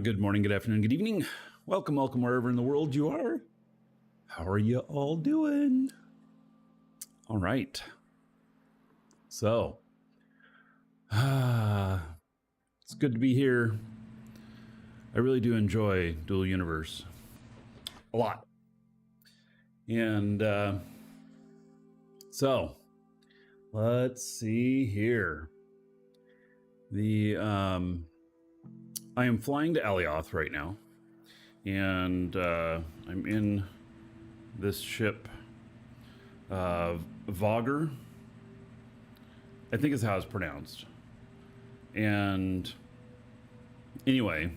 Good morning, good afternoon, good evening. Welcome, wherever in the world you are. How are you all doing? All right. So, it's good to be here. I really do enjoy Dual Universe a lot. And so, let's see here. I am flying to Alioth right now, and I'm in this ship, Vogger, I think is how it's pronounced. And anyway,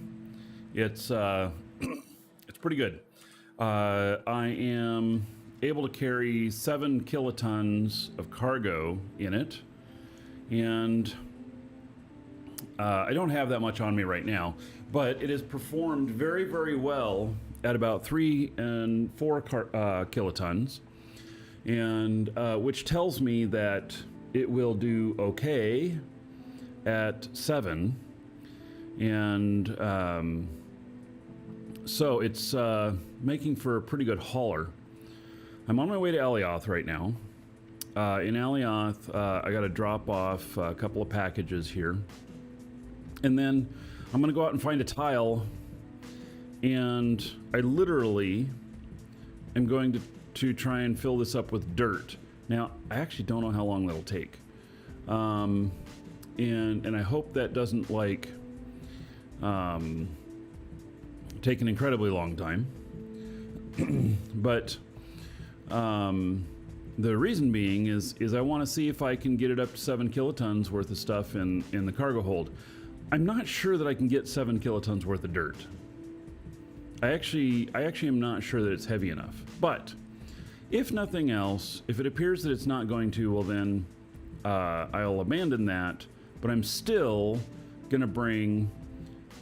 it's it's pretty good. I am able to carry 7 kilotons of cargo in it, and I don't have that much on me right now, but it has performed very, very well at about 3 and 4 kilotons, and which tells me that it will do okay at 7, and so it's making for a pretty good hauler. I'm on my way to Alioth right now. In Alioth, I got to drop off a couple of packages here. And then I'm going to go out and find a tile, and I literally am going to try and fill this up with dirt. Now, I actually don't know how long that'll take. And I hope that doesn't take an incredibly long time. But the reason being is I want to see if I can get it up to 7 kilotons worth of stuff in the cargo hold. I'm not sure that I can get 7 kilotons worth of dirt. I actually am not sure that it's heavy enough. But if nothing else, if it appears that it's not going to, well then I'll abandon that. But I'm still gonna bring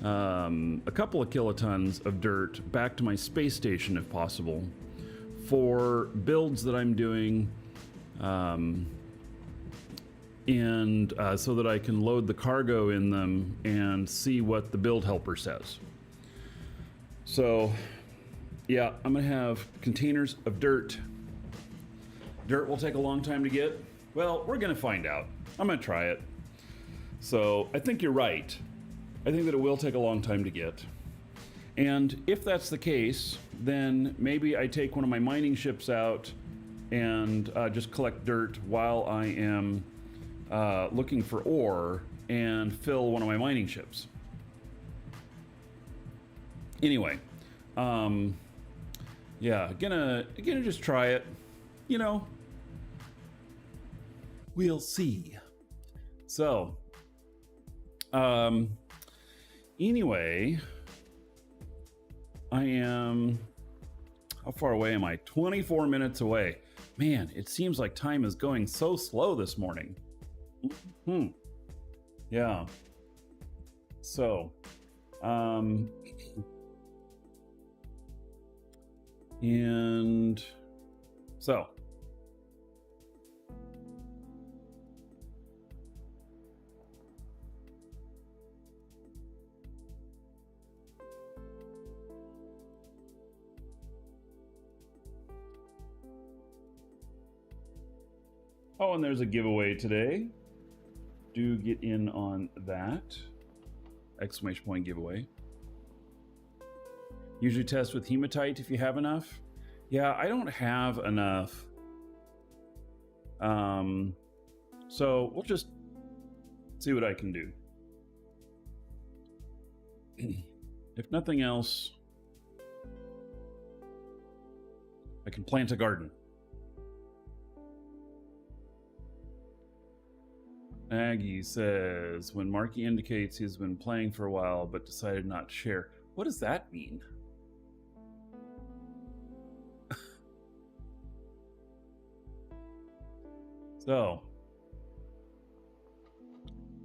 a couple of kilotons of dirt back to my space station if possible for builds that I'm doing. And so that I can load the cargo in them and see what the build helper says. So yeah, I'm gonna have containers of dirt. Dirt will take a long time to get. Well, we're gonna find out. I'm gonna try it. So I think you're right. I think that it will take a long time to get. And if that's the case, then maybe I take one of my mining ships out and just collect dirt while I am looking for ore and fill one of my mining ships. Anyway, yeah, gonna just try it. You know, we'll see. So, anyway, I am. How far away am I? 24 minutes away. Man, it seems like time is going so slow this morning. Yeah. So, and so, oh, and there's a giveaway today. Do get in on that. Exclamation point giveaway. Usually test with hematite if you have enough. Yeah, I don't have enough. So we'll just see what I can do. If nothing else, I can plant a garden. Aggie says, when Marky indicates he's been playing for a while but decided not to share. What does that mean? So,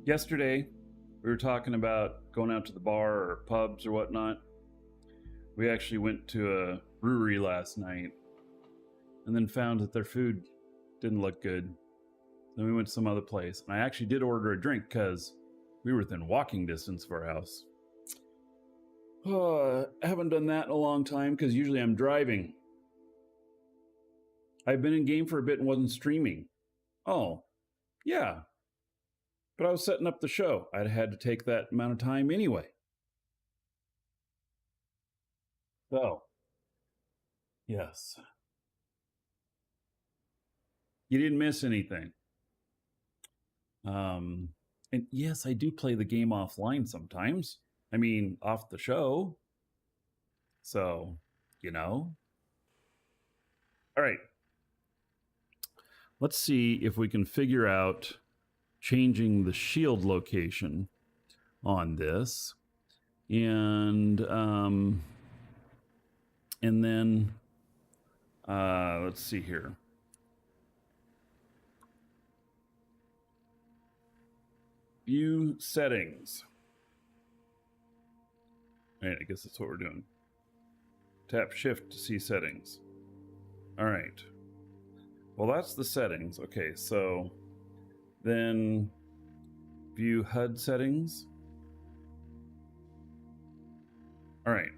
yesterday we were talking about going out to the bar or pubs or whatnot. We actually went to a brewery last night and then found that their food didn't look good. Then we went to some other place, and I actually did order a drink because we were within walking distance of our house. I haven't done that in a long time because usually I'm driving. I've been in game for a bit and wasn't streaming. Oh, yeah. But I was setting up the show. I'd had to take that amount of time anyway. So, yes. You didn't miss anything. And yes, I do play the game offline sometimes. I mean, off the show. So, you know. All right. Let's see if we can figure out changing the shield location on this. And then let's see here. View settings. All right, I guess that's what we're doing. Tap shift to see settings. All right. Well, that's the settings. Okay, so then view HUD settings. All right.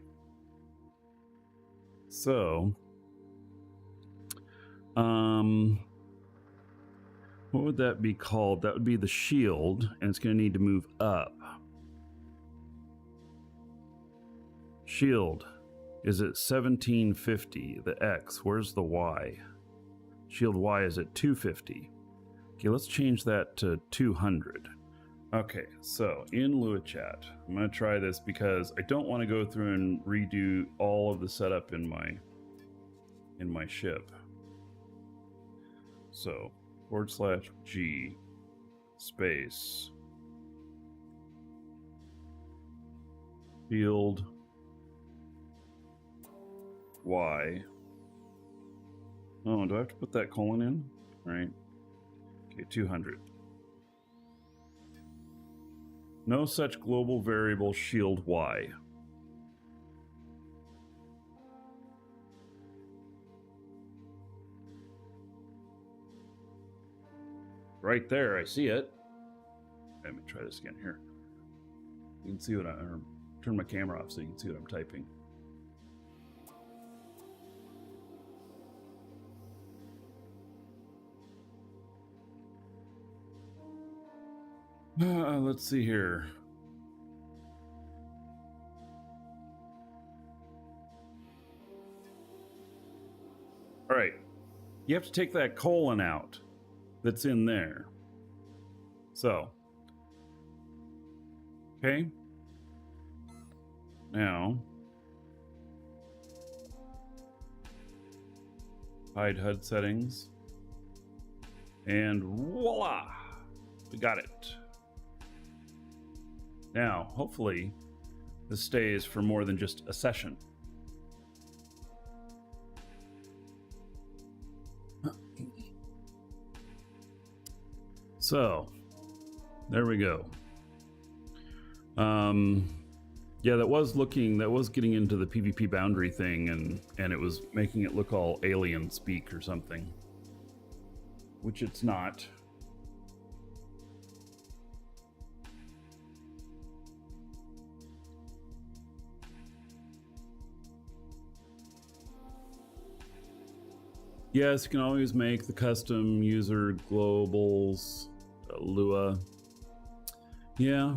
So, what would that be called? That would be the shield, and it's going to need to move up. Shield is at 1750. The X, where's the Y? Shield Y is at 250. Okay, let's change that to 200. Okay, so in LuaChat, I'm going to try this because I don't want to go through and redo all of the setup in my ship. So /G space field Y. Oh, do I have to put that colon in? All right. Okay, 200. No such global variable shield Y. Right there, I see it. Let me try this again here. You can see what turn my camera off so you can see what I'm typing. Let's see here. All right. You have to take that colon out that's in there. So, okay. Now, hide HUD settings. And voila! We got it. Now, hopefully, this stays for more than just a session. So, there we go. Yeah, that was getting into the PvP boundary thing, and it was making it look all alien speak or something, which it's not. Yes, you can always make the custom user globals, Lua. Yeah,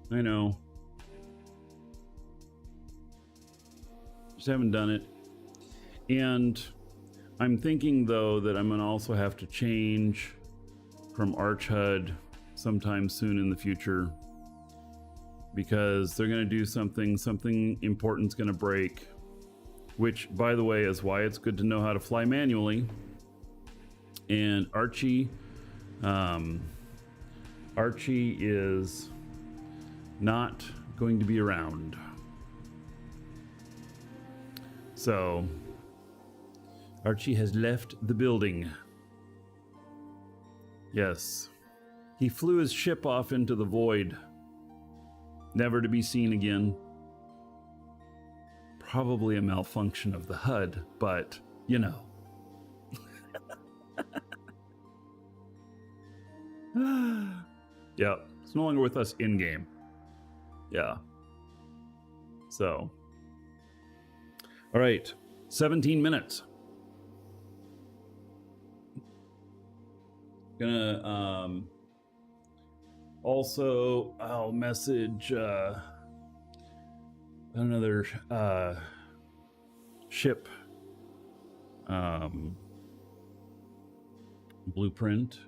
I know. Just haven't done it. And I'm thinking, though, that I'm going to also have to change from Arch HUD sometime soon in the future, because they're going to do something important's going to break, which, by the way, is why it's good to know how to fly manually. And Archie is not going to be around. So Archie has left the building. Yes. He flew his ship off into the void, never to be seen again. Probably a malfunction of the HUD, but you know. Yep, it's no longer with us in game. Yeah. So, all right, 17 minutes. Gonna also I'll message another ship blueprint.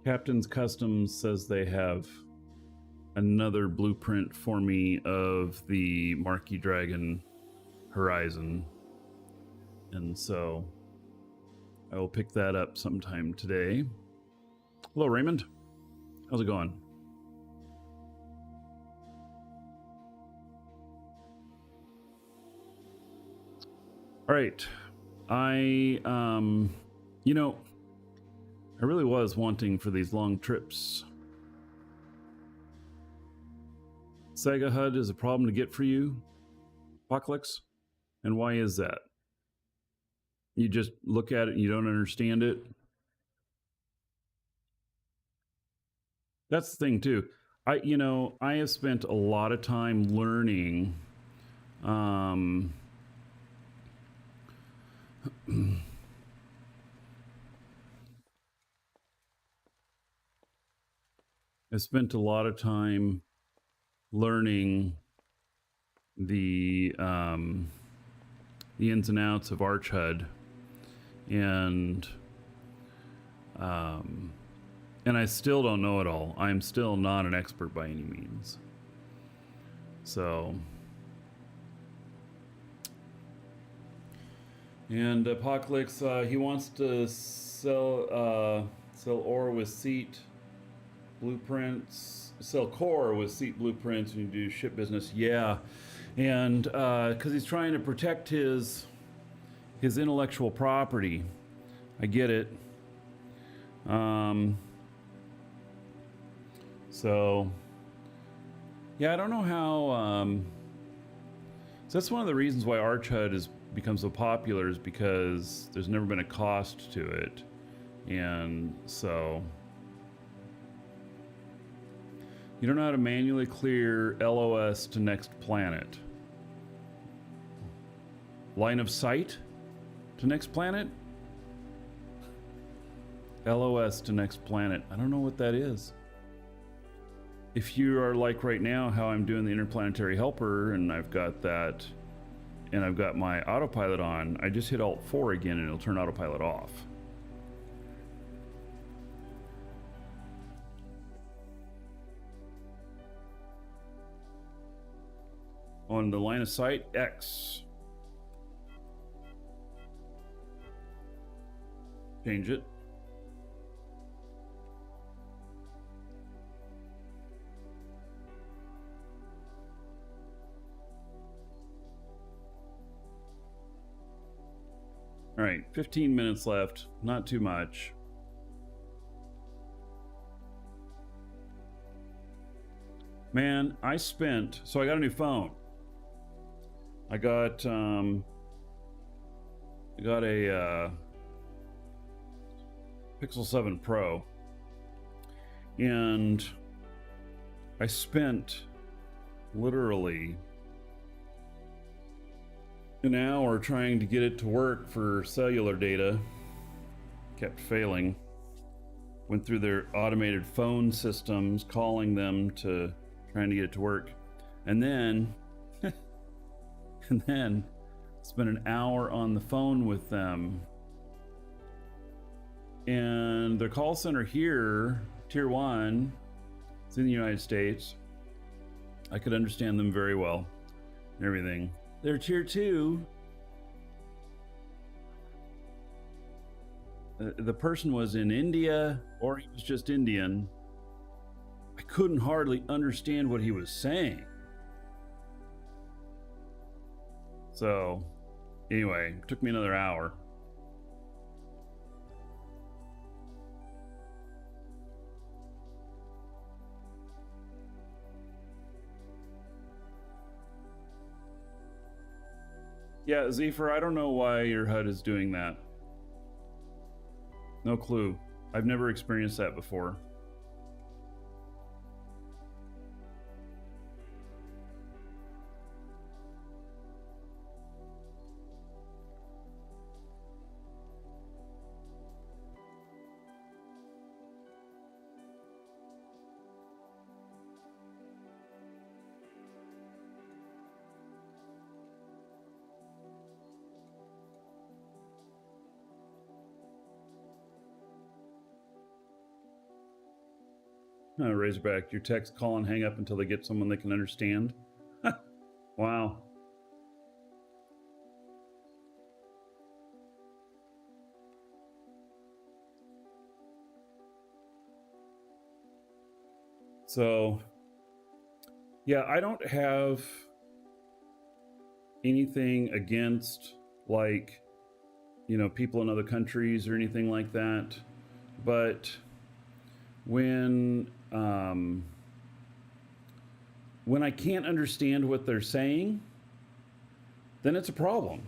Captain's Customs says they have another blueprint for me of the Marquis Dragon Horizon, and so I will pick that up sometime today. Hello, Raymond. How's it going? All right. I really was wanting for these long trips. Sega HUD is a problem to get for you, Apocalypse? And why is that? You just look at it and you don't understand it? That's the thing too. I have spent a lot of time learning I spent a lot of time learning the ins and outs of Arch HUD, and I still don't know it all. I'm still not an expert by any means. So, and Apocalypse, he wants to sell ore with seat blueprints, sell core with seat blueprints, and you do ship business. Yeah, and because he's trying to protect his intellectual property. I get it. So yeah, I don't know how so that's one of the reasons why Arch HUD has become so popular, is because there's never been a cost to it. And so you don't know how to manually clear LOS to next planet. Line of sight to next planet? LOS to next planet. I don't know what that is. If you are like right now, how I'm doing the interplanetary helper, and I've got that, and I've got my autopilot on, I just hit Alt-4 again and it'll turn autopilot off. On the line of sight, X. Change it. All right, 15 minutes left, not too much. Man, I got a new phone. I got a Pixel 7 Pro, and I spent literally an hour trying to get it to work for cellular data. Kept failing. Went through their automated phone systems, calling them to trying to get it to work, and then spent an hour on the phone with them. And their call center here, Tier 1, it's in the United States. I could understand them very well and everything. They're Tier 2. The person was in India, or he was just Indian. I couldn't hardly understand what he was saying. So, anyway, it took me another hour. Yeah, Zephyr, I don't know why your HUD is doing that. No clue. I've never experienced that before. Razorback, your text call and hang up until they get someone they can understand. Wow. So, yeah, I don't have anything against, like, you know, people in other countries or anything like that. But when I can't understand what they're saying, then it's a problem.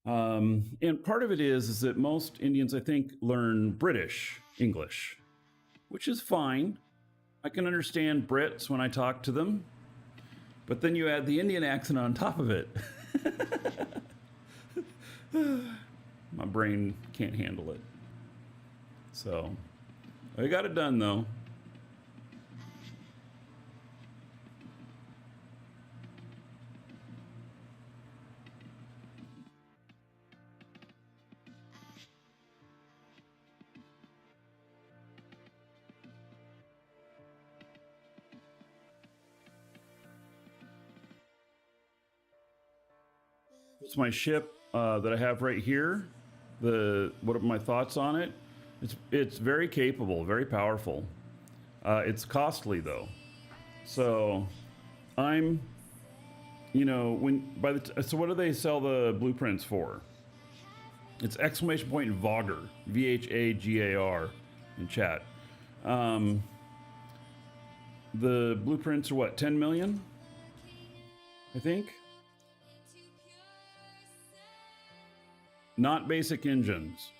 And part of it is that most Indians, I think, learn British English, which is fine. I can understand Brits when I talk to them, but then you add the Indian accent on top of it. My brain can't handle it. So I got it done though. It's my ship that I have right here. What are my thoughts on it? It's very capable, very powerful. It's costly though, so I'm, you know, so what do they sell the blueprints for? It's exclamation point Vhagar, Vhagar, in chat. The blueprints are what, 10 million? I think. Not basic engines.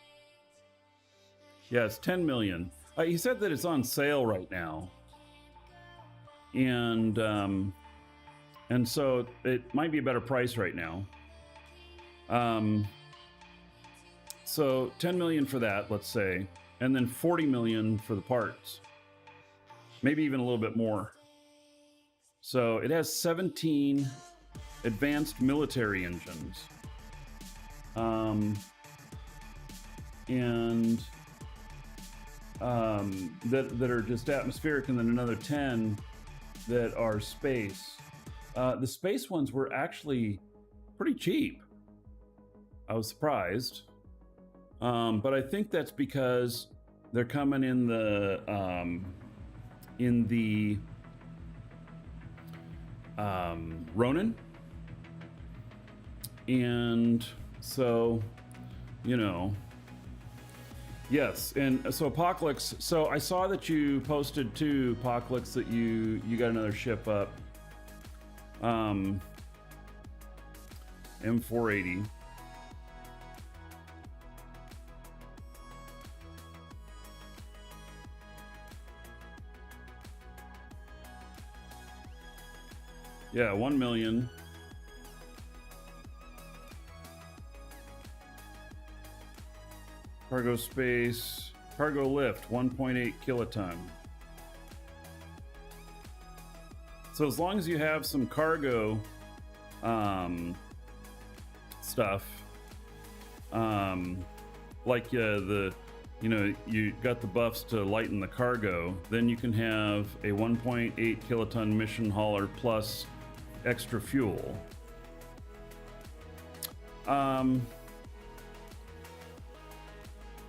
Yeah, it's 10 million. He said that it's on sale right now. And so it might be a better price right now. So 10 million for that, let's say, and then 40 million for the parts. Maybe even a little bit more. So it has 17 advanced military engines. That are just atmospheric, and then another 10 that are space. The space ones were actually pretty cheap. I was surprised, but I think that's because they're coming in the Ronin, and so, you know. Yes, and so Apocalypse. So I saw that you posted to Apocalypse that you got another ship up, M480. Yeah, 1 million. Cargo space, cargo lift, 1.8 kiloton. So as long as you have some cargo stuff, like you got the buffs to lighten the cargo, then you can have a 1.8 kiloton mission hauler plus extra fuel.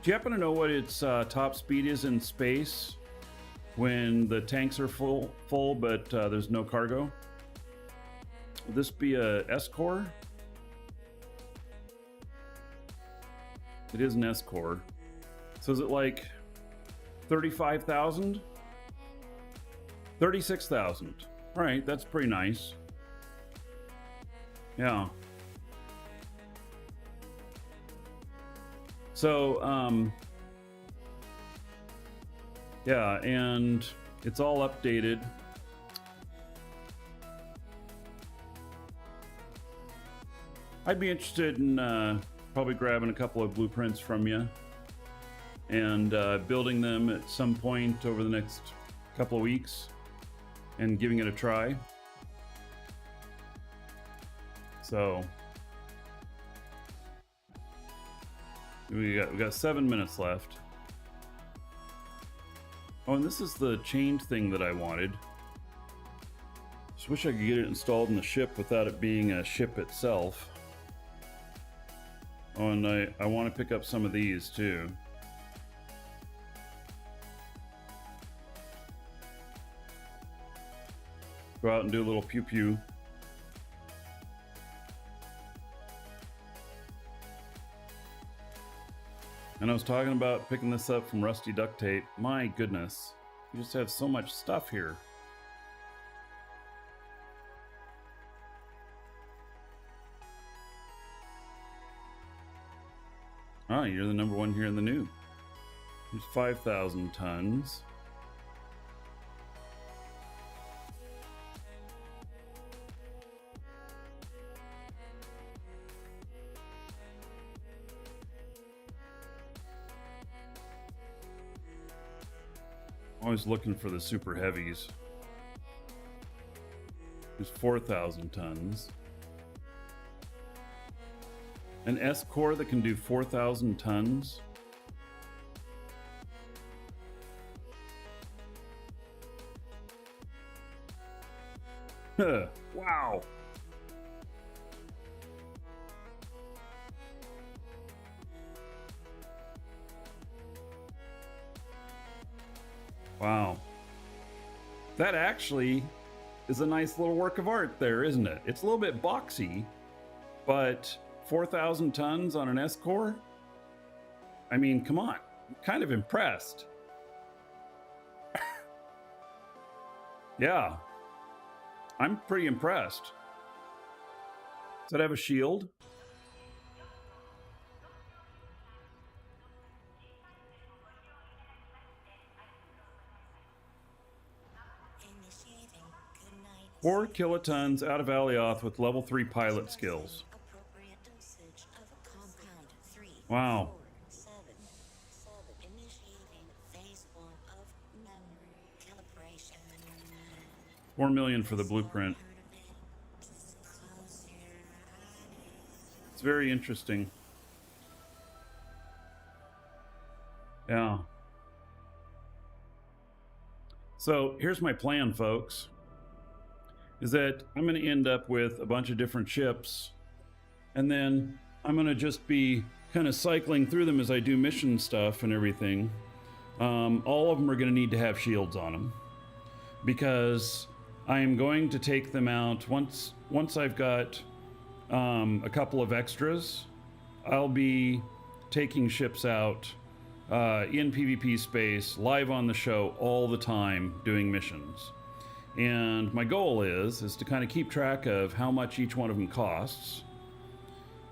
Do you happen to know what its top speed is in space when the tanks are full but there's no cargo? Would this be a S-Core? It is an S-Core. So is it like 35,000? 36,000. All right, that's pretty nice. Yeah. So, yeah, and it's all updated. I'd be interested in probably grabbing a couple of blueprints from you and building them at some point over the next couple of weeks and giving it a try. So we got 7 minutes left. Oh, and this is the change thing that I wanted. Just wish I could get it installed in the ship without it being a ship itself. Oh, and I want to pick up some of these too. Go out and do a little pew pew. And I was talking about picking this up from Rusty Duct Tape. My goodness, you just have so much stuff here. Oh, you're the number one here in the new. There's 5,000 tons. Always looking for the super heavies. There's 4,000 tons. An S core that can do 4,000 tons. Wow. Wow. That actually is a nice little work of art there, isn't it? It's a little bit boxy, but 4,000 tons on an S core? I mean, come on. I'm kind of impressed. Yeah. I'm pretty impressed. Does that have a shield? Four kilotons out of Alioth with level 3 pilot skills. Wow. 4 million for the blueprint. It's very interesting. Yeah. So here's my plan, folks, is that I'm going to end up with a bunch of different ships, and then I'm going to just be kind of cycling through them as I do mission stuff and everything. All of them are going to need to have shields on them, because I am going to take them out once I've got a couple of extras. I'll be taking ships out in PvP space, live on the show all the time, doing missions. And my goal is to kind of keep track of how much each one of them costs,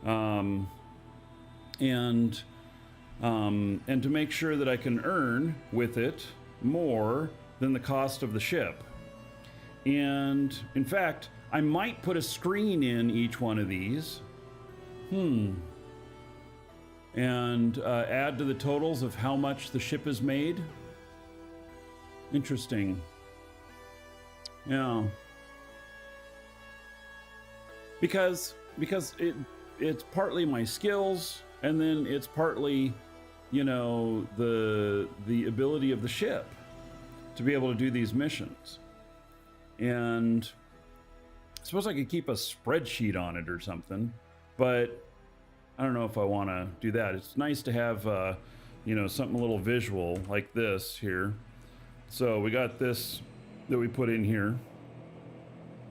and to make sure that I can earn with it more than the cost of the ship. And in fact, I might put a screen in each one of these. And add to the totals of how much the ship is made. Interesting. Yeah. Because it's partly my skills, and then it's partly, you know, the ability of the ship to be able to do these missions. And I suppose I could keep a spreadsheet on it or something, but I don't know if I want to do that. It's nice to have, you know, something a little visual like this here. So we got this that we put in here.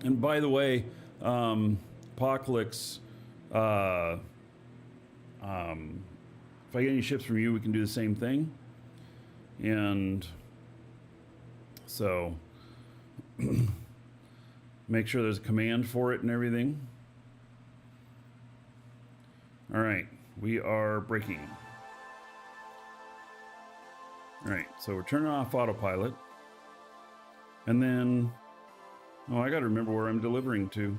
And by the way, Apocalypse, if I get any ships from you, we can do the same thing. And so make sure there's a command for it and everything. All right, we are braking. All right, so we're turning off autopilot. And then, oh, I got to remember where I'm delivering to.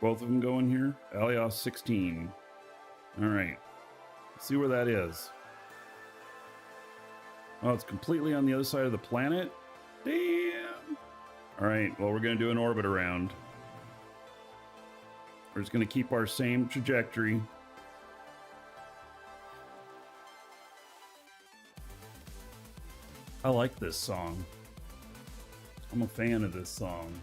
Both of them go in here. Alios 16. All right, let's see where that is. Oh, it's completely on the other side of the planet? Damn. All right, well, we're going to do an orbit around. We're just going to keep our same trajectory. I like this song. I'm a fan of this song.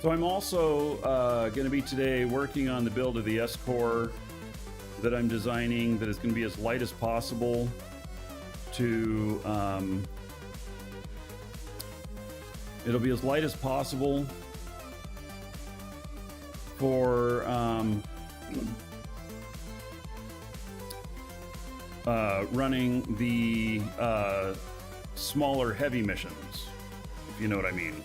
So I'm also going to be today working on the build of the S-Core that I'm designing, that is going to be as light as possible to it'll be as light as possible for running the smaller heavy missions, if you know what I mean.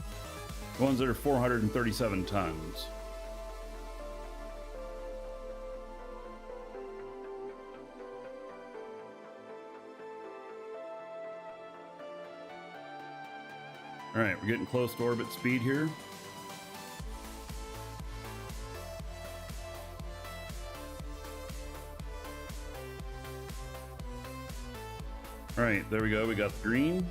The ones that are 437 tons. All right, we're getting close to orbit speed here. All right, there we go. We got the green.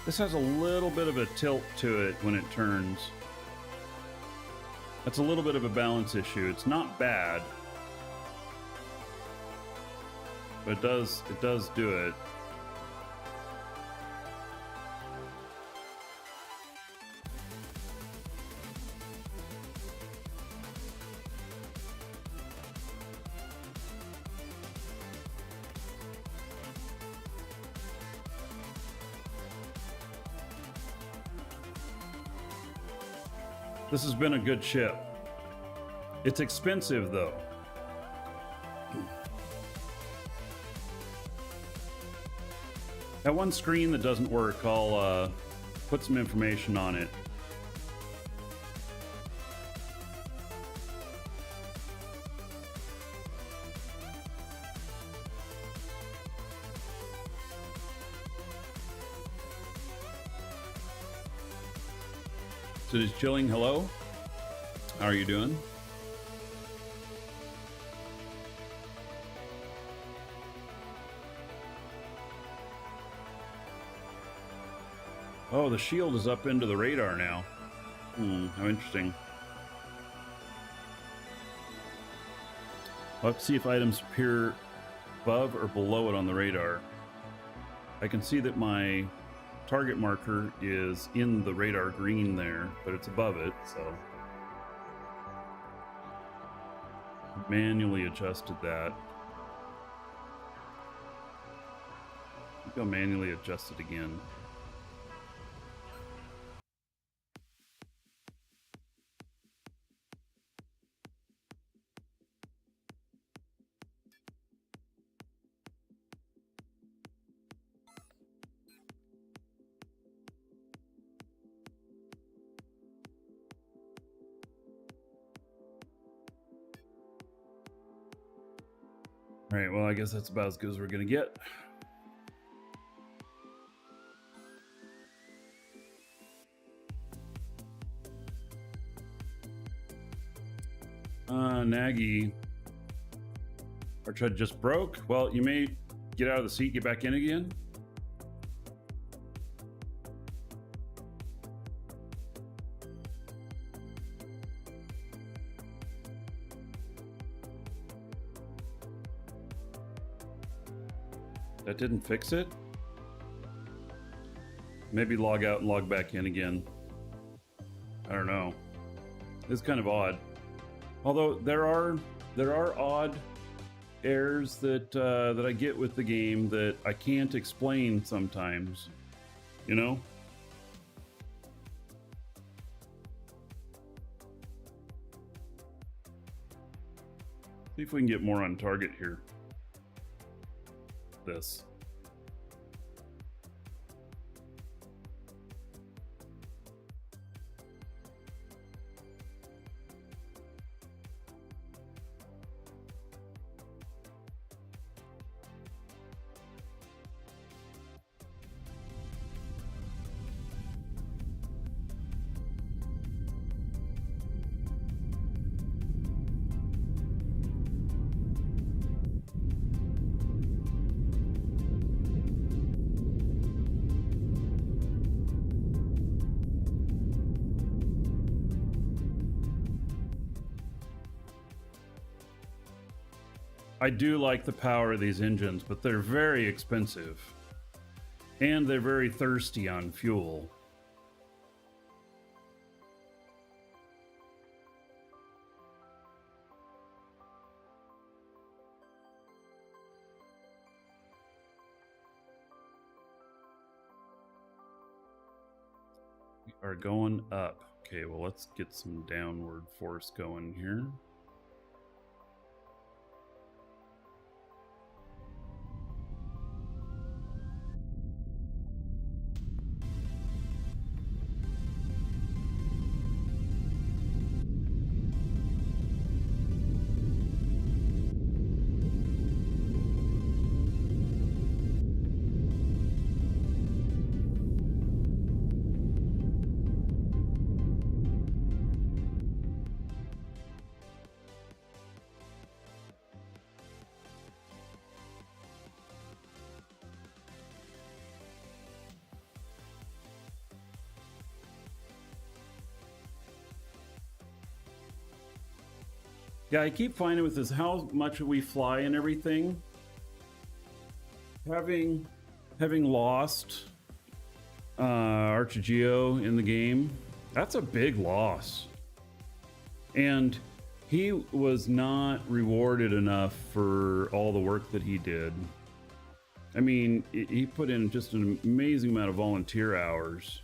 This has a little bit of a tilt to it when it turns. That's a little bit of a balance issue. It's not bad, but it does do it. This has been a good ship. It's expensive though. That one screen that doesn't work, I'll put some information on it. So just chilling, hello. How are you doing? Oh, the shield is up into the radar now. How interesting. I'll have to see if items appear above or below it on the radar. I can see that my target marker is in the radar green there, but it's above it, so manually adjusted that. I think I'll manually adjust it again. All right, well, I guess that's about as good as we're gonna get. Nagy, our tread just broke. Well, you may get out of the seat, get back in again. That didn't fix it. Maybe log out and log back in again. I don't know. It's kind of odd. Although there are odd errors that that I get with the game that I can't explain sometimes. You know? See if we can get more on target here. This. I do like the power of these engines, but they're very expensive. And they're very thirsty on fuel. We are going up. Okay, well, let's get some downward force going here. Yeah, I keep finding with this how much we fly and everything. Having lost Archegio in the game, that's a big loss. And he was not rewarded enough for all the work that he did. I mean, he put in just an amazing amount of volunteer hours.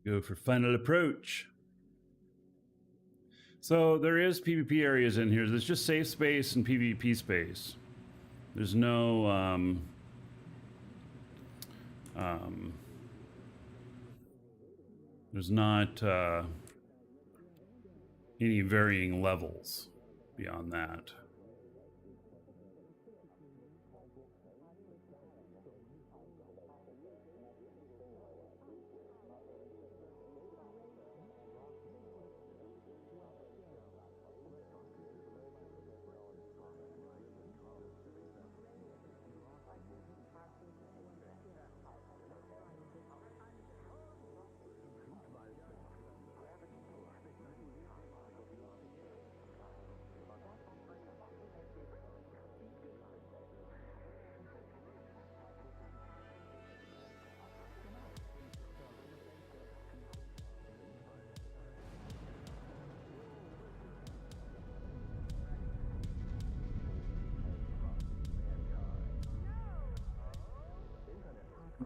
Go for final approach. So there is PvP areas in here. There's just safe space and PvP space. There's no there's not any varying levels beyond that.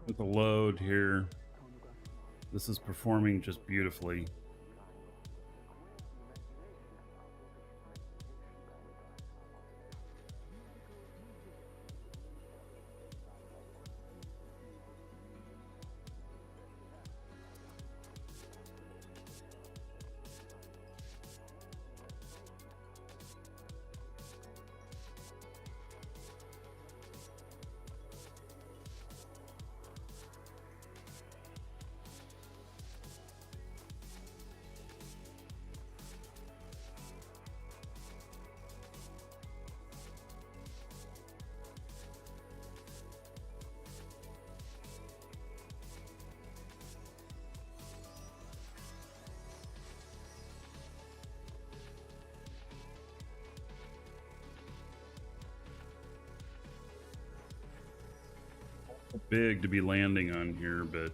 With the load here. This is performing just beautifully. Big to be landing on here, but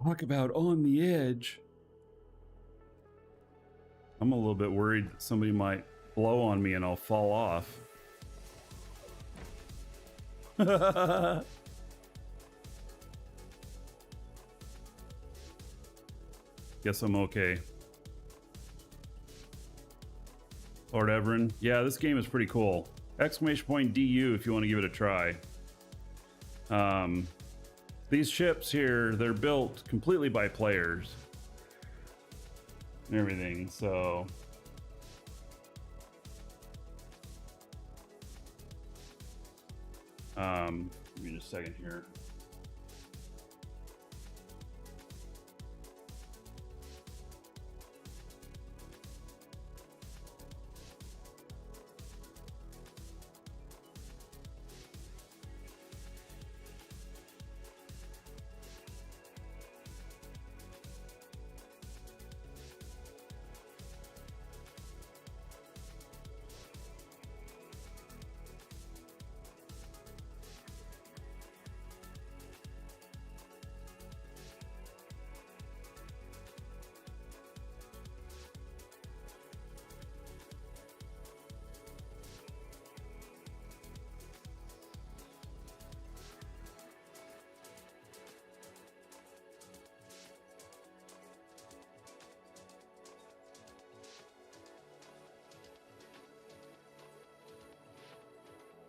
talk about on the edge. I'm a little bit worried that somebody might blow on me and I'll fall off. Guess I'm okay. Lord Everin. Yeah, this game is pretty cool. Exclamation point DU if you want to give it a try. These ships here, they're built completely by players and everything, so give me just a second here.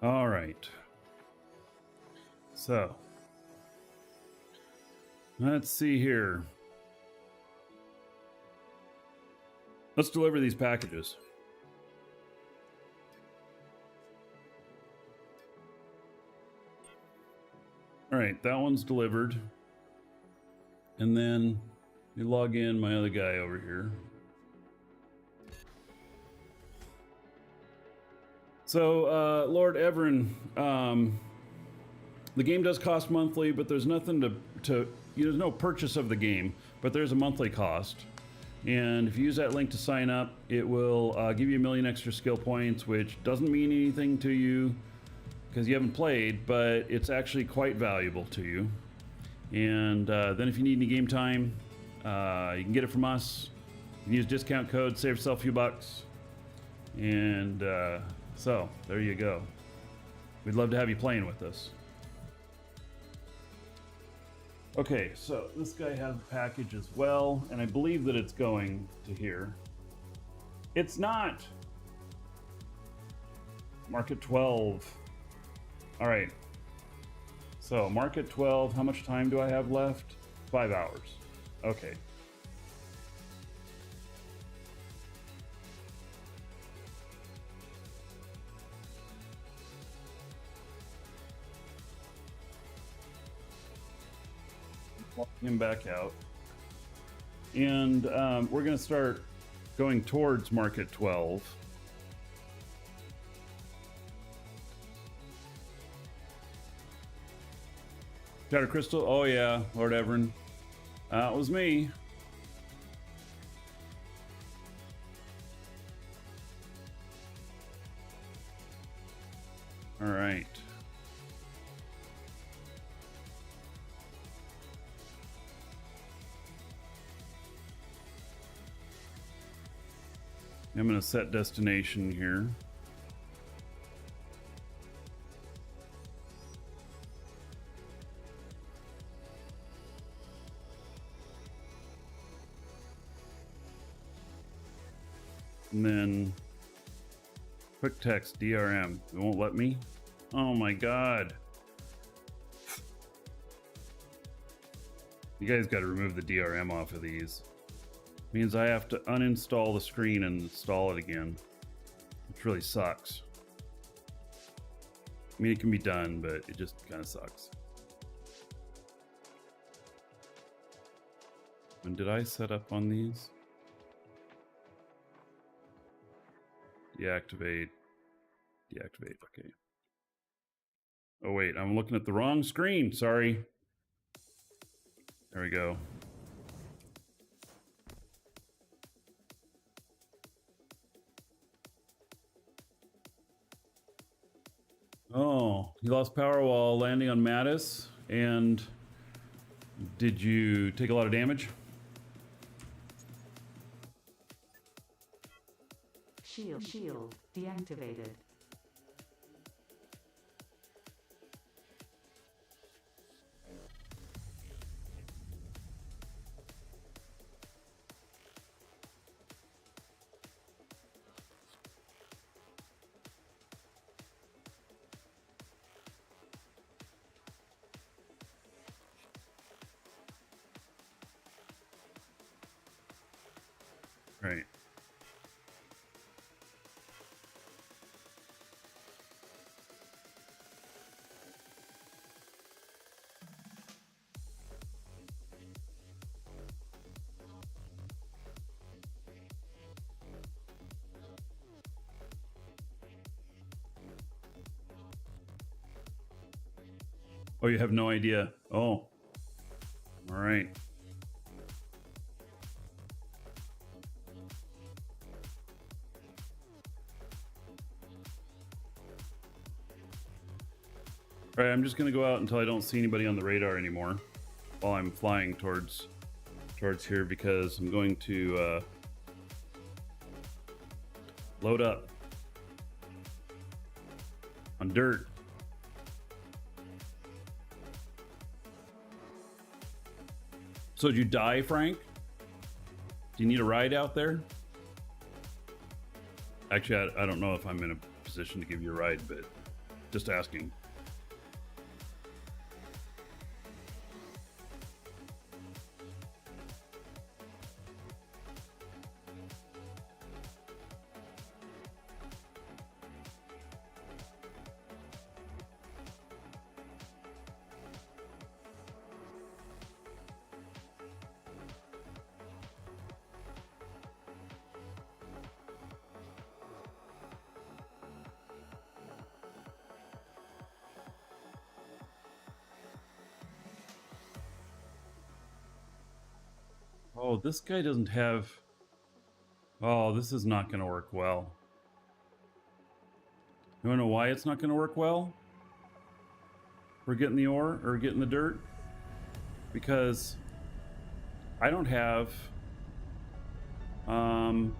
All right. So, let's see here. Let's deliver these packages. All right, that one's delivered. And then you log in my other guy over here. So, Lord Everin, the game does cost monthly, but there's nothing there's no purchase of the game, but there's a monthly cost. And if you use that link to sign up, it will give you 1,000,000 extra skill points, which doesn't mean anything to you because you haven't played, but it's actually quite valuable to you. And then if you need any game time, you can get it from us. You can use discount code, save yourself a few bucks. And so there you go. We'd love to have you playing with us. Okay, so this guy has a package as well, and I believe that it's going to here. It's not! Market 12. All right. So, market 12, how much time do I have left? 5 hours. Okay. Him back out, and we're going to start going towards market 12. Shatter Crystal, oh yeah, Lord Everin, it was me. I'm going to set destination here. And then quick text DRM. It won't let me. Oh my God. You guys got to remove the DRM off of these. Means I have to uninstall the screen and install it again, which really sucks. I mean, it can be done, but it just kind of sucks. When did I set up on these? Deactivate. Deactivate. Okay. Oh, wait. I'm looking at the wrong screen. Sorry. There we go. Oh, you lost power while landing on Mattis. And did you take a lot of damage? Shield deactivated. Right. Oh, you have no idea. Oh, all right. All right, I'm just gonna go out until I don't see anybody on the radar anymore while I'm flying towards here, because I'm going to load up on dirt. So did you die, Frank? Do you need a ride out there? Actually, I don't know if I'm in a position to give you a ride, but just asking. Oh, this guy doesn't have... Oh, this is not going to work well. You want to know why it's not going to work well? We're getting the ore, or getting the dirt? Because I don't have... I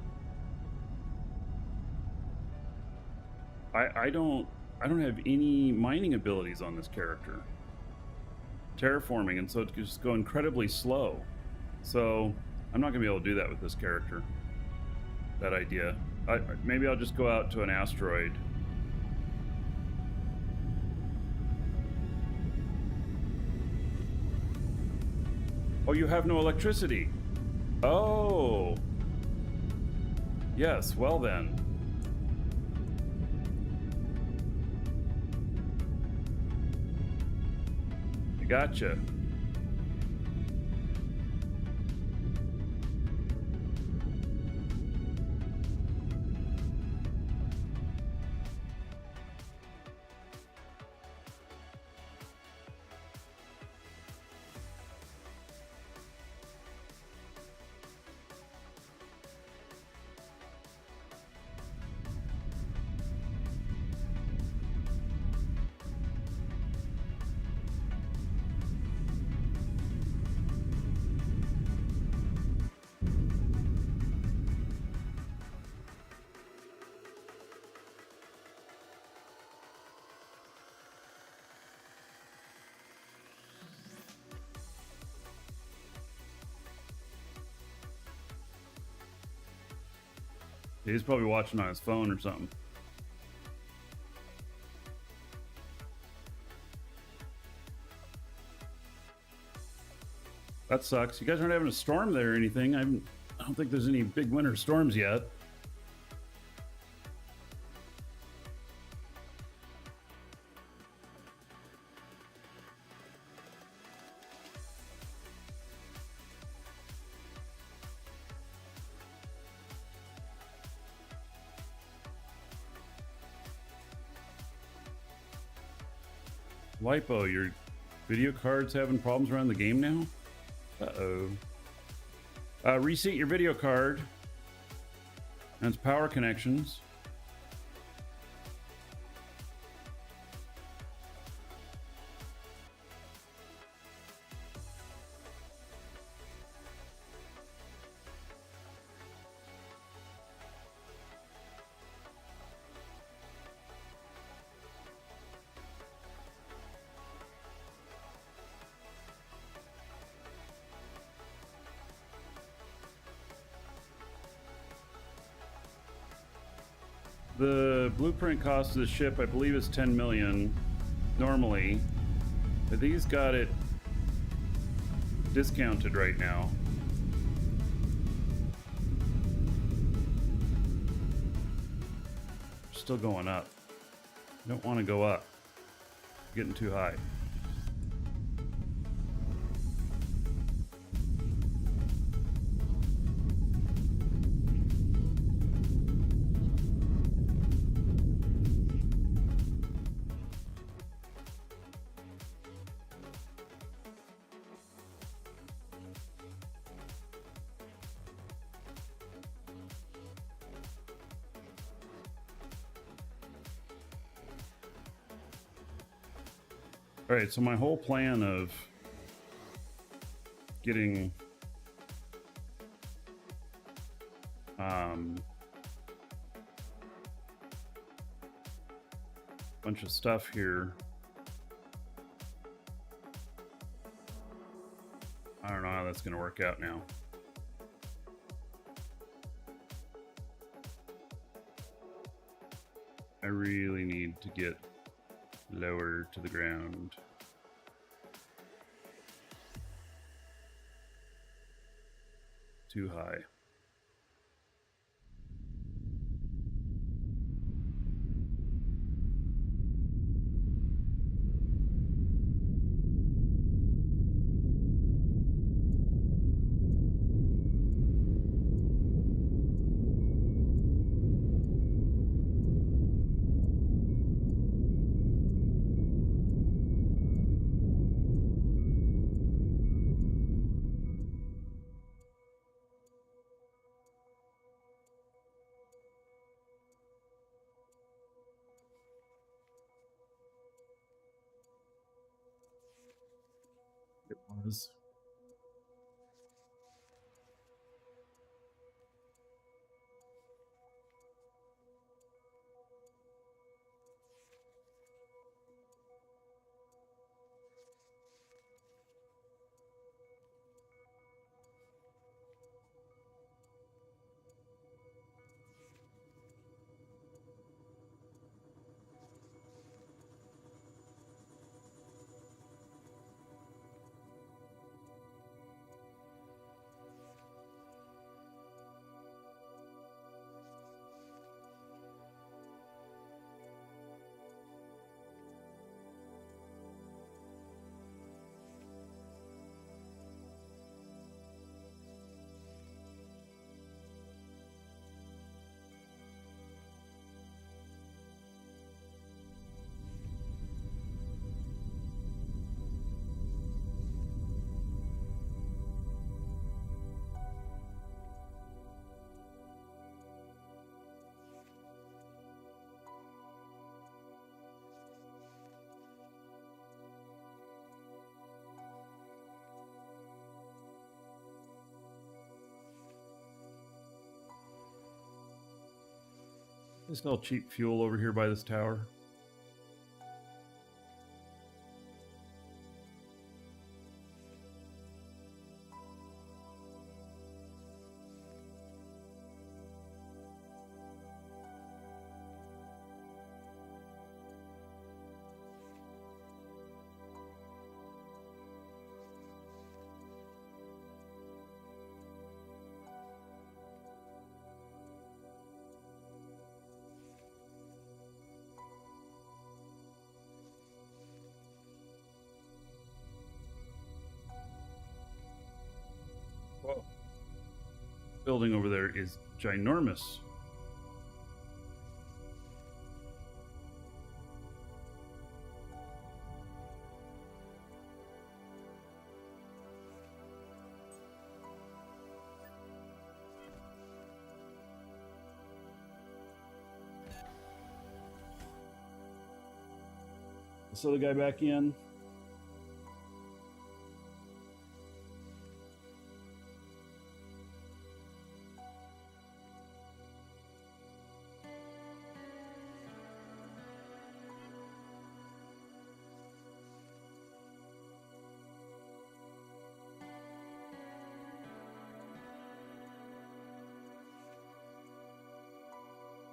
don't have any mining abilities on this character. Terraforming, and so it just go incredibly slow. So I'm not gonna be able to do that with this character. That idea. Maybe I'll just go out to an asteroid. Oh, you have no electricity. Oh. Yes, well then. I gotcha. He's probably watching on his phone or something. That sucks. You guys aren't having a storm there or anything. I don't think there's any big winter storms yet. Lipo, your video card's having problems around the game now? Uh-oh. Reset your video card and its power connections. The blueprint cost of the ship, I believe, is 10 million normally, but these got it discounted right now. Still going up. Don't want to go up. Getting too high. All right, so my whole plan of getting bunch of stuff here. I don't know how that's going to work out now. I really need to get lower to the ground. Too high. It was. There's no cheap fuel over here by this tower. building over there is ginormous. So the guy back in.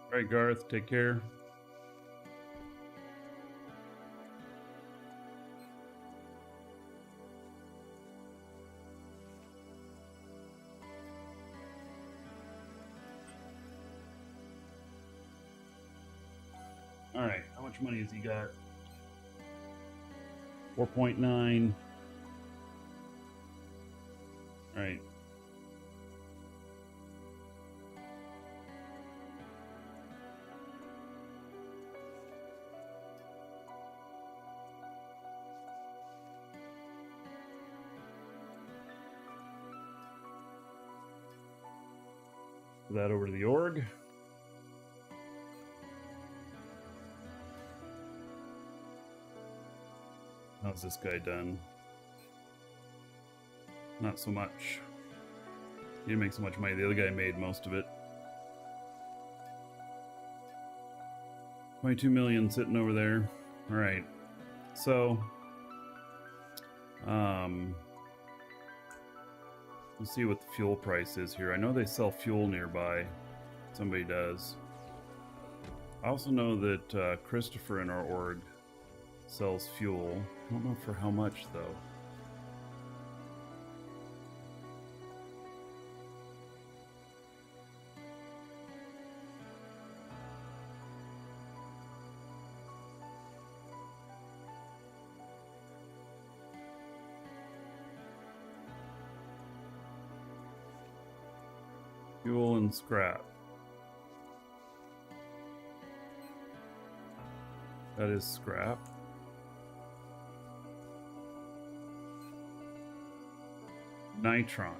All right, Garth, take care. All right, how much money has he got? 4.9. All right. Put that over to the org. How's this guy done? Not so much. He didn't make so much money. The other guy made most of it. 22 million sitting over there. All right. So, let's see what the fuel price is here. I know they sell fuel nearby. Somebody does. I also know that Christopher in our org sells fuel. I don't know for how much though. Fuel and scrap. That is scrap. Nitron.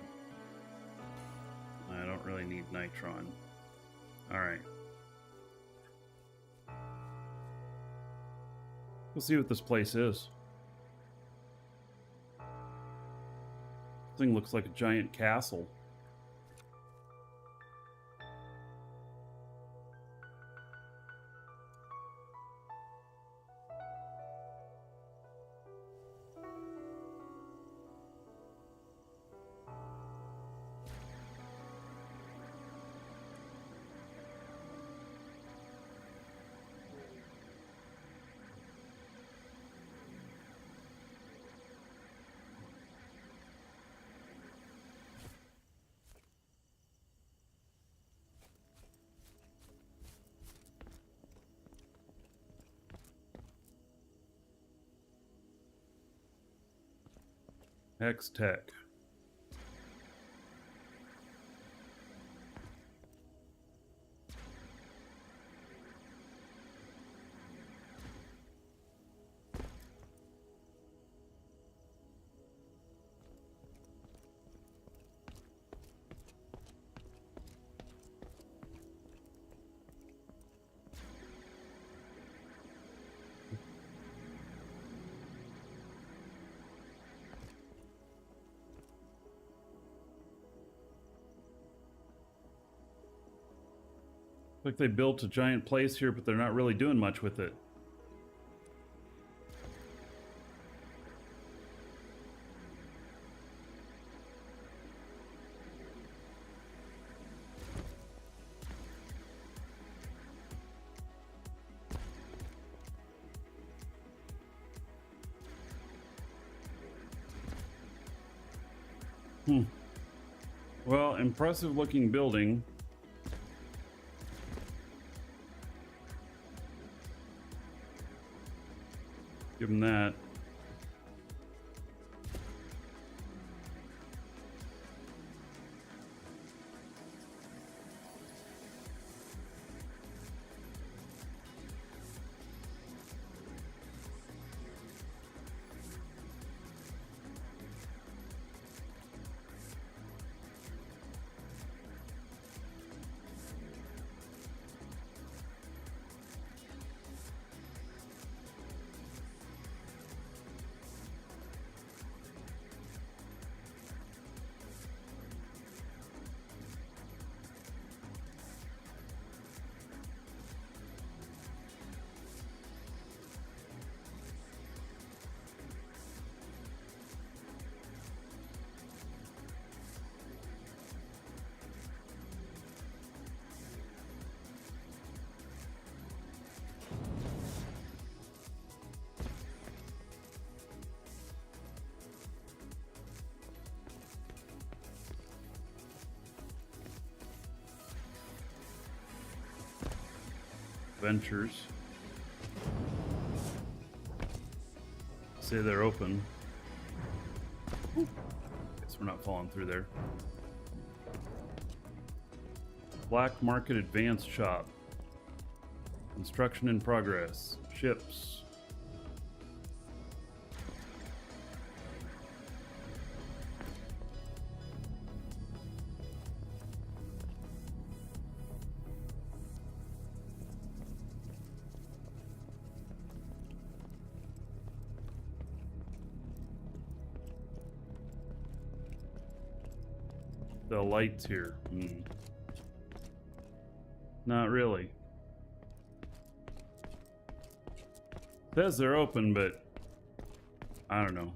I don't really need nitron. All right. We'll see what this place is. This thing looks like a giant castle. X-Tech. Like they built a giant place here, but they're not really doing much with it. Well, impressive looking building. Give him that. Ventures. Say they're open. Ooh. Guess we're not falling through there. Black Market Advanced Shop. Construction in progress. Ships. The lights here. Not really. Says they're open, but I don't know.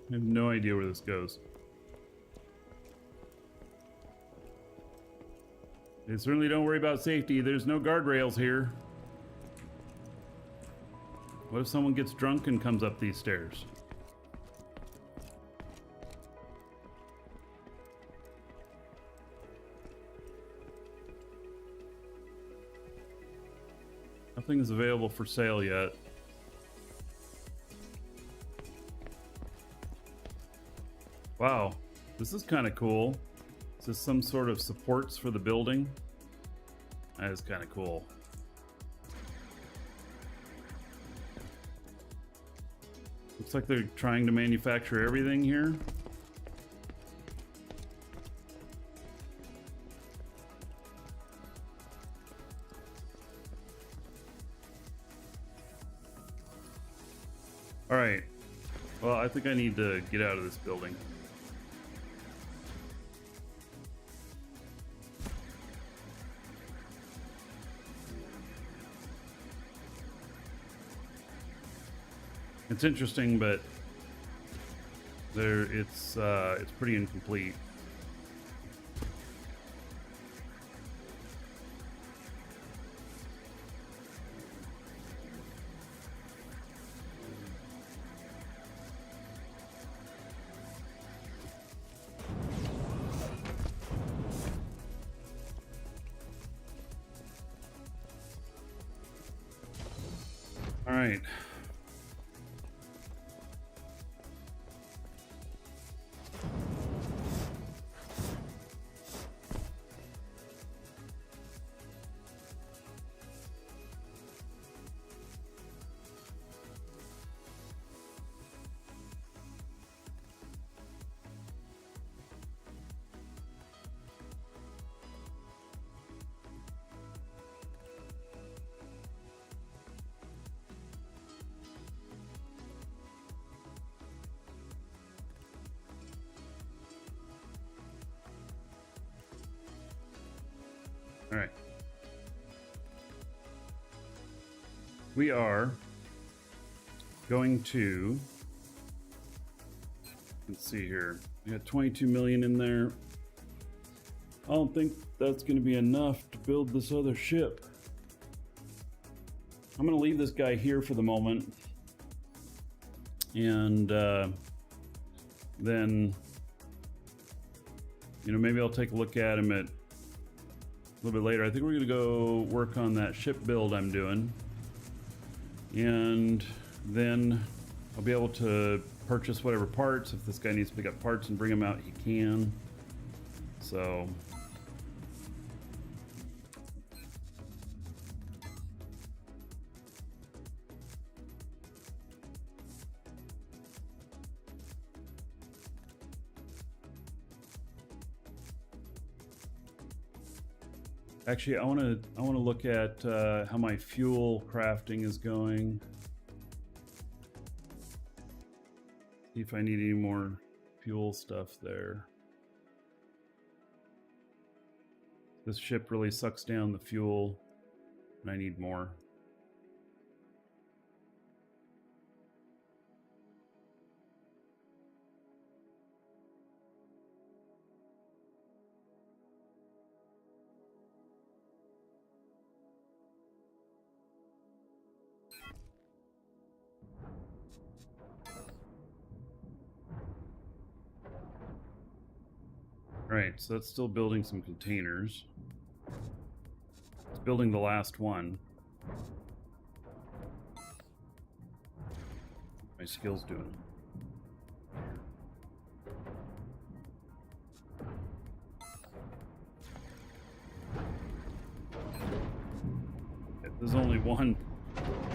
I have no idea where this goes. They certainly don't worry about safety. There's no guardrails here. What if someone gets drunk and comes up these stairs? Nothing is available for sale yet. Wow, this is kind of cool. Is this some sort of supports for the building? That is kind of cool. Looks like they're trying to manufacture everything here. All right. Well, I think I need to get out of this building. It's interesting, but it's pretty incomplete. All right. All right. We are going to, let's see here. We got 22 million in there. I don't think that's going to be enough to build this other ship. I'm going to leave this guy here for the moment. And then, you know, maybe I'll take a look at him at a little bit later. I think we're gonna go work on that ship build I'm doing, and then I'll be able to purchase whatever parts. If this guy needs to pick up parts and bring them out, he can. So actually, I want to look at how my fuel crafting is going. See if I need any more fuel stuff there. This ship really sucks down the fuel, and I need more. Right, so that's still building some containers. It's building the last one. My skill's doing. There's only one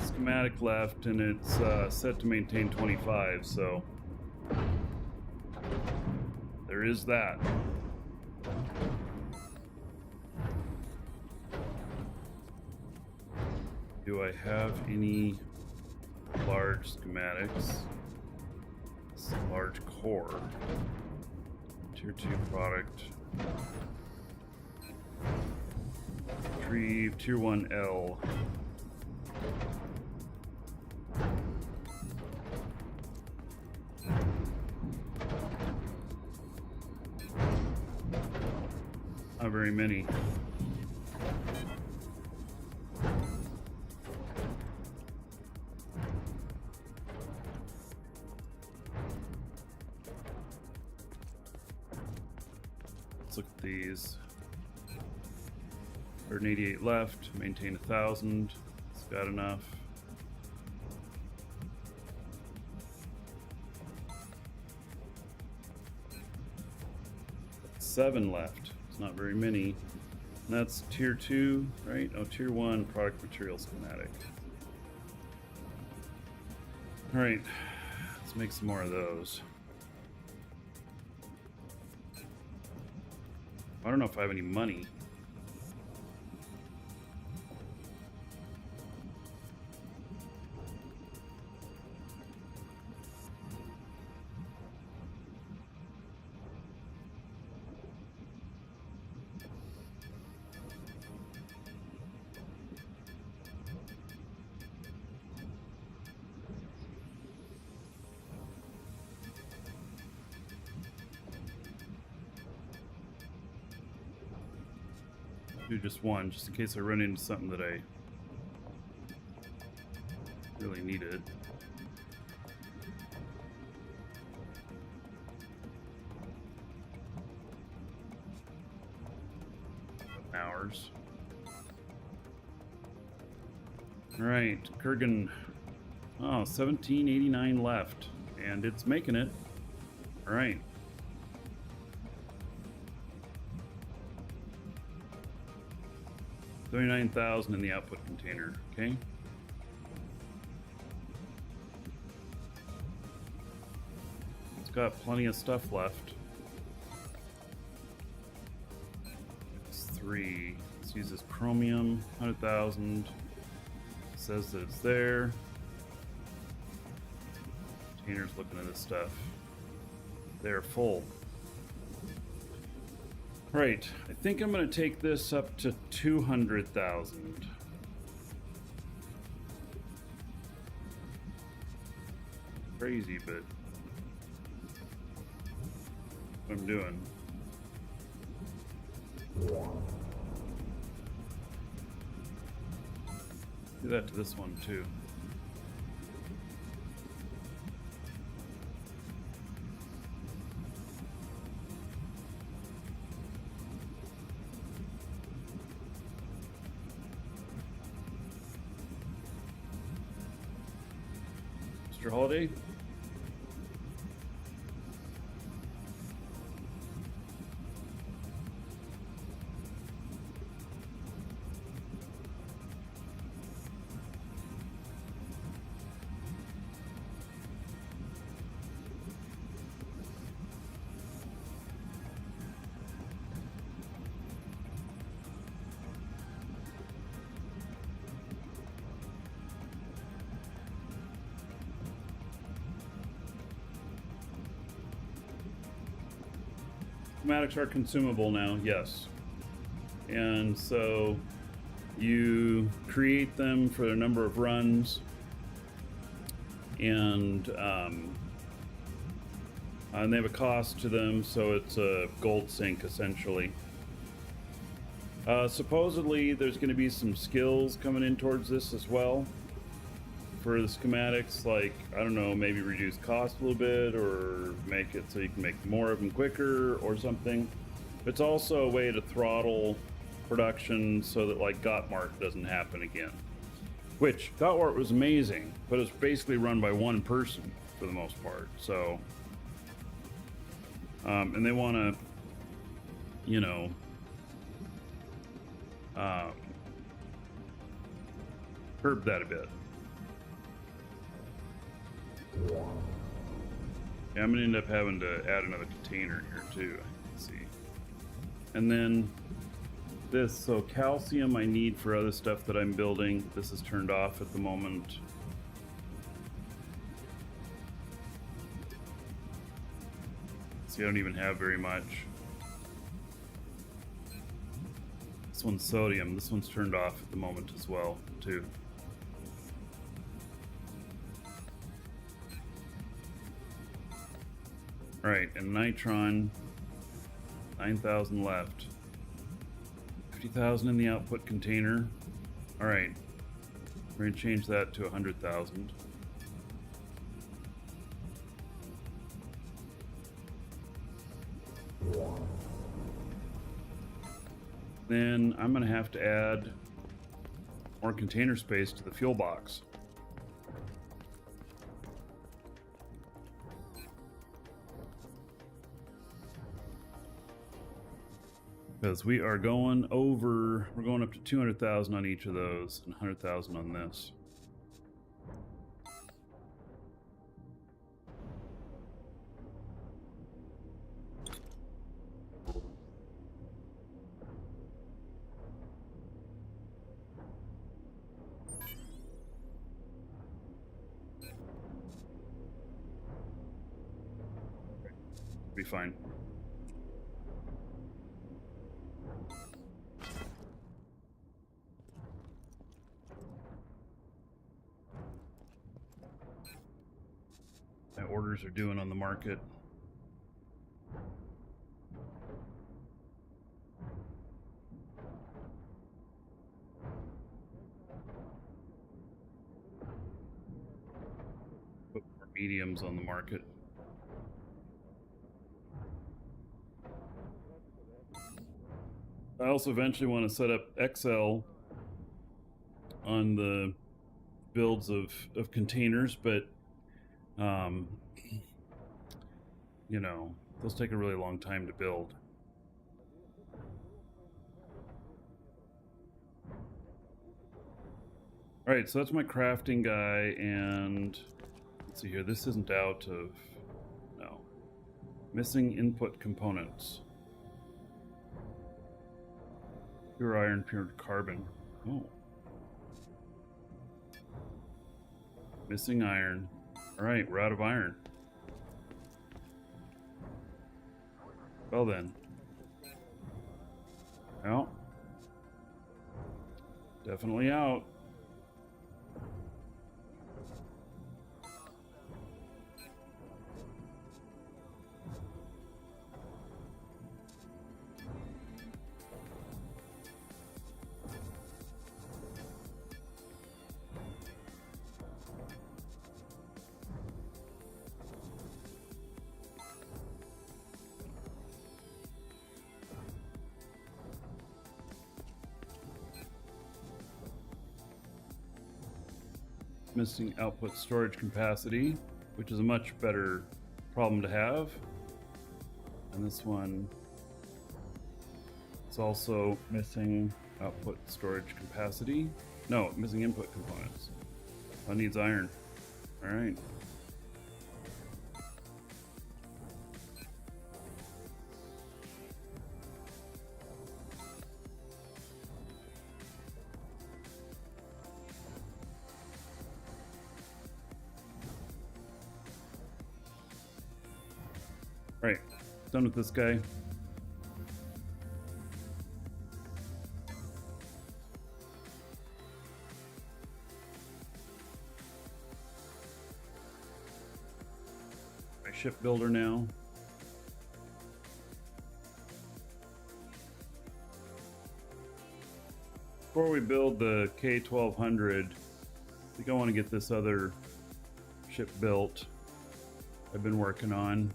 schematic left, and it's set to maintain 25, so there is that. Do I have any large schematics? It's a large core. Tier 2 product. Retrieve Tier 1L. Not very many. Let's look at these. 188 left, maintain 1,000. It's got enough. Seven left. It's not very many. And that's tier 2, right? Oh, tier 1 product material schematic. All right, let's make some more of those. I don't know if I have any money. Do just one, just in case I run into something that I really needed. Hours. All right, Kurgan. Oh, 1789 left, and it's making it. All right. $39,000 in the output container, okay? It's got plenty of stuff left. It's 3. Let's use this chromium, 100,000. Says that it's there. Container's looking at this stuff. They're full. Right, I think I'm going to take this up to 200,000. Crazy, but what I'm doing. Do that to this one too. Mr. Holiday? schematics are consumable now, yes. And so you create them for a number of runs, and they have a cost to them, so it's a gold sink essentially. Supposedly there's going to be some skills coming in towards this as well for the schematics, like, I don't know, maybe reduce cost a little bit or make it so you can make more of them quicker or something. It's also a way to throttle production so that like Gotmart doesn't happen again, which Gotmart was amazing, but it's basically run by one person for the most part. So and they want to, you know, curb that a bit. Yeah, I'm gonna end up having to add another container here too. Let's see. And then this, so calcium I need for other stuff that I'm building. This is turned off at the moment. See, I don't even have very much. This one's sodium. This one's turned off at the moment as well, too. All right, and nitron, 9,000 left. 50,000 in the output container. All right, we're gonna change that to 100,000. Then I'm gonna have to add more container space to the fuel box. Because we are going over, we're going up to 200,000 on each of those and 100,000 on this. Be fine. My orders are doing on the market. Put more mediums on the market. I also eventually want to set up XL on the builds of containers, but you know, those take a really long time to build. All right, so that's my crafting guy, and let's see here. This isn't out of, no. Missing input components. Pure iron, pure carbon. Oh. Missing iron. All right, we're out of iron. Well then. Well. Definitely out. Missing output storage capacity, which is a much better problem to have. And this one, it's also missing output storage capacity. No, missing input components. That needs iron. All right. Right, done with this guy. shipbuilder now. Before we build the K1200, I think I want to get this other ship built I've been working on.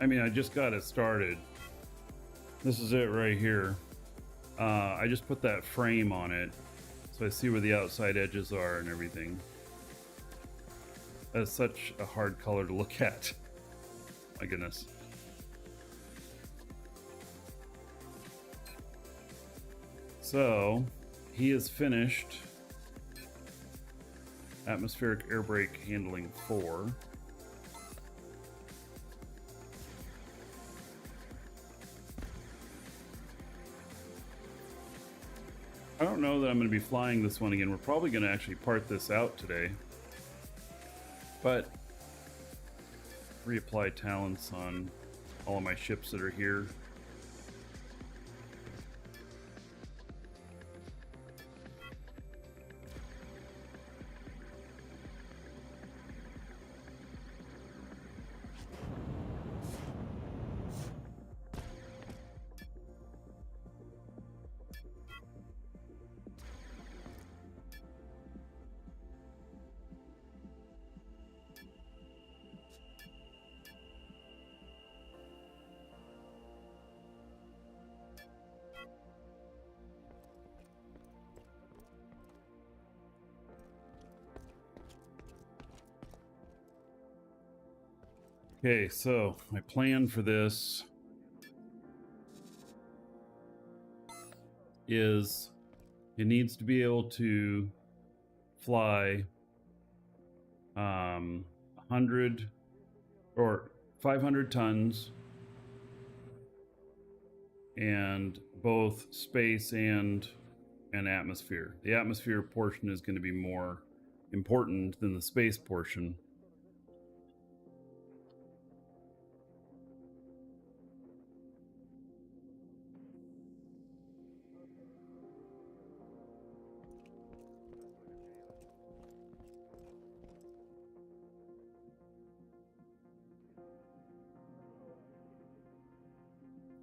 I mean, I just got it started. This is it right here. I just put that frame on it, so I see where the outside edges are and everything. That's such a hard color to look at. My goodness. So, he is finished atmospheric air brake handling 4. I don't know that I'm going to be flying this one again. We're probably going to actually part this out today. But reapply talents on all of my ships that are here. Okay, so my plan for this is it needs to be able to fly 100 or 500 tons and both space and atmosphere. The atmosphere portion is going to be more important than the space portion.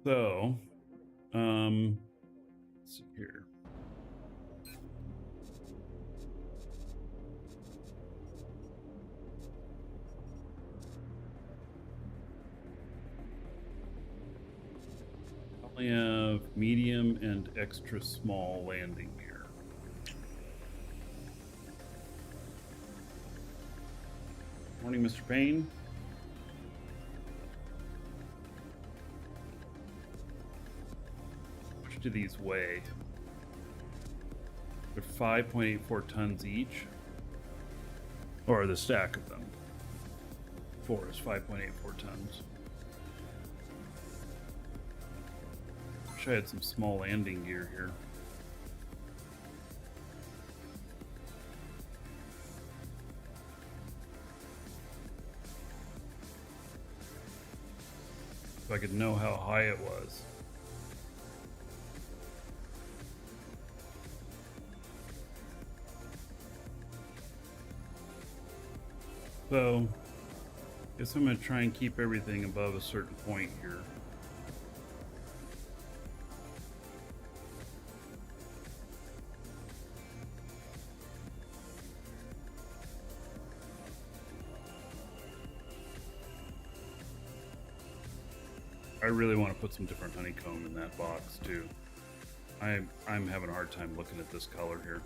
So, let's see here. I only have medium and extra small landing gear. Morning, Mr. Payne. Do these weigh? They're 5.84 tons each, or the stack of them. 4 is 5.84 tons. Wish I had some small landing gear here. If I could know how high it was. So, I guess I'm going to try and keep everything above a certain point here. I really want to put some different honeycomb in that box too. I'm having a hard time looking at this color here.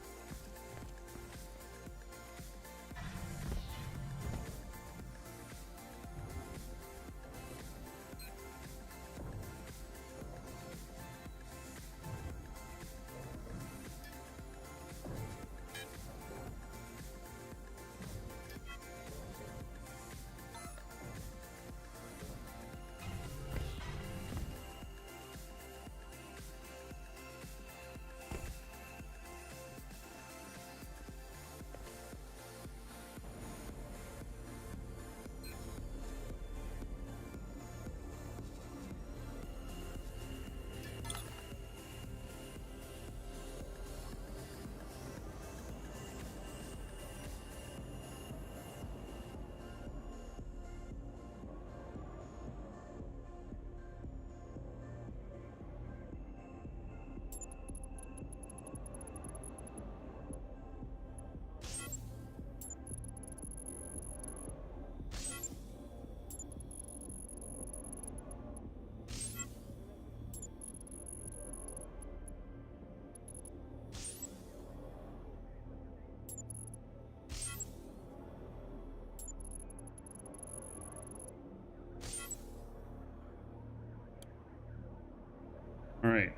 right,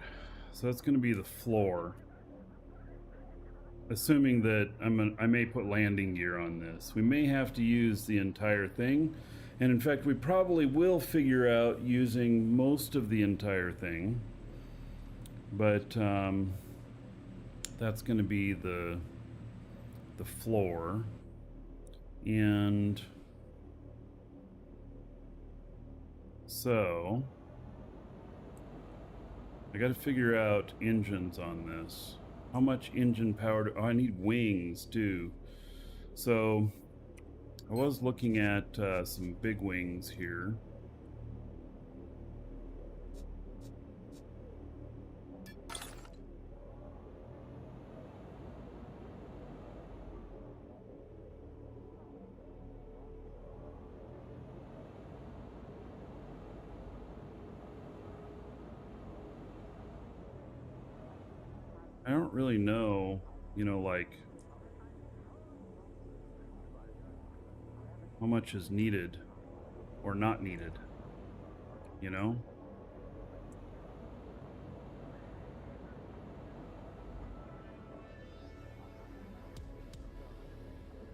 so that's going to be the floor. Assuming that I may put landing gear on this. We may have to use the entire thing. And in fact, we probably will figure out using most of the entire thing. But that's going to be the floor. And so I got to figure out engines on this. How much engine power oh, I need wings too. So I was looking at some big wings here. I don't really know, you know, like how much is needed or not needed, you know?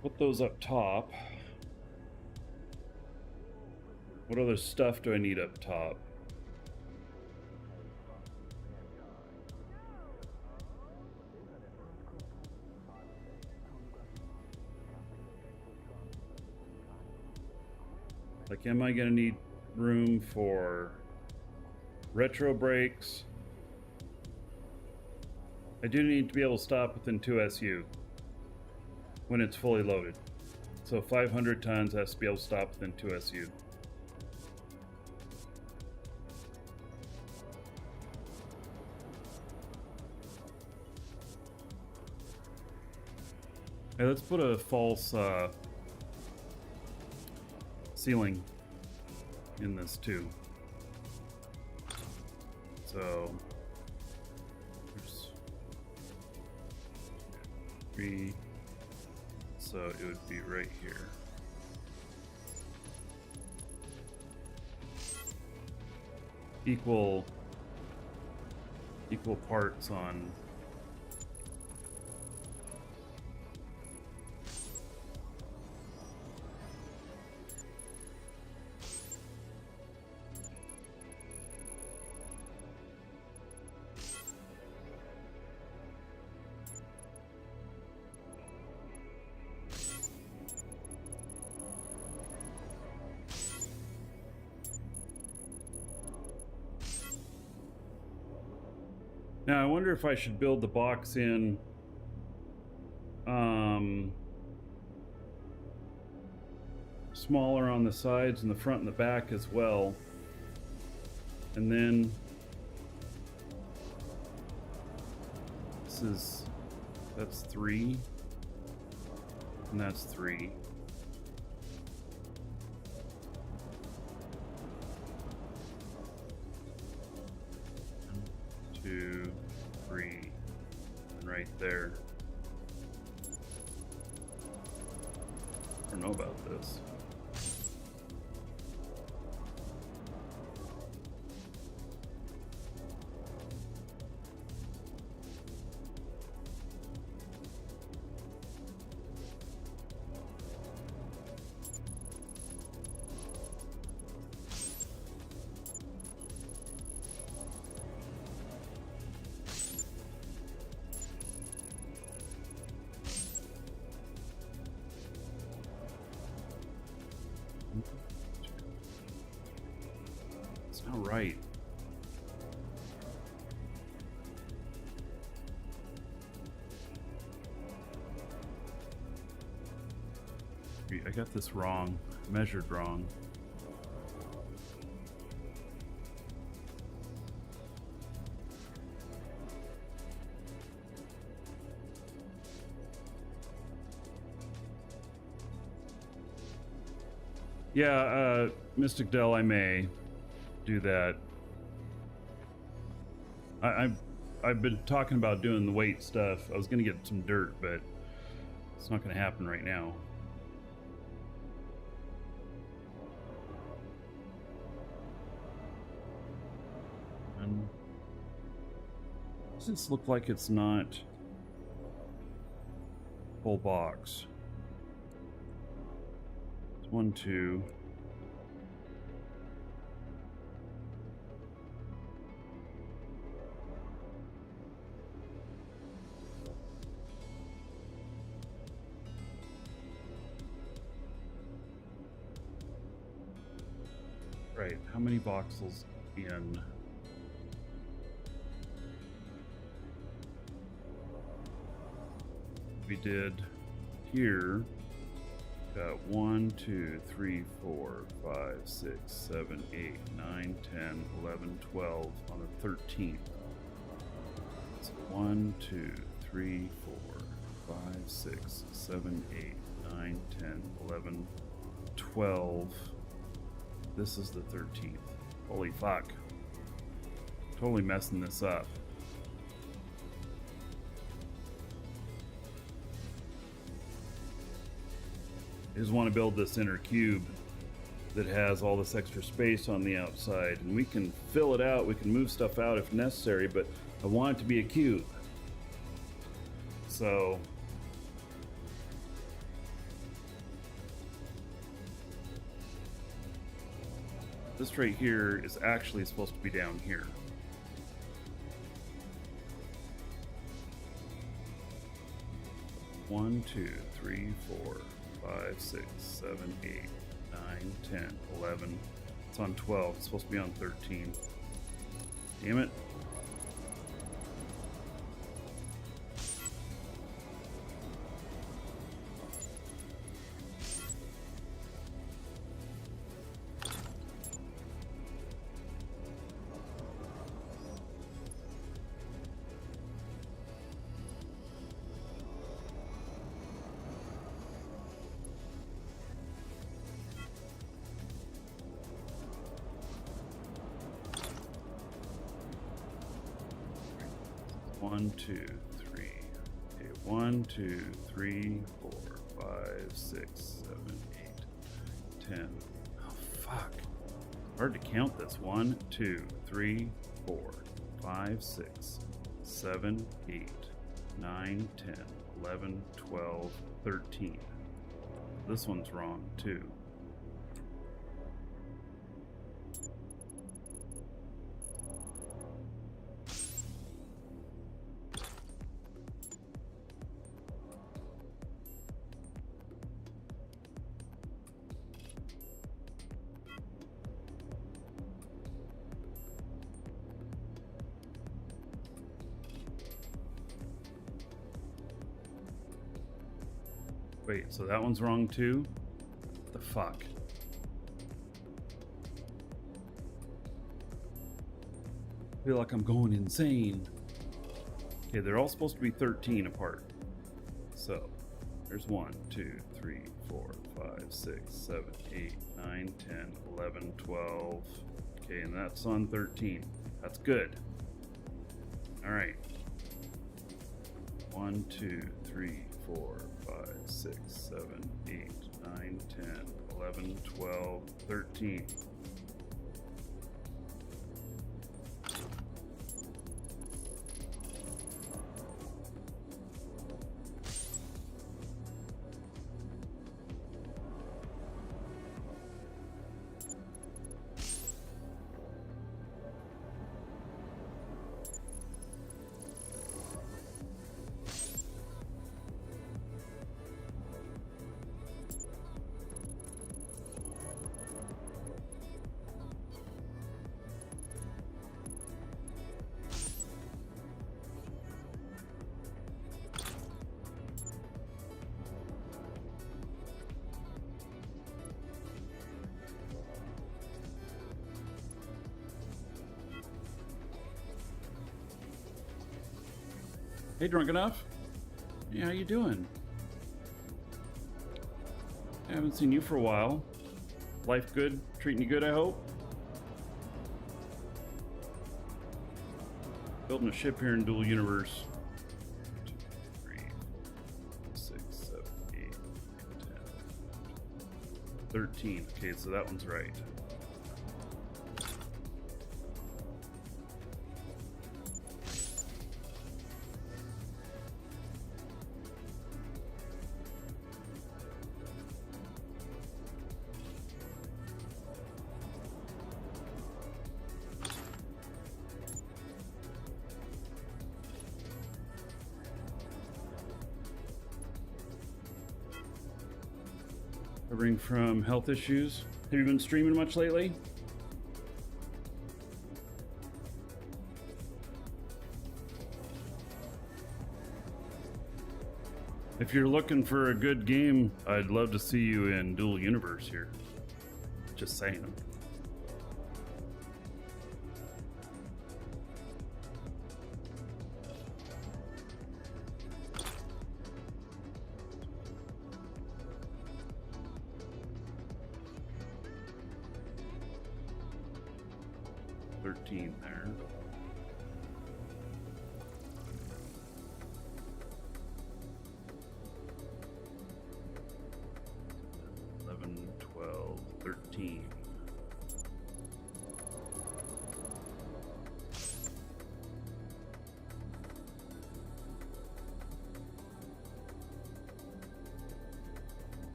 Put those up top. What other stuff do I need up top? Like, am I gonna need room for retro brakes? I do need to be able to stop within 2 SU when it's fully loaded. So 500 tons has to be able to stop within 2 SU. Hey, let's put a false ceiling in this too. So there's 3, so it would be right here. Equal parts on now. I wonder if I should build the box in smaller on the sides and the front and the back as well, and then that's 3 and that's 3. 2, 3, and right there. I don't know about this. It's not right. I got this wrong, measured wrong. Yeah, Mystic Dell, I may do that. I've been talking about doing the weight stuff. I was gonna get some dirt, but it's not gonna happen right now. Does this look like it's not full box? It's 1, 2. Right, how many voxels in? We did here, got 1, 2, 3, 4, 5, 6, 7, 8, 9, 10, 11, 12 on the 13th. So 1, 2, 3, 4, 5, 6, 7, 8, 9, 10, 11, 12. This is the 13th. Holy fuck. Totally messing this up. I just want to build this inner cube that has all this extra space on the outside, and we can fill it out, we can move stuff out if necessary, but I want it to be a cube. So this right here is actually supposed to be down here. One, 2, 3, 4, 5, 6, 7, 8, 9, 10, 11. It's on 12. It's supposed to be on 13. Damn it. One, 2, 3. Okay, 1, 2, 3, 4, 5, 6, 7, 8, 10. Oh, fuck. Hard to count this. 1, 2, 3, 4, 5, 6, 7, 8, 9, 10, 11, 12, 13. This one's wrong, too. Wait, so that one's wrong too? What the fuck? I feel like I'm going insane. Okay, they're all supposed to be 13 apart. So, there's 1, 2, 3, 4, 5, 6, 7, 8, 9, 10, 11, 12. Okay, and that's on 13. That's good. Alright. 1, 2, 3, 4, 5, 6, 7, 8, 9, 10, 11, 12, 13. Hey, Drunk Enough? Hey, how you doing? I haven't seen you for a while. Life good? Treating you good, I hope? Building a ship here in Dual Universe. 2, 3, 4, 6, 7, 8, 10, 13. Okay, so that one's right. Recovering from health issues. Have you been streaming much lately? If you're looking for a good game, I'd love to see you in Dual Universe here. Just saying. There. 11, 12, 13.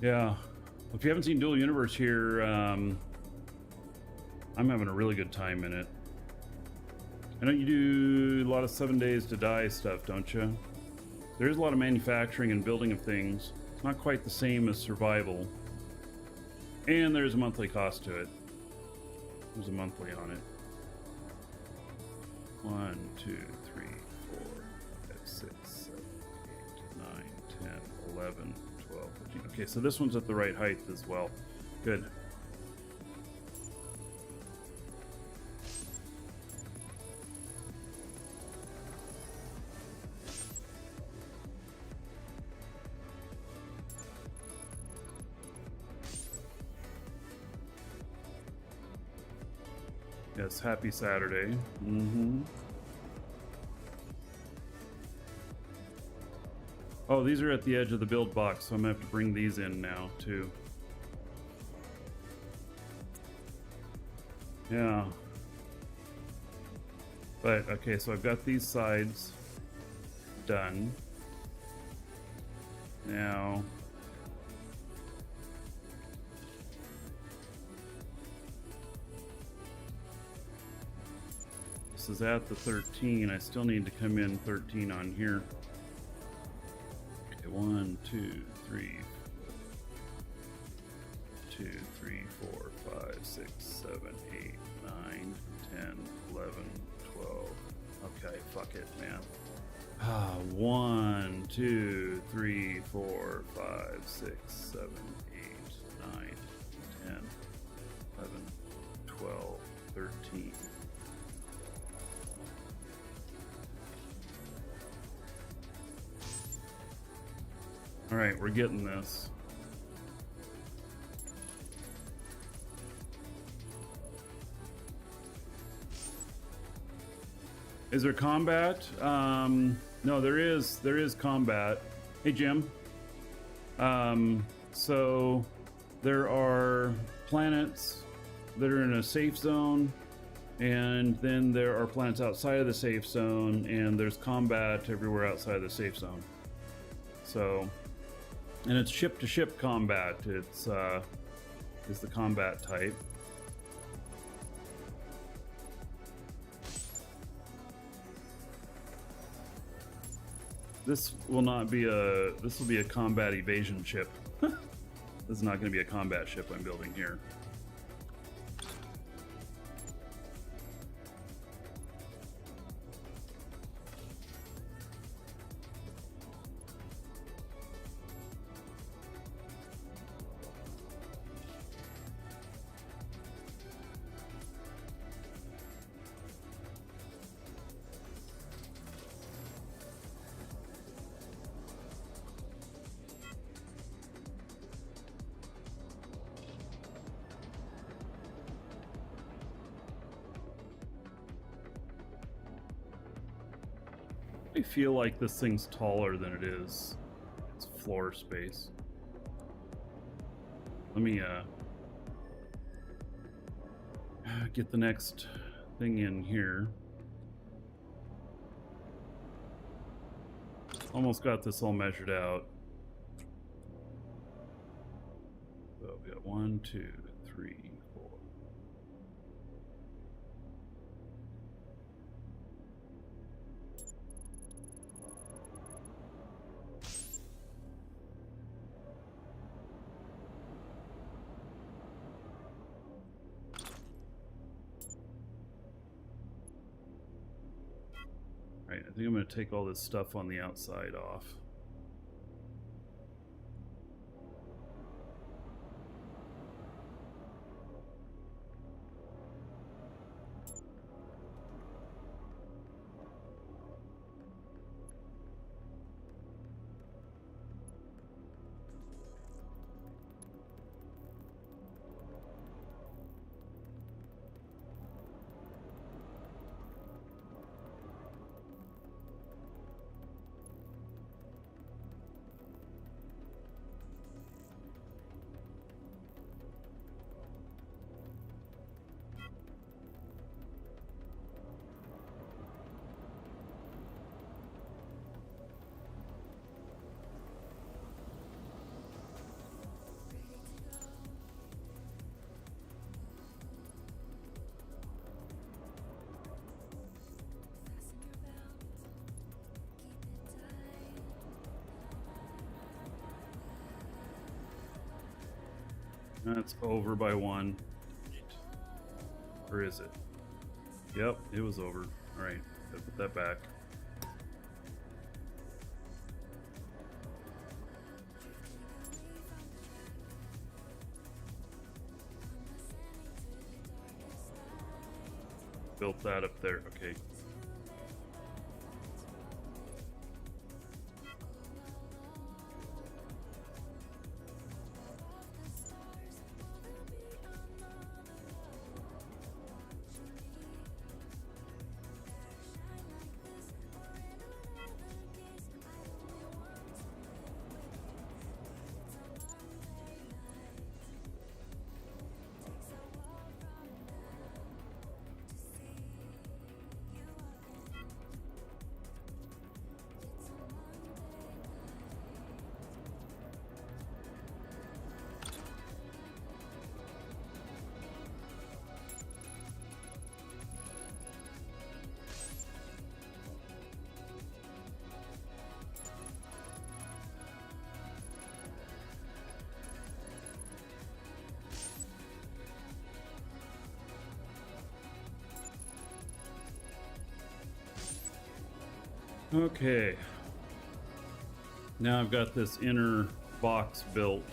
Yeah. If you haven't seen Dual Universe here, I'm having a really good time in it. I know you do a lot of 7 days to die stuff, don't you? There's a lot of manufacturing and building of things. It's not quite the same as survival. And there's a monthly cost to it. There's a monthly on it. 1, 2, 3, 4, 5, 6, 7, 8, 9, 10, 11, 12, 13. Okay, so this one's at the right height as well. Good. Yes, happy Saturday. Oh, these are at the edge of the build box, so I'm gonna have to bring these in now too. Yeah. But okay, so I've got these sides done. Now this is at the 13. I still need to come in 13 on here. Okay, 1, 2, 3, 2, 3, 4, 5, 6, 7, 8, 9, 10, 11, 12. Okay, fuck it, man. 1, 2, 3, 4, 5, 6, 7, 8, 9, 10, 11, 12, 13. All right, we're getting this. Is there combat? No, there is combat. Hey, Jim. So there are planets that are in a safe zone, and then there are planets outside of the safe zone, and there's combat everywhere outside of the safe zone. So, and it's ship-to-ship combat. It's is the combat type. This will not be a. This will be a combat evasion ship. This is not going to be a combat ship I'm building here. I feel like this thing's taller than it is. It's floor space. Let me get the next thing in here. Almost got this all measured out. So we got 1, 2, 3, 4. think I'm going to take all this stuff on the outside off. That's over by 1. Or is it? Yep, it was over. All right, gotta put that back. Built that up there. Okay. Okay. Now I've got this inner box built.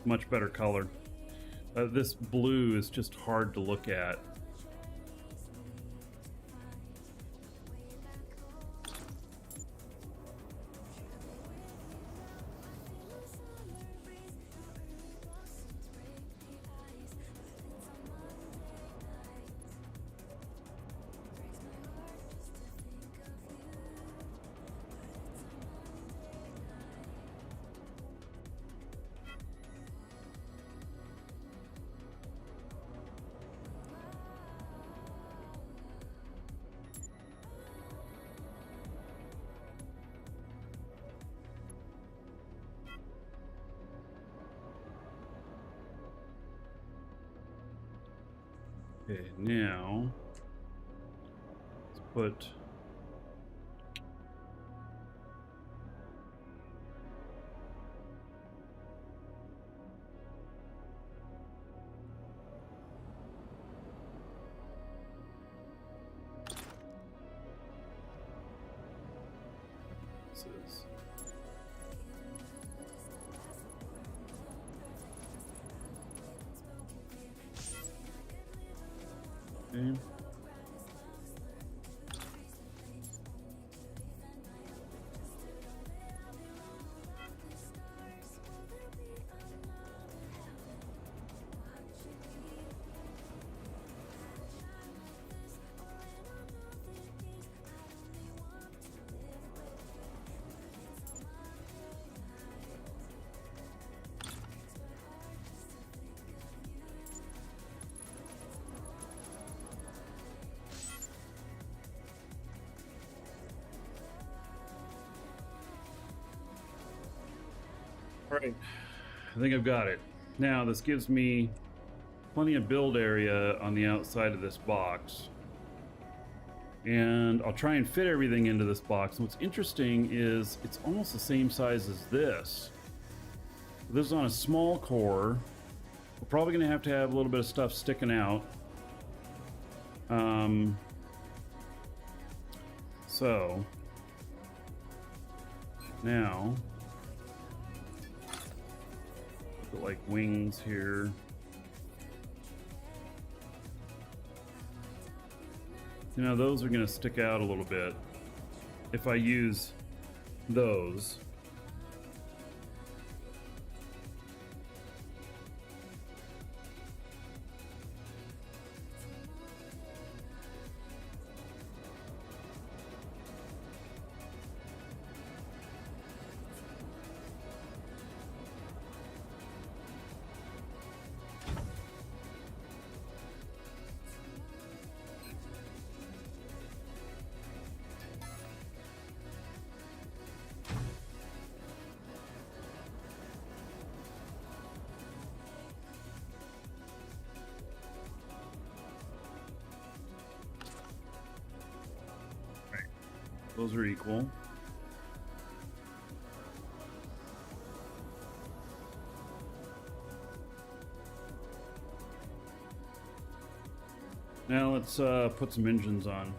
Much better color. This blue is just hard to look at. Okay, now let's put this is okay. All right, I think I've got it. Now this gives me plenty of build area on the outside of this box. And I'll try and fit everything into this box. And what's interesting is it's almost the same size as this. This is on a small core. We're probably gonna have to have a little bit of stuff sticking out. So now put like wings here. You know, those are going to stick out a little bit if I use those. Those are equal. Now let's put some engines on.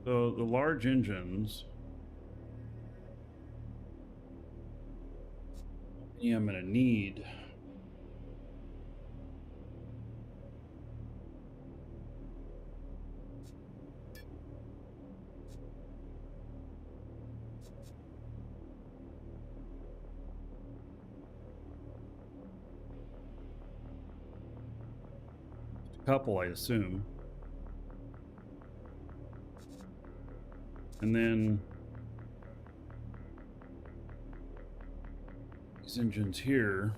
So the large engines, yeah, I'm going to need a couple, I assume. And then these engines here.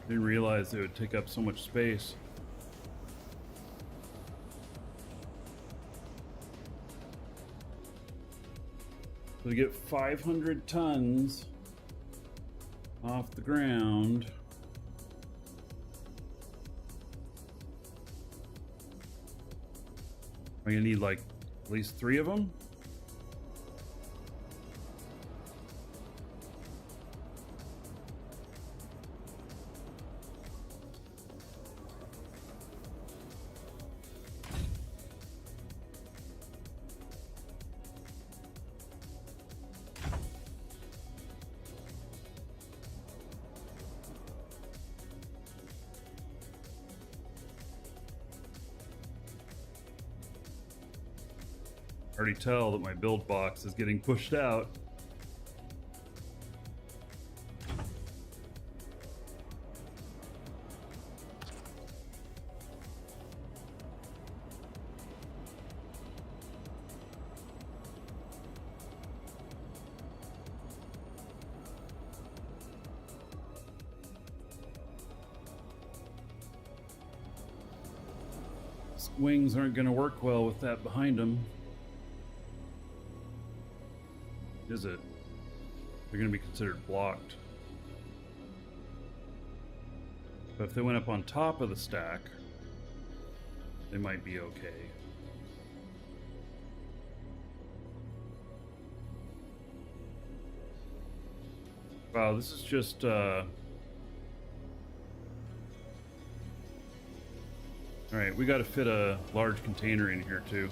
Didn't realize it would take up so much space. So to get 500 tons off the ground, I'm gonna need like at least 3 of them. Already tell that my build box is getting pushed out. Wings aren't going to work well with that behind them. Is it? They're going to be considered blocked. But if they went up on top of the stack, they might be okay. Wow, this is just all right, we got to fit a large container in here too.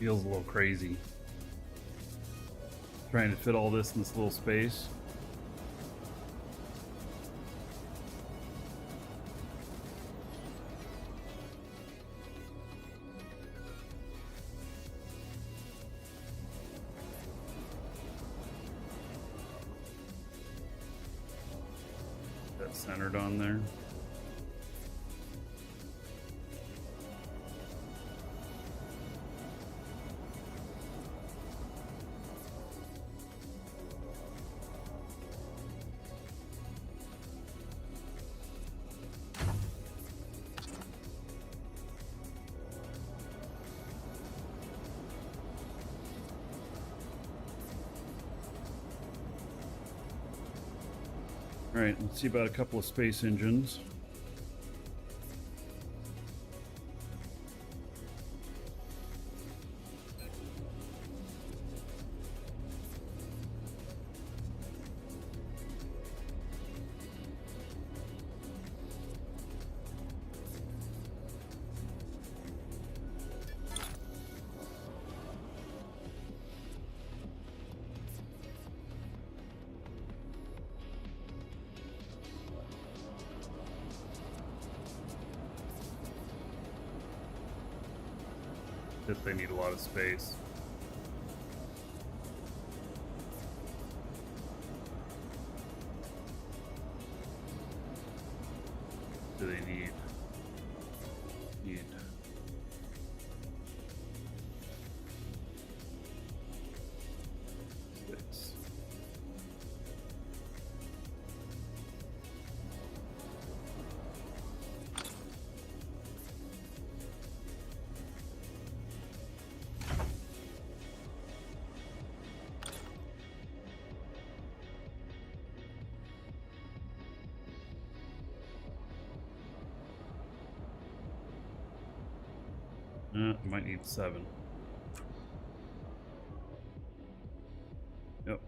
Feels a little crazy. Trying to fit all this in this little space. That's centered on there. All right, let's see about a couple of space engines. If they need a lot of space. Do they need six? Might need 7. Yep.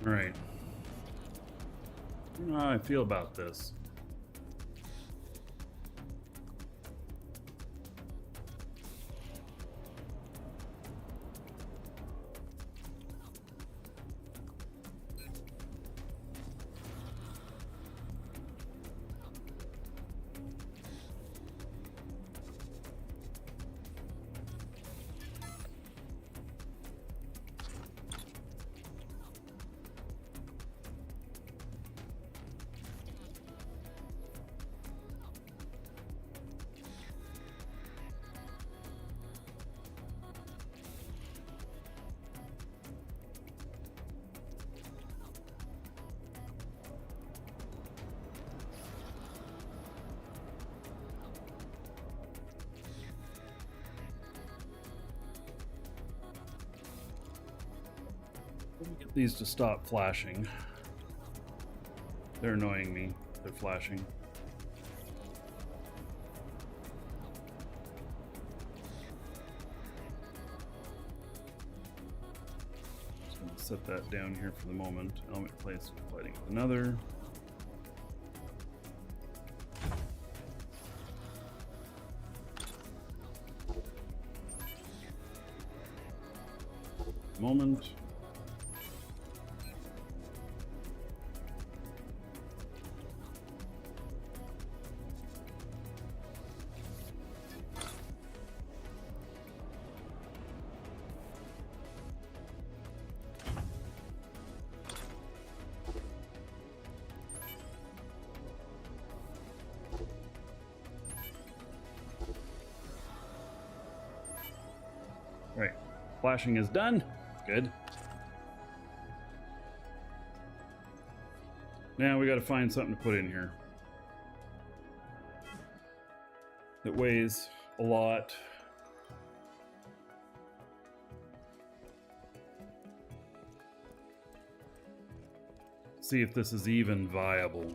All right. I don't know how I feel about this. Let me get these to stop flashing. They're annoying me. They're flashing. Just going to set that down here for the moment. Element place lighting up another. Moment. Right, flashing is done. Good. Now we got to find something to put in here that weighs a lot. See if this is even viable.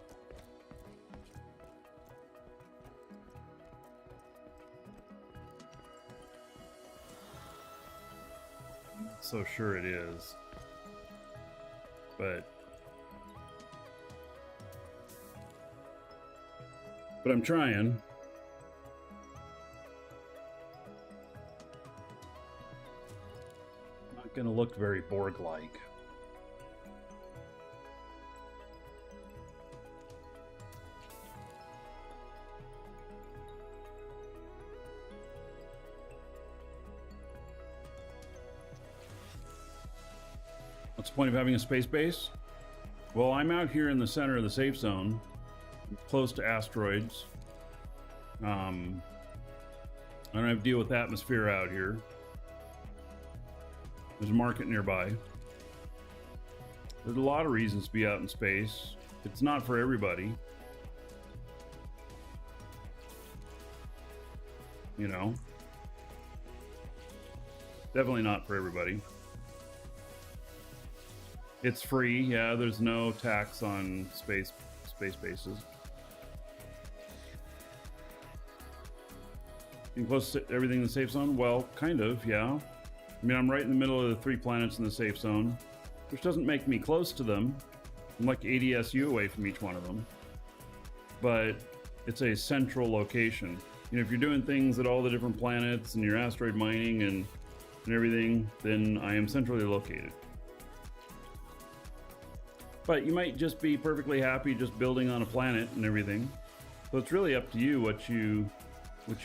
So sure it is, but I'm trying. Not gonna look very Borg-like. What's the point of having a space base? Well, I'm out here in the center of the safe zone, close to asteroids. I don't have to deal with atmosphere out here. There's a market nearby. There's a lot of reasons to be out in space. It's not for everybody. You know? Definitely not for everybody. It's free, yeah, there's no tax on space bases. You close to everything in the safe zone? Well, kind of, yeah. I mean, I'm right in the middle of the 3 planets in the safe zone, which doesn't make me close to them. I'm like 80 SU away from each one of them. But it's a central location. You know, if you're doing things at all the different planets and you're asteroid mining and everything, then I am centrally located. But you might just be perfectly happy just building on a planet and everything. So it's really up to you what you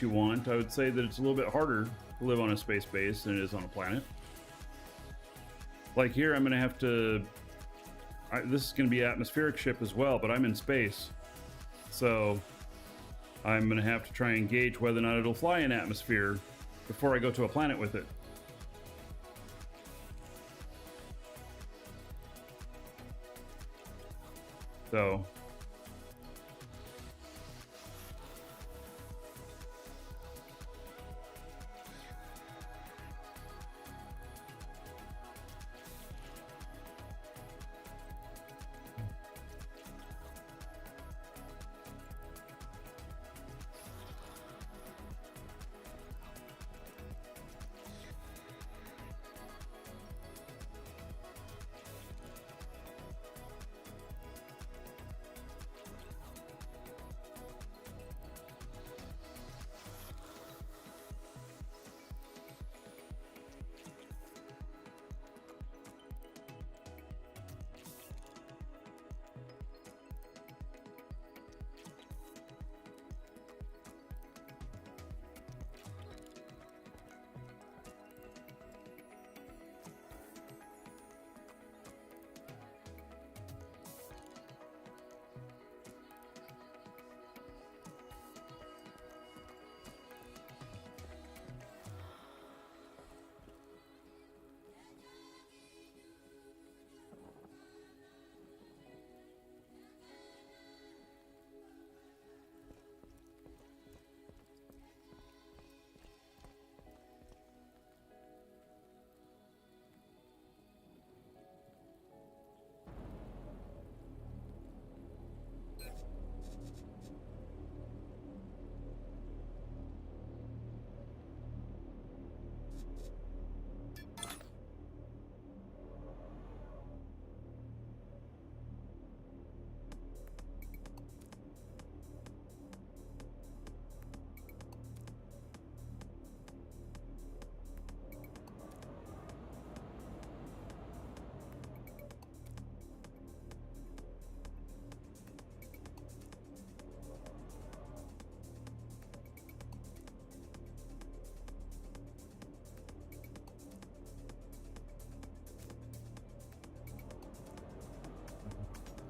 want. I would say that it's a little bit harder to live on a space base than it is on a planet. Like here, I'm going to have to... this is going to be an atmospheric ship as well, but I'm in space. So I'm going to have to try and gauge whether or not it'll fly in atmosphere before I go to a planet with it. So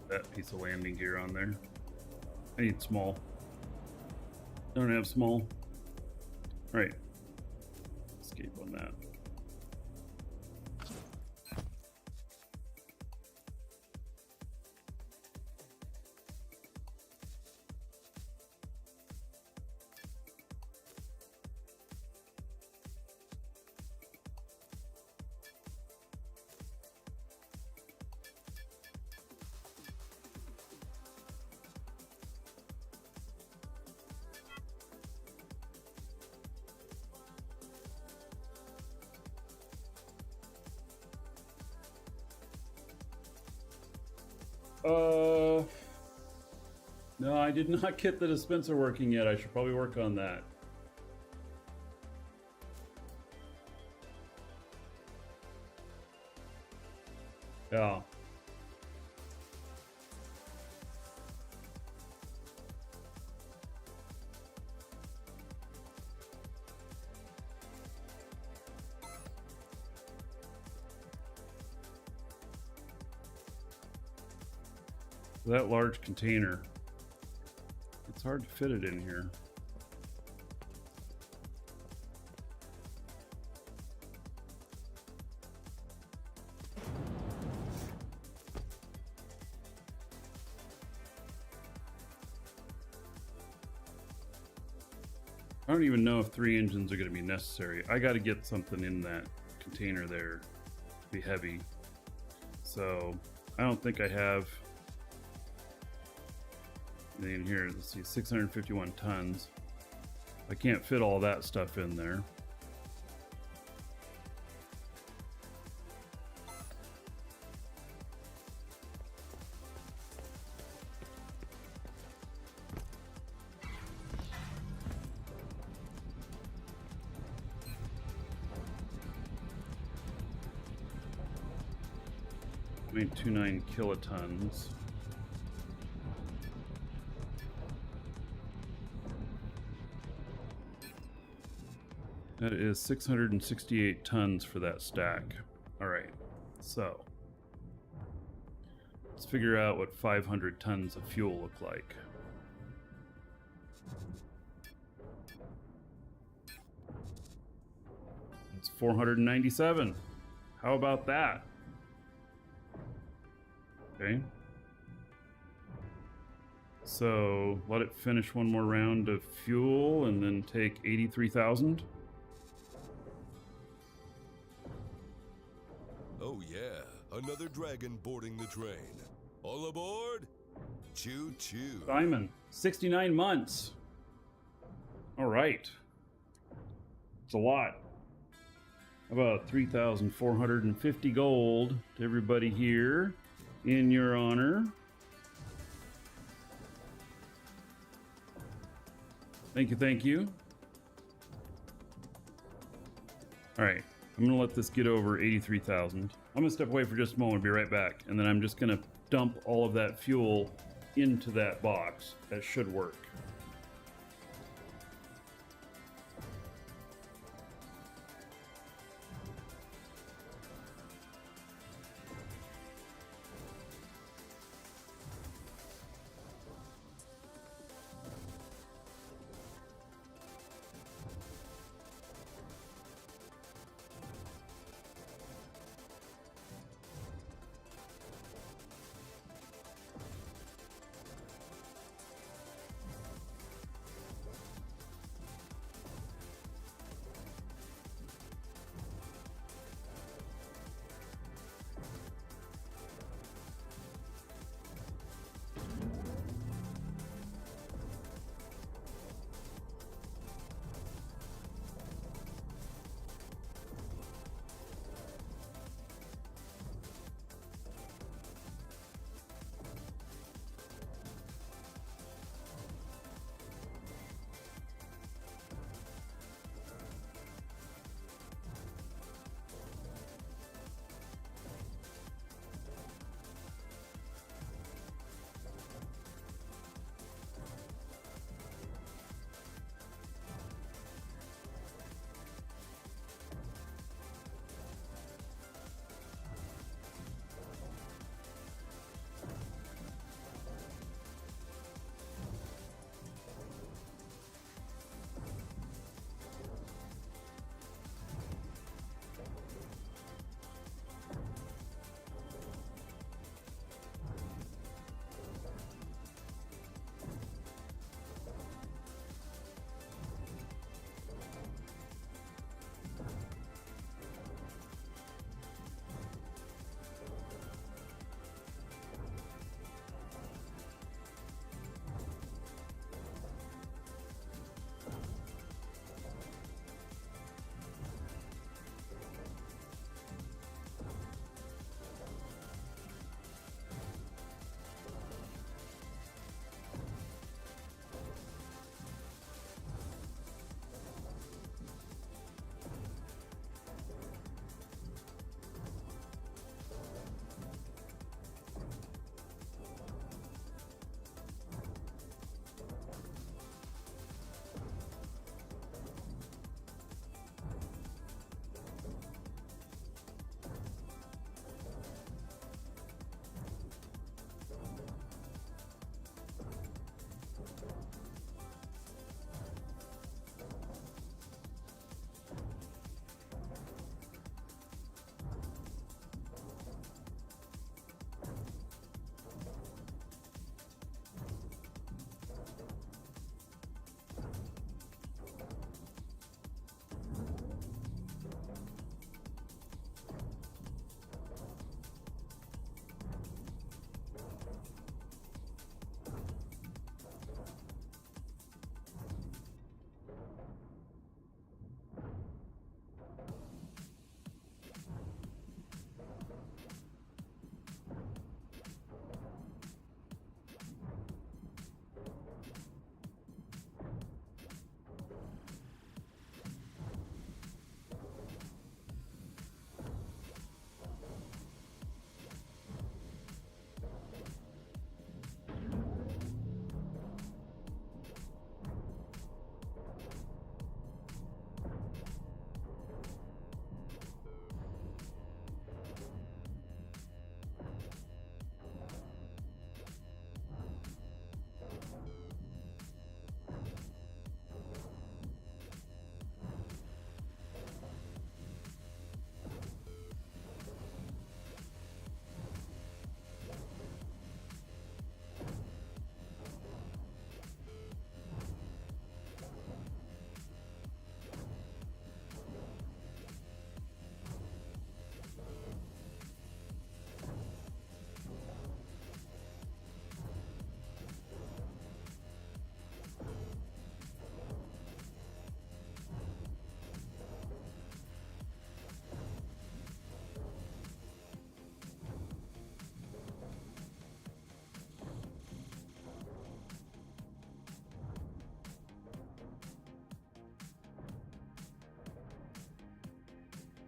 that piece of landing gear on there. I need small. Don't have small. All right. Escape on that. No, I did not get the dispenser working yet. I should probably work on that. Yeah. That large container. It's hard to fit it in here. I don't even know if 3 engines are going to be necessary. I got to get something in that container there to be heavy. So I don't think I have in here. Let's see, 651 tons. I can't fit all that stuff in there. I mean, 29 kilotons. That is 668 tons for that stack. All right, so let's figure out what 500 tons of fuel look like. It's 497. How about that? Okay. So let it finish one more round of fuel and then take 83,000. Oh yeah, another dragon boarding the train. All aboard? Choo choo. Simon, 69 months. All right. It's a lot. About 3,450 gold to everybody here in your honor. Thank you, thank you. All right. I'm gonna let this get over 83,000. I'm gonna step away for just a moment, be right back, and then I'm just gonna dump all of that fuel into that box. That should work.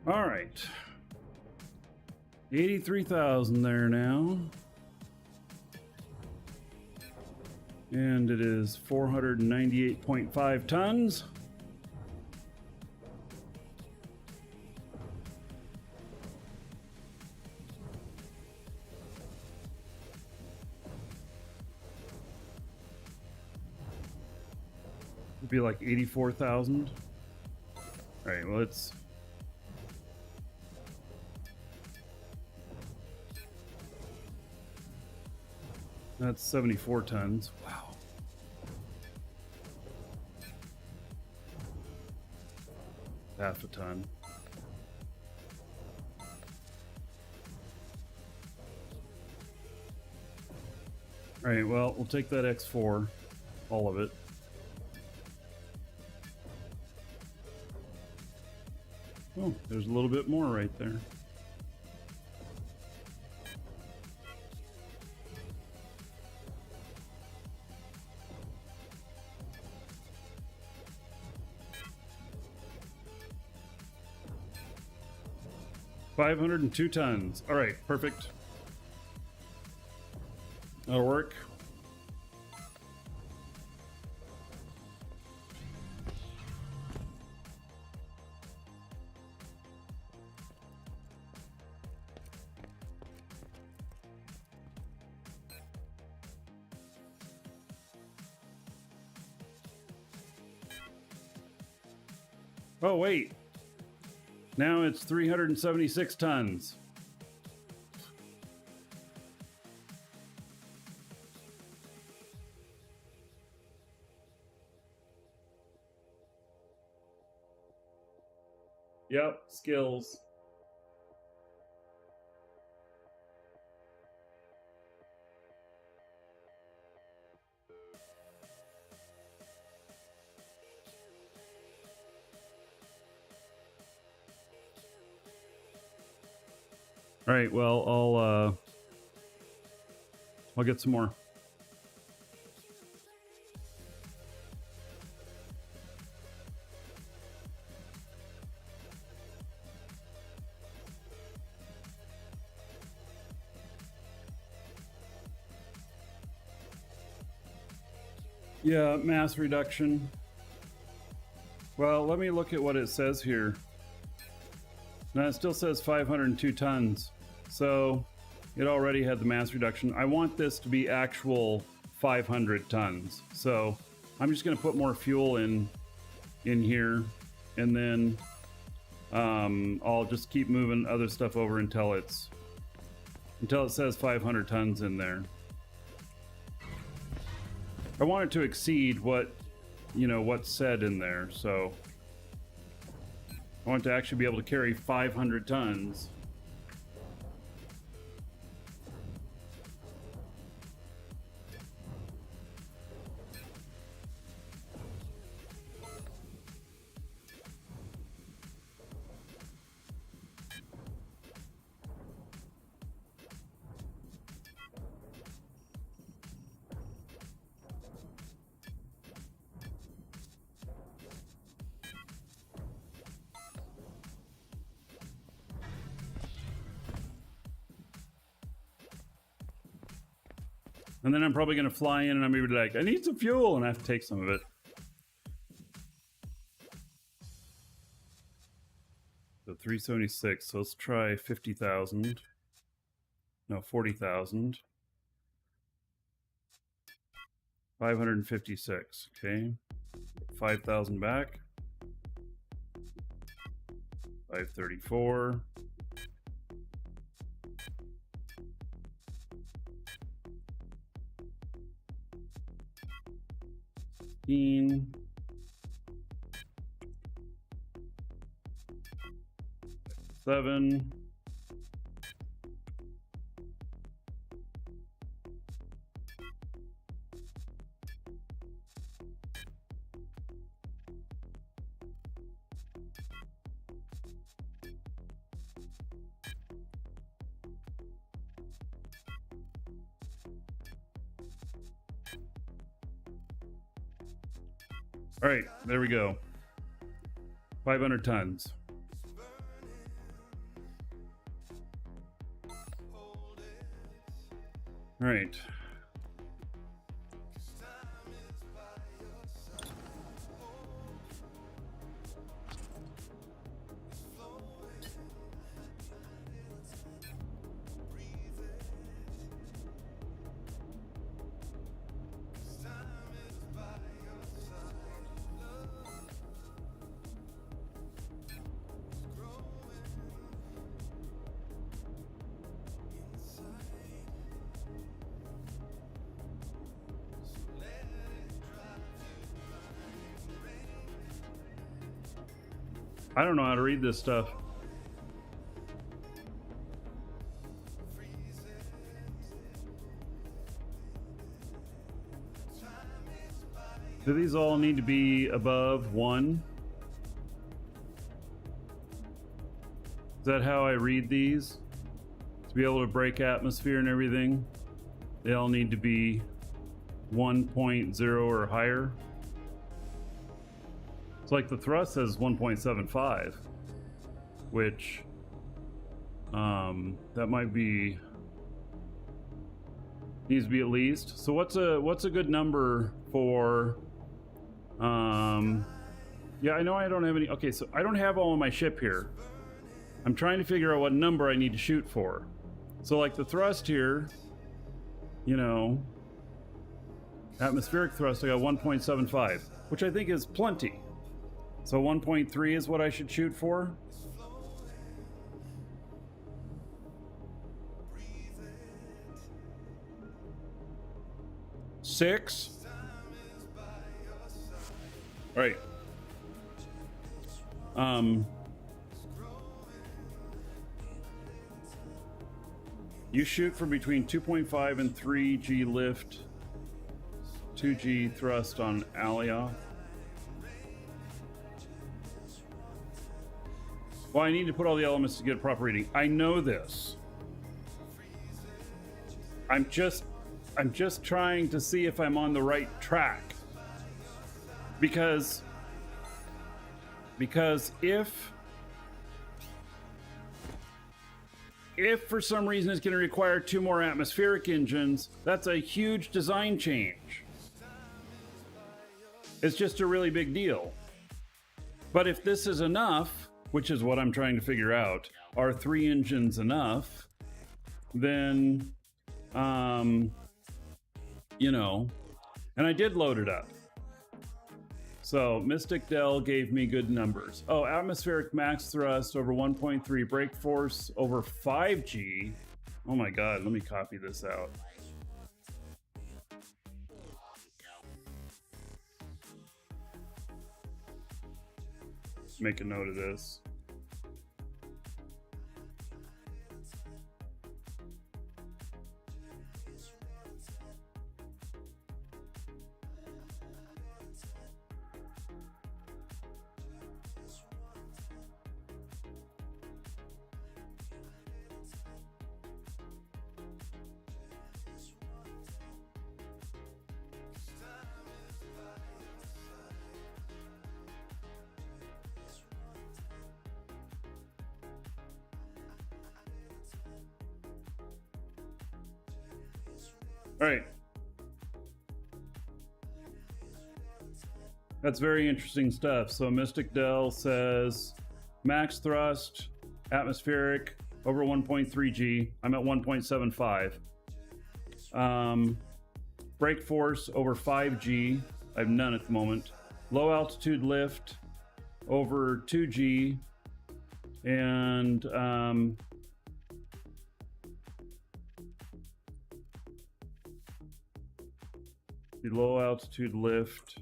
All right. 83,000 there now. And it is 498.5 tons. It'd be like 84,000. All right, well, it's that's 74 tons. Wow. Half a ton. All right, well, we'll take that X4, all of it. Oh, there's a little bit more right there. $502 tons. All right, perfect. That'll work. Oh, wait. Now it's 376 tons. Yep, skills. All right, well, I'll get some more. Yeah, mass reduction. Well, let me look at what it says here. Now it still says 502 tons. So it already had the mass reduction. I want this to be actual 500 tons. So I'm just going to put more fuel in here, and then I'll just keep moving other stuff over until it says 500 tons in there. I want it to exceed what, what's said in there. So I want it to actually be able to carry 500 tons. And then I'm probably going to fly in and I'm going to be like, I need some fuel, and I have to take some of it. So 376. So let's try 50,000. No, 40,000. 556. Okay. 5,000 back. 534. 7. All right, there we go. 500 tons. All right. I don't know how to read this stuff. Do these all need to be above 1? Is that how I read these? To be able to break atmosphere and everything, they all need to be 1.0 or higher. It's like the thrust says 1.75, which that might be, needs to be at least. So what's a good number for yeah, I know I don't have any. Okay, so I don't have all of my ship here. I'm trying to figure out what number I need to shoot for. So like the thrust here, you know, atmospheric thrust, I got 1.75, which I think is plenty. So 1.3 is what I should shoot for. Six. All right. You shoot for between 2.5 and 3G lift, 2G thrust on Alia. Well, I need to put all the elements to get a proper reading. I know this. I'm just trying to see if I'm on the right track. Because if for some reason it's going to require 2 more atmospheric engines, that's a huge design change. It's just a really big deal. But if this is enough, which is what I'm trying to figure out, are 3 engines enough, then, you know, and I did load it up. So Mystic Dell gave me good numbers. Oh, atmospheric max thrust over 1.3, brake force over 5G. Oh my God, let me copy this out. Make a note of this. All right. That's very interesting stuff. So Mystic Dell says max thrust, atmospheric over 1.3 G. I'm at 1.75. Brake force over 5 G. I have none at the moment. Low altitude lift over 2 G. And the low altitude lift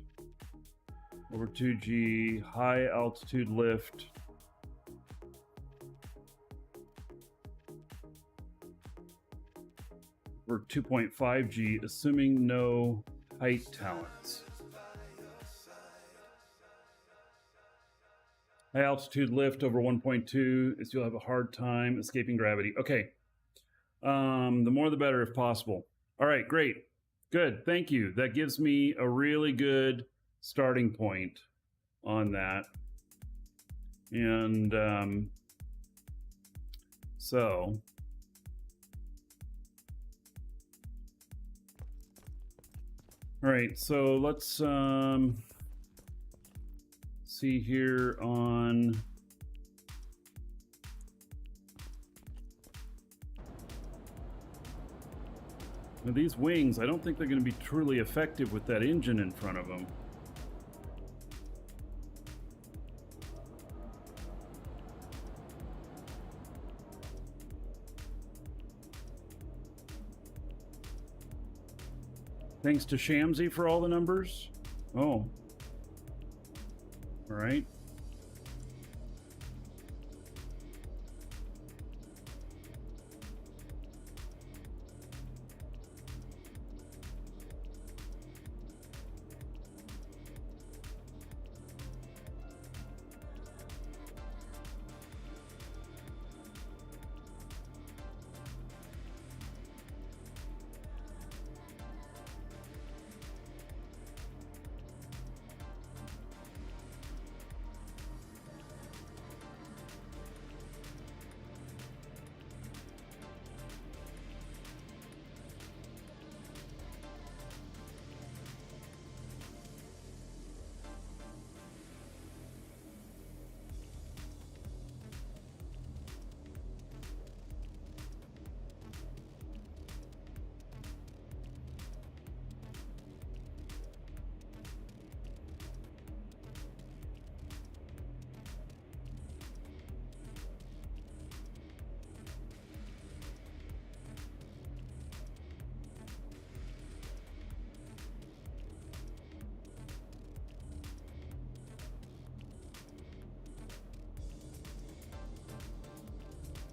over 2G, high altitude lift over 2.5G, assuming no height talents. High altitude lift over 1.2 is you'll have a hard time escaping gravity. Okay, the more the better if possible. All right, great. Good, thank you. That gives me a really good starting point on that. And so All right, so let's see here on now these wings. I don't think they're going to be truly effective with that engine in front of them. Thanks to Shamsy for all the numbers. Oh. All right.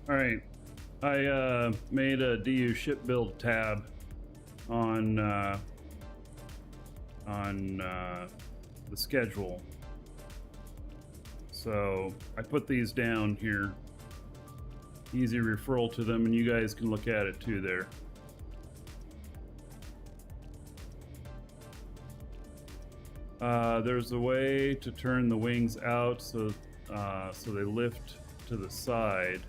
All right, I made a DU ship build tab on the schedule, so I put these down here. Easy referral to them, and you guys can look at it too there. There's a way to turn the wings out so they lift to the side.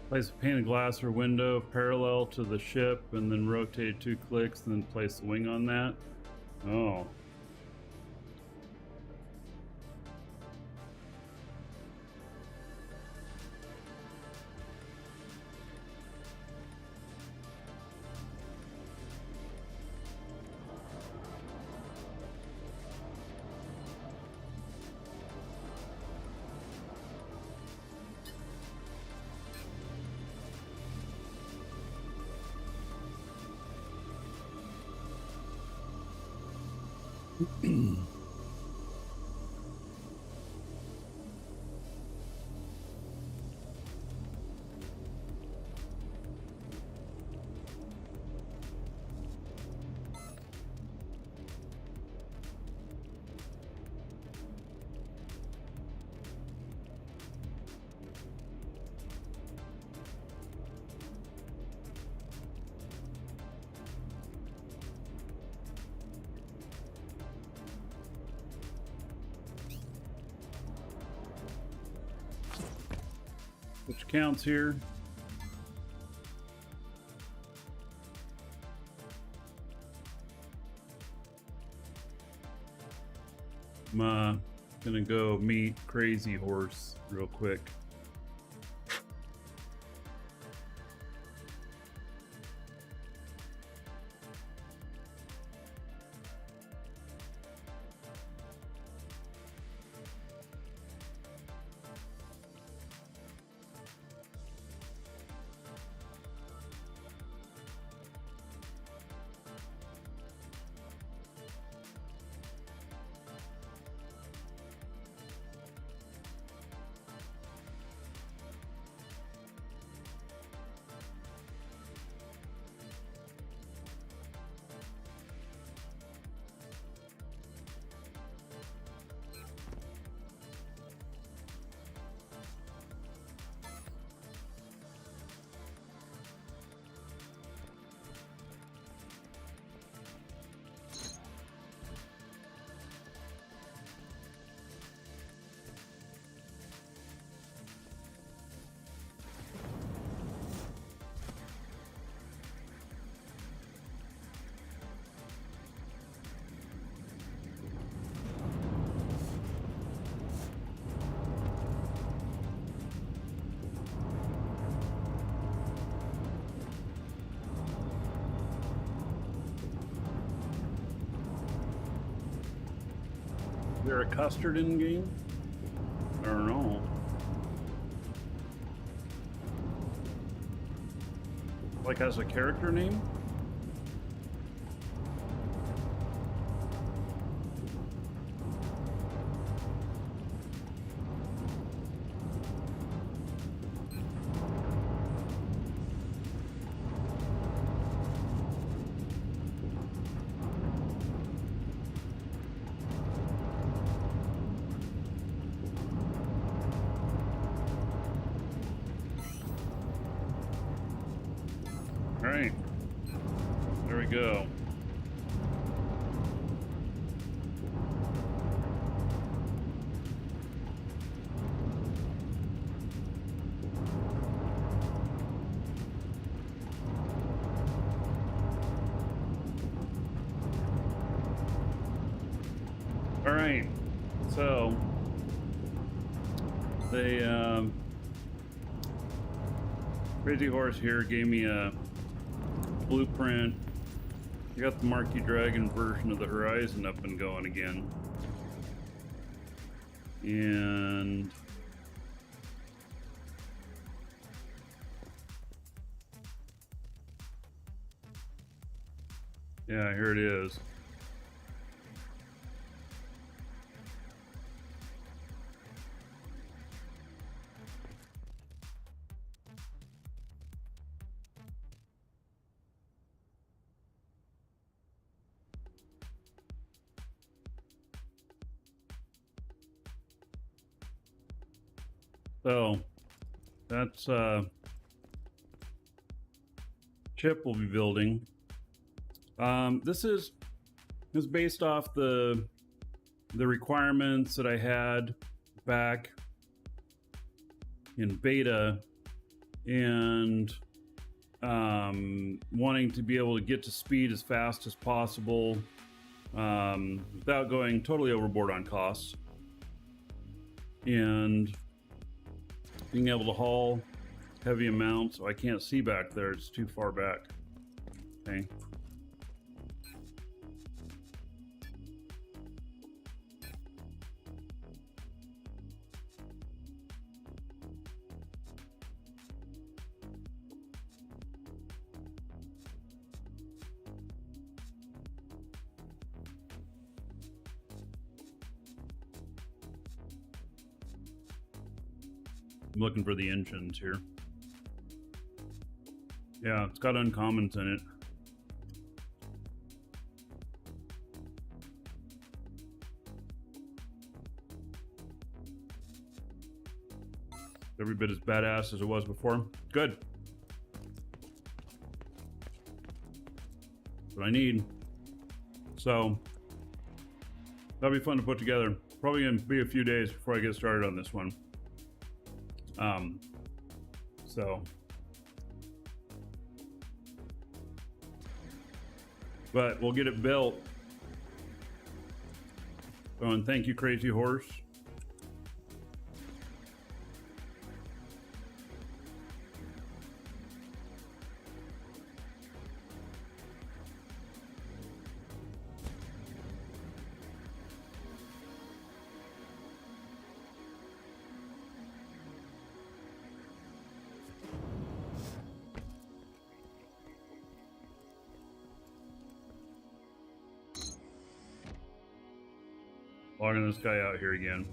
Place a pane of glass or window parallel to the ship, and then rotate 2 clicks, and then place the wing on that. Oh. Which counts here. I'm gonna go meet Crazy Horse real quick. Is there a custard in game? I don't know. Like as a character name? All right, there we go. All right, so they Crazy Horse here gave me a blueprint. I got the Marquee Dragon version of the Horizon up and going again. And yeah, here it is. So that's chip we'll be building. This is based off the requirements that I had back in beta, and wanting to be able to get to speed as fast as possible without going totally overboard on costs, and being able to haul heavy amounts. So I can't see back there, it's too far back. Okay. I'm looking for the engines here. Yeah, it's got uncommons in it. Every bit as badass as it was before. Good. That's what I need. So that'll be fun to put together. Probably gonna be a few days before I get started on this one. But we'll get it built. Oh, and thank you, Crazy Horse. Logging this guy out here again.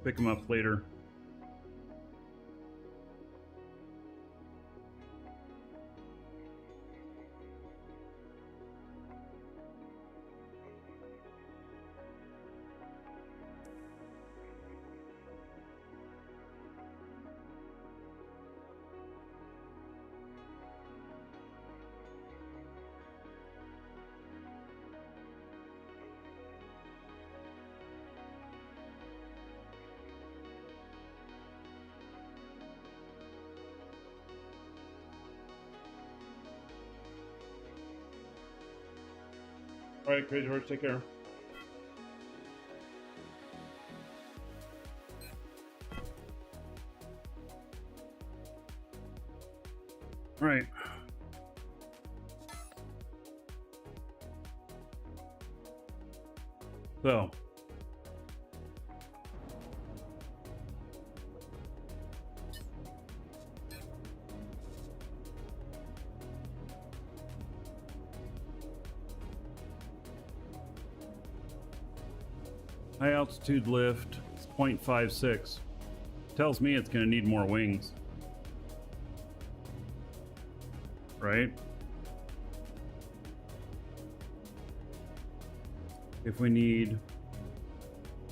Pick him up later. All right, Crazy Horse, take care. All right. So. High altitude lift, it's 0.56. Tells me it's going to need more wings. Right? If we need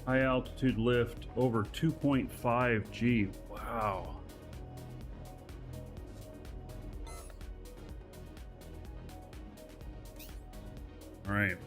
high altitude lift over 2.5 G. Wow. All right.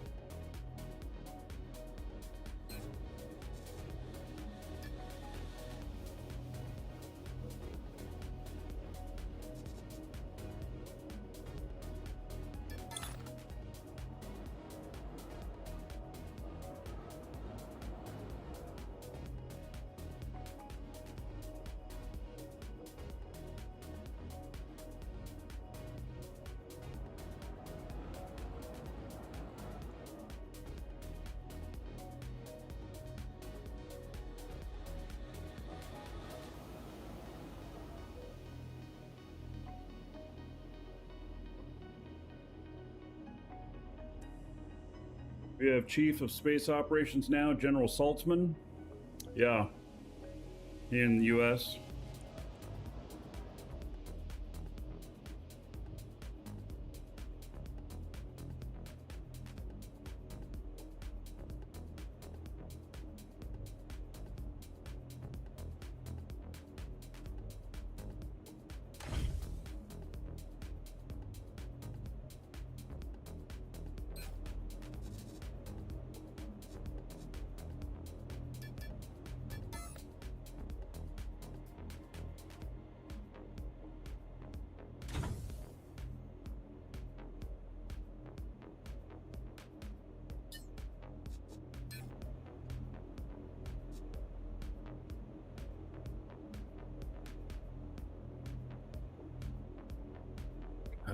We have Chief of Space Operations now, General Saltzman. Yeah. In the US.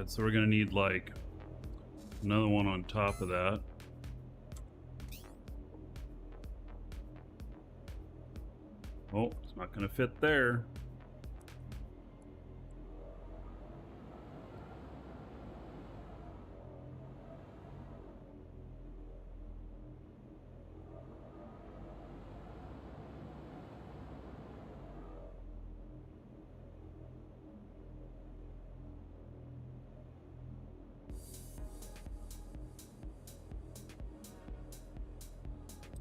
So we're gonna need like another one on top of that. Oh, it's not gonna fit there.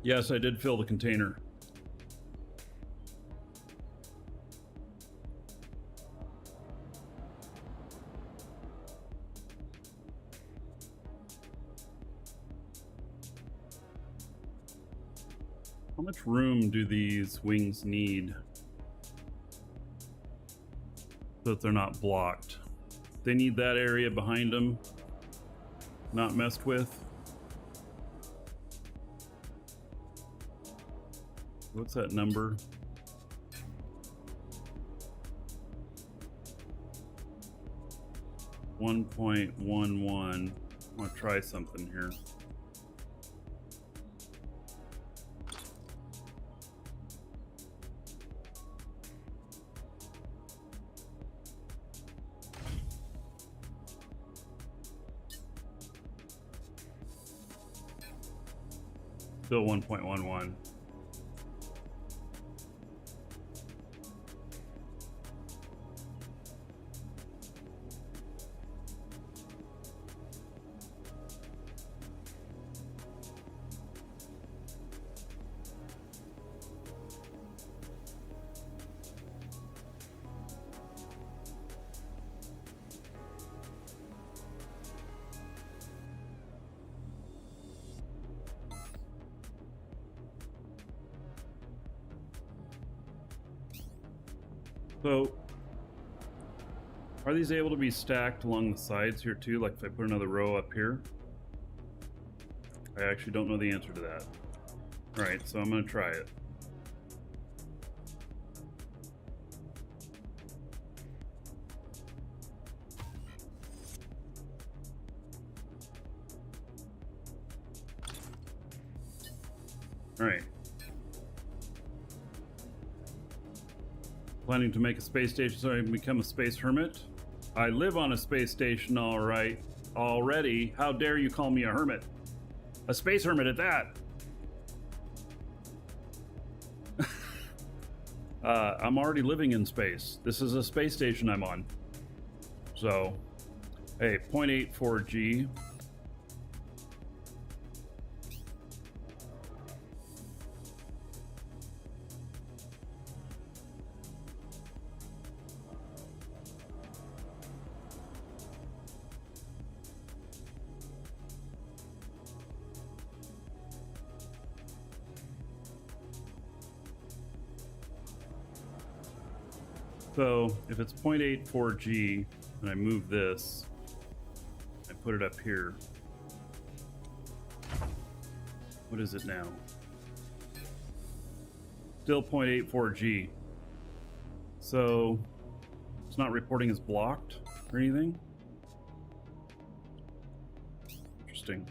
Yes, I did fill the container. How much room do these wings need so that they're not blocked? They need that area behind them not messed with. What's that number? .11. I want to try something here. Still 1.11. So, are these able to be stacked along the sides here too? Like if I put another row up here? I actually don't know the answer to that. All right, so I'm going to try it. All right. Planning to make a space station so I can become a space hermit? I live on a space station, all right, already. How dare you call me a hermit? A space hermit at that. I'm already living in space. This is a space station I'm on. So, hey, 0.84 G. So if it's 0.84 G and I move this, I put it up here. What is it now? Still 0.84 G. So it's not reporting as blocked or anything. Interesting.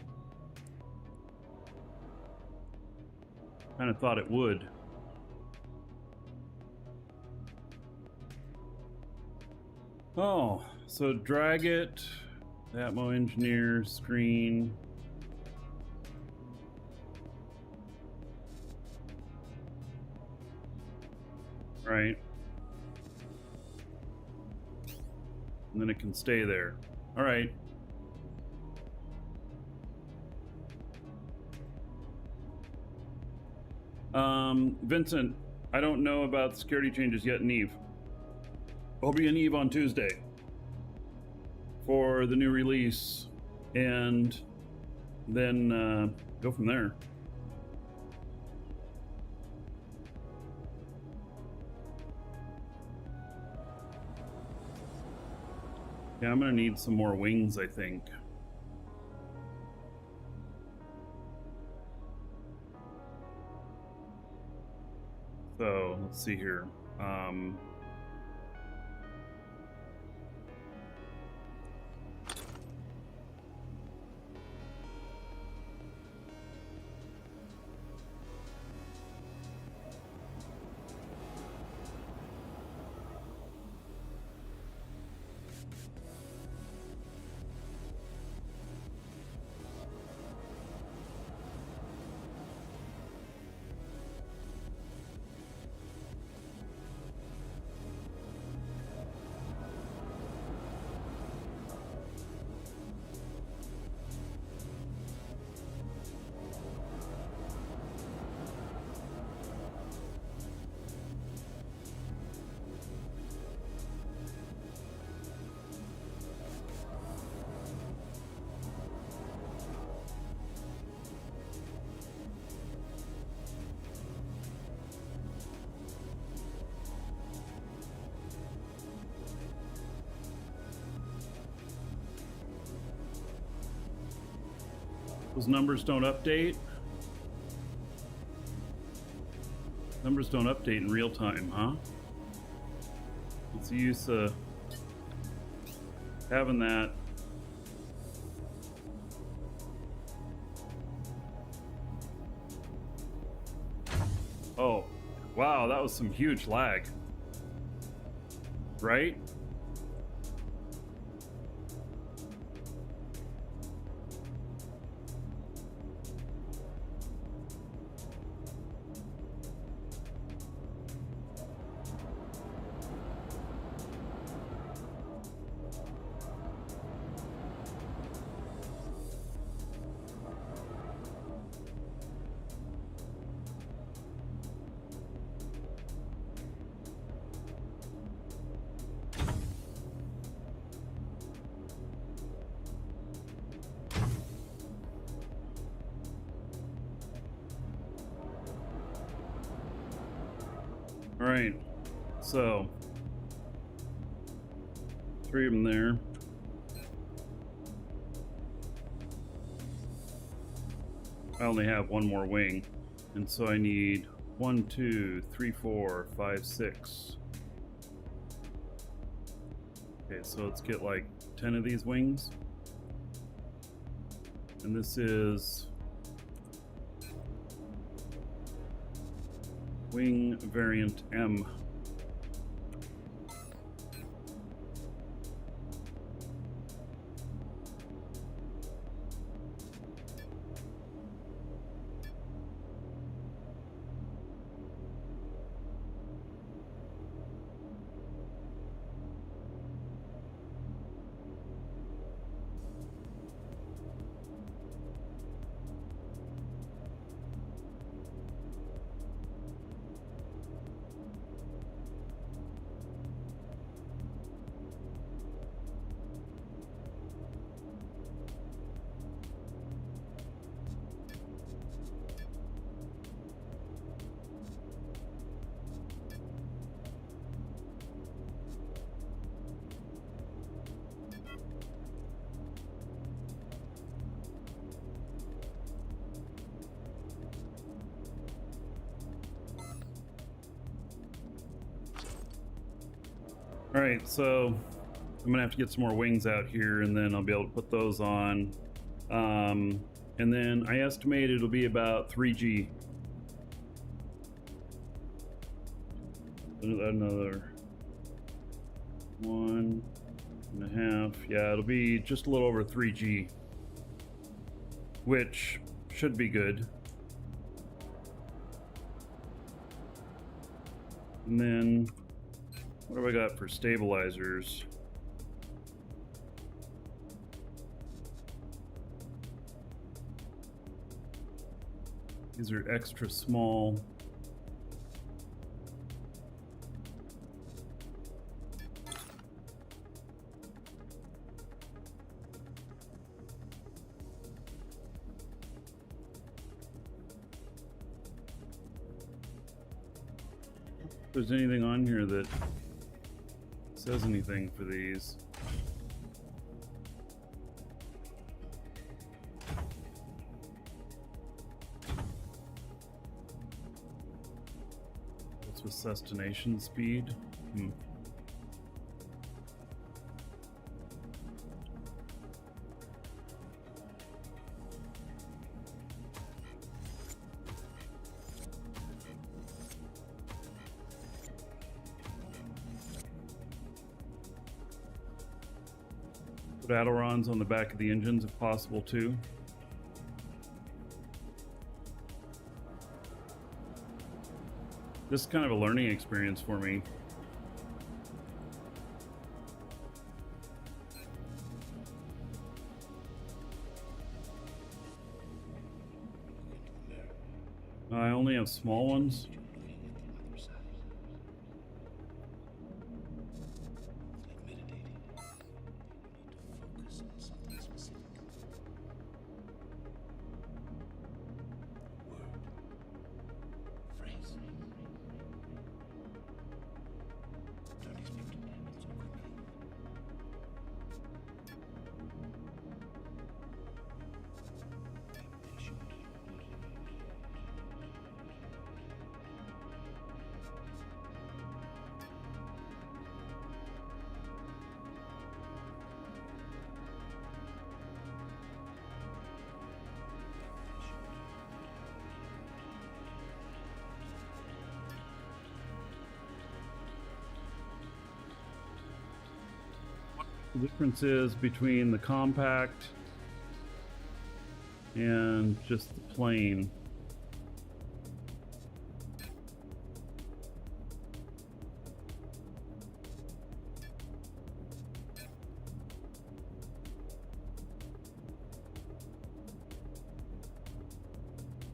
Kind of thought it would. Oh, so drag it, Atmo Engineer, screen. Right. And then it can stay there. All right. Vincent, I don't know about the security changes yet in Eve. I'll be in Eve on Tuesday for the new release, and then go from there. Yeah, I'm gonna need some more wings, I think. So let's see here. Those numbers don't update. Numbers don't update in real time, huh? What's the use of having that? Oh, wow, that was some huge lag. Right? All right, so 3 of them there. I only have 1 more wing, and so I need 1, 2, 3, 4, 5, 6. Okay, so let's get like 10 of these wings, and this is wing variant M. All right, so I'm gonna have to get some more wings out here, and then I'll be able to put those on. And then I estimate it'll be about 3G. Another 1.5. Yeah, it'll be just a little over 3G, which should be good. And then what have I got for stabilizers? These are extra small. If there's anything on here that says anything for these. What's with sustenance speed? Put ailerons on the back of the engines if possible too. This is kind of a learning experience for me. I only have small ones. the difference is between the compact and just the plain.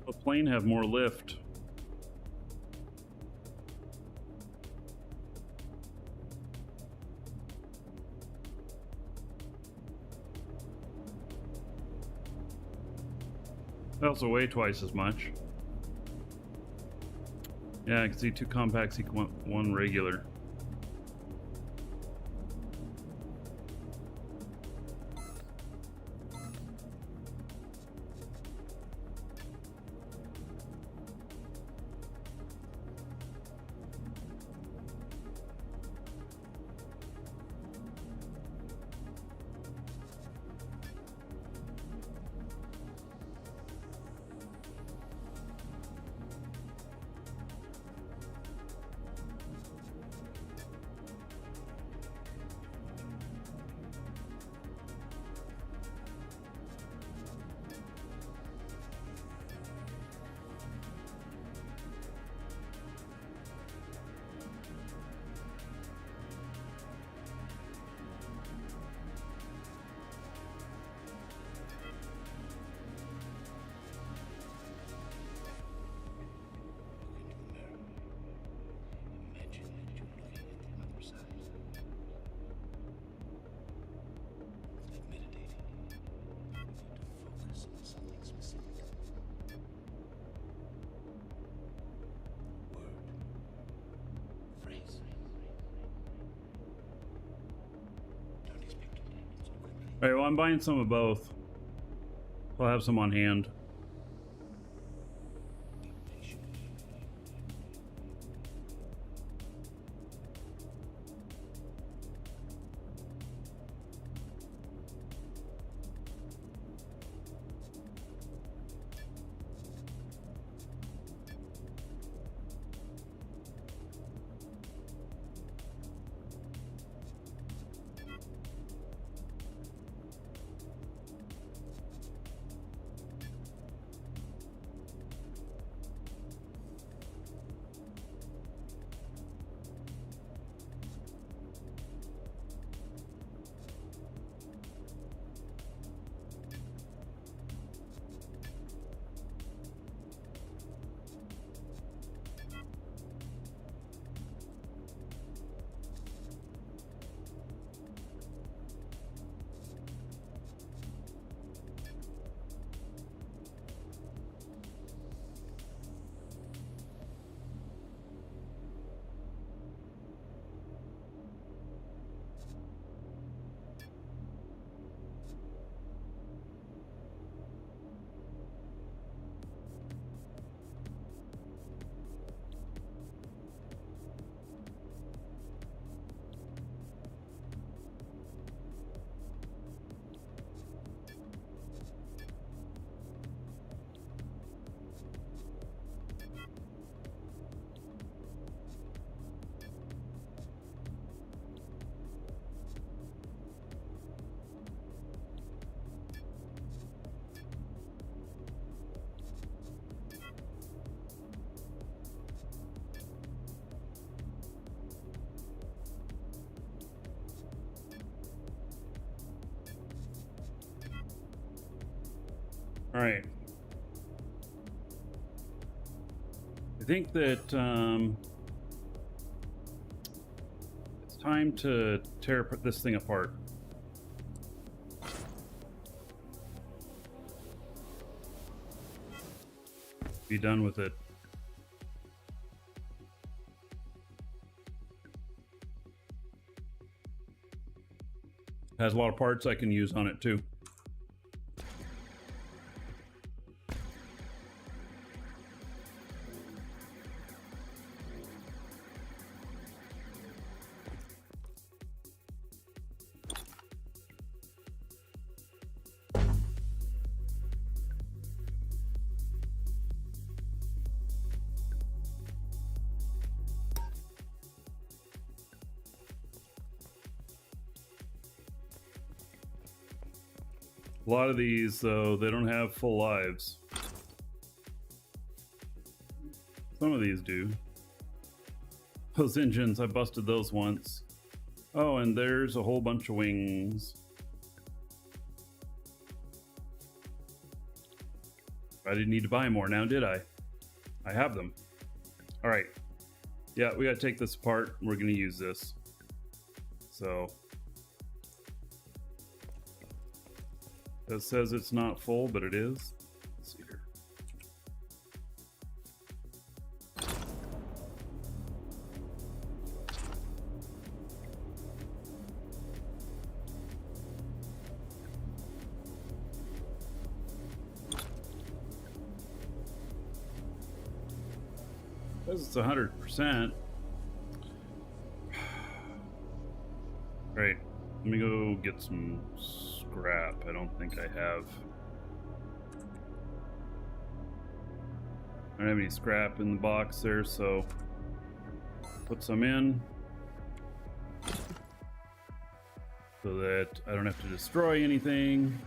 The plain have more lift. They also weigh twice as much. Yeah, I can see 2 compacts equal 1 regular. All right, well, I'm buying some of both. I'll have some on hand. All right. I think that it's time to tear this thing apart. Be done with it. Has a lot of parts I can use on it too. A lot of these, though, they don't have full lives. Some of these do. Those engines, I busted those once. Oh, and there's a whole bunch of wings. I didn't need to buy more now, did I? I have them. All right. Yeah, we got to take this apart. We're going to use this. So it says it's not full, but it is. Let's see here. It says it's 100%. Right. Let me go get some scrap. I don't think I have. I don't have any scrap in the box there, so put some in so that I don't have to destroy anything.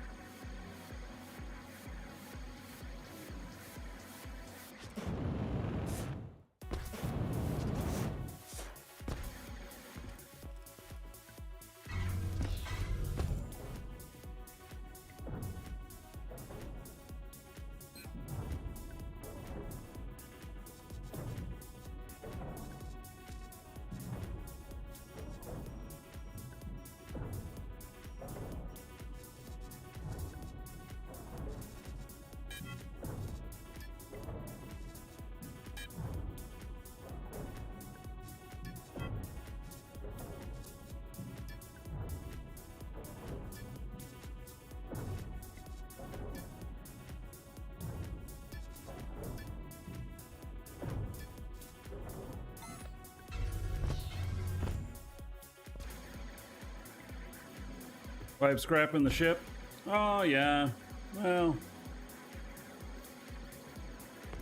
I have scrap in the ship. Oh, yeah. Well,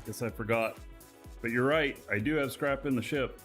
guess I forgot. But you're right. I do have scrap in the ship.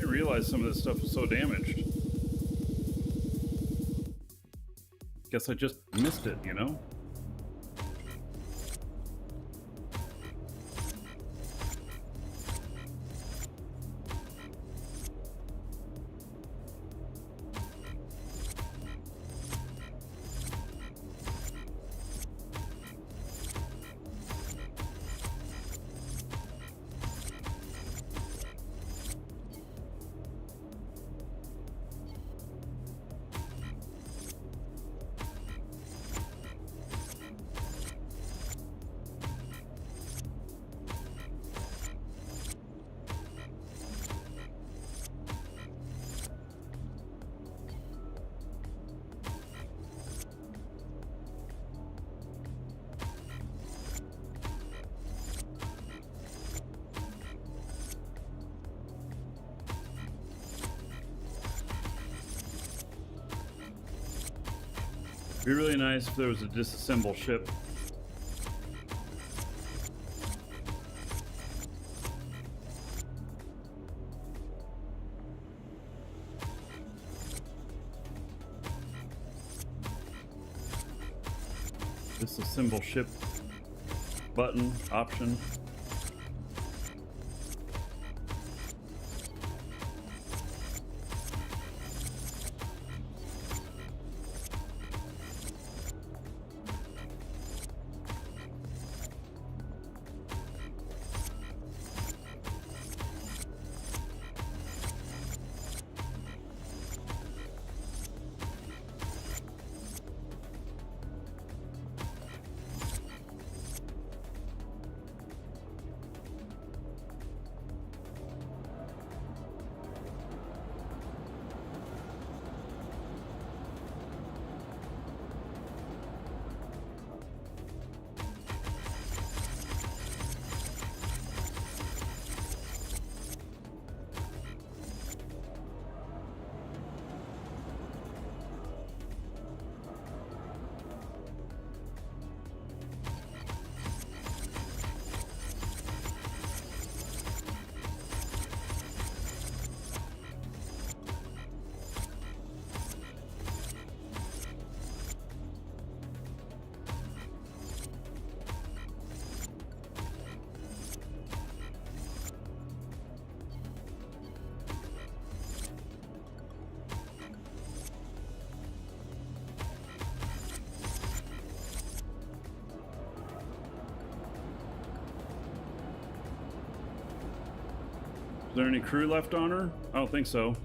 Realize some of this stuff was so damaged. Guess I just missed it, you know? Be really nice if there was a disassemble ship. Disassemble ship button option. Is there any crew left on her? I don't think so.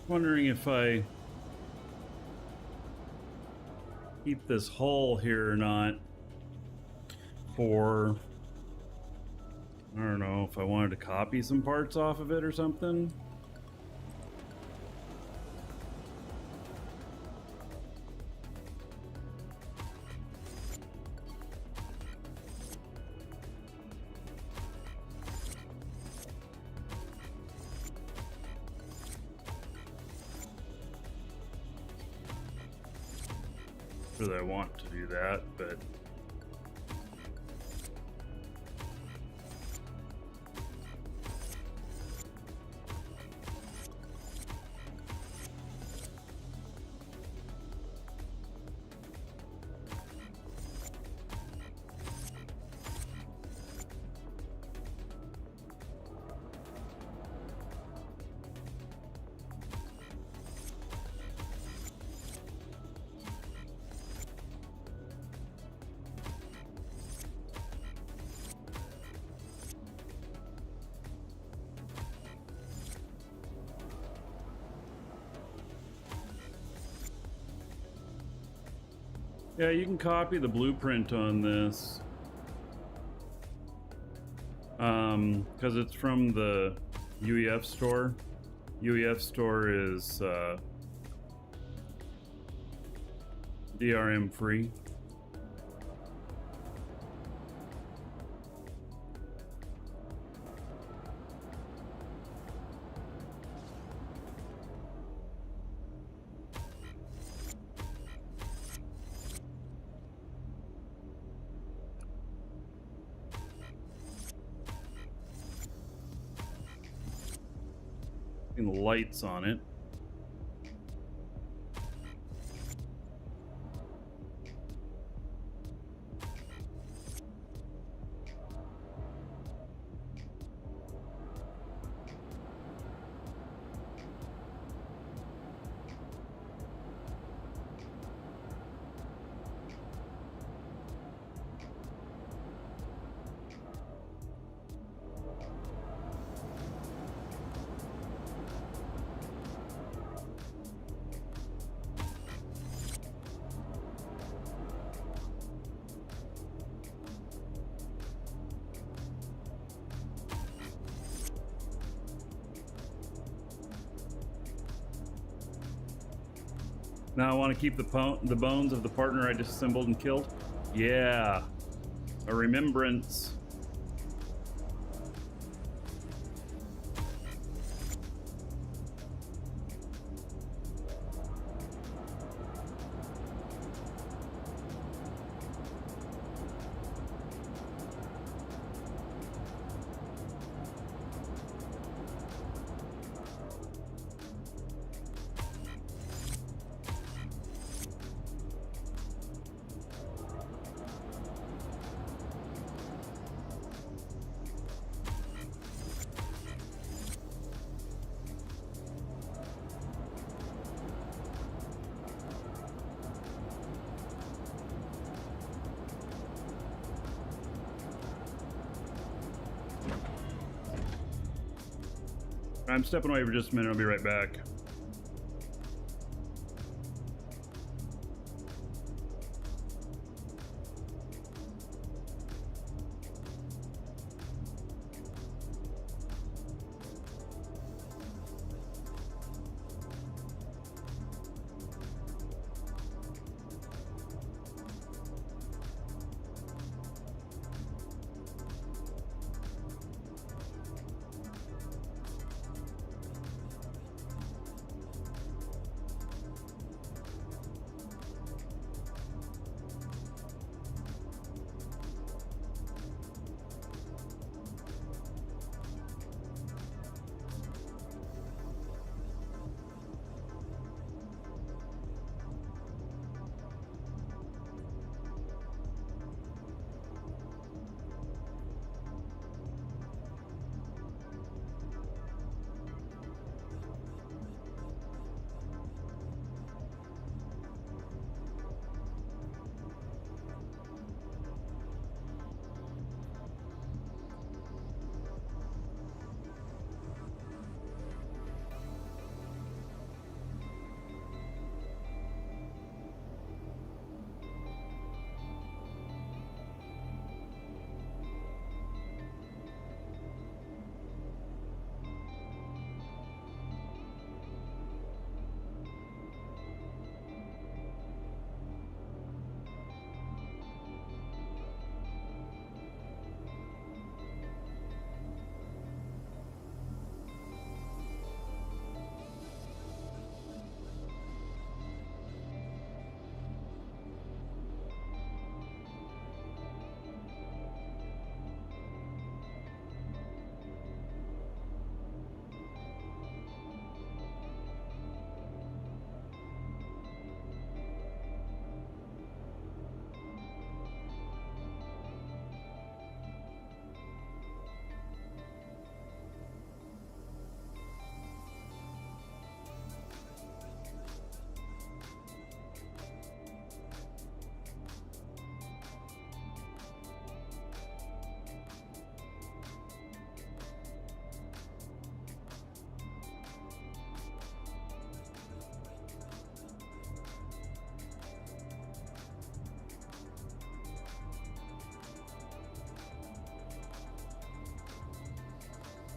Wondering if I keep this hull here or not for, I don't know, if I wanted to copy some parts off of it or something. Really, I want to do that, but Yeah, you can copy the blueprint on this. Because it's from the UEF store. UEF store is DRM free. The lights on it. Now I want to keep the bones of the partner I disassembled and killed. Yeah, a remembrance. I'm stepping away for just a minute. I'll be right back.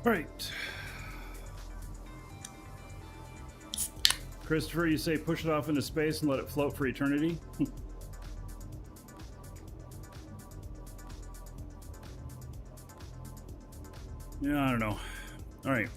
All right. Christopher, you say push it off into space and let it float for eternity? Yeah, I don't know. All right.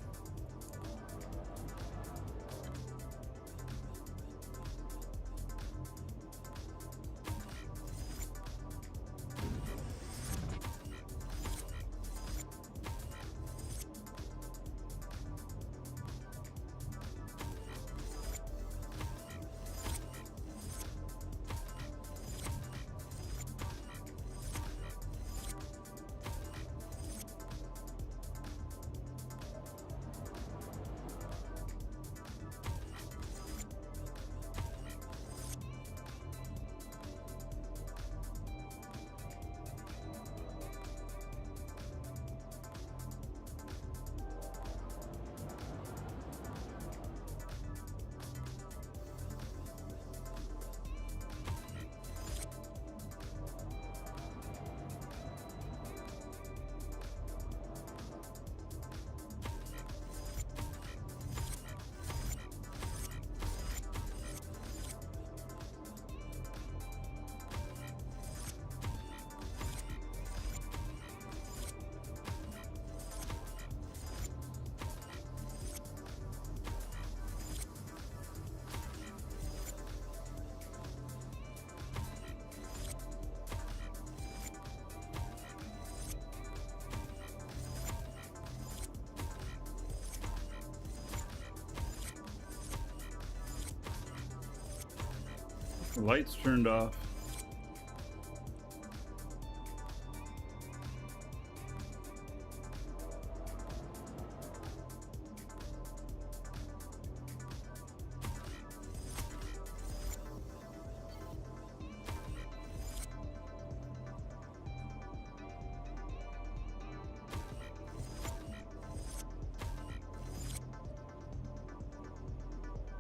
The lights turned off.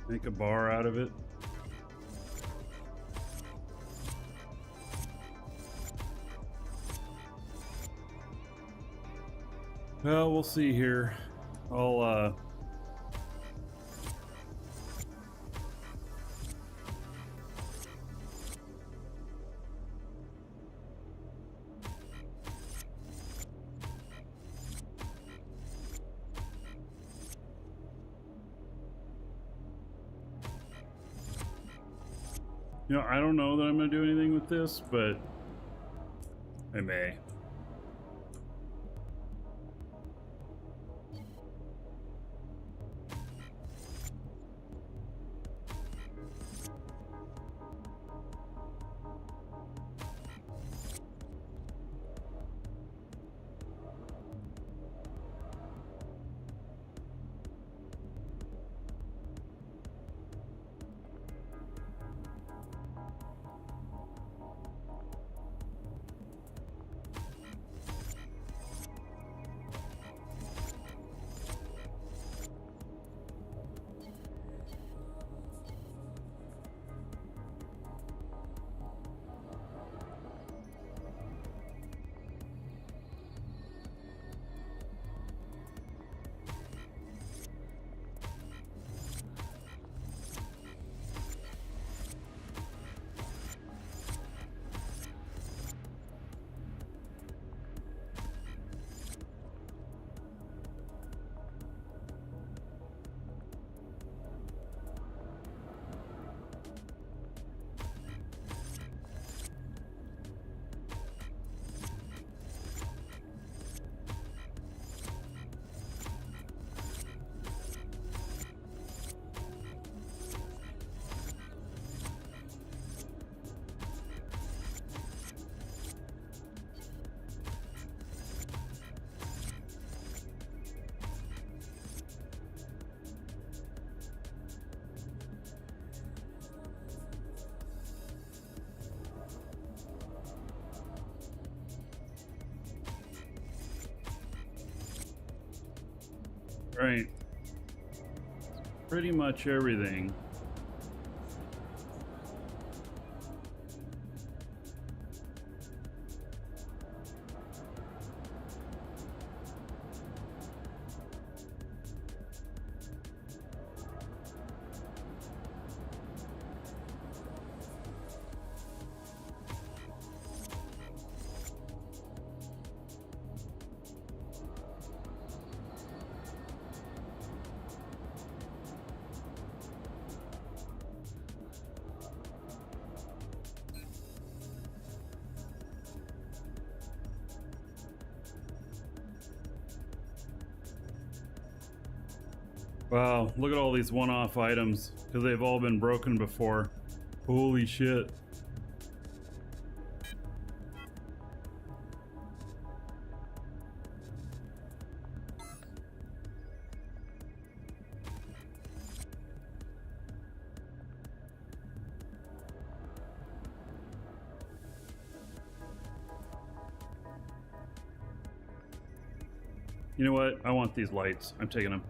Make a bar out of it. Well, we'll see here. I'll you know, I don't know that I'm going to do anything with this, but I may. Right. Pretty much everything. Wow, look at all these one-off items, because they've all been broken before. Holy shit. You know what? I want these lights. I'm taking them.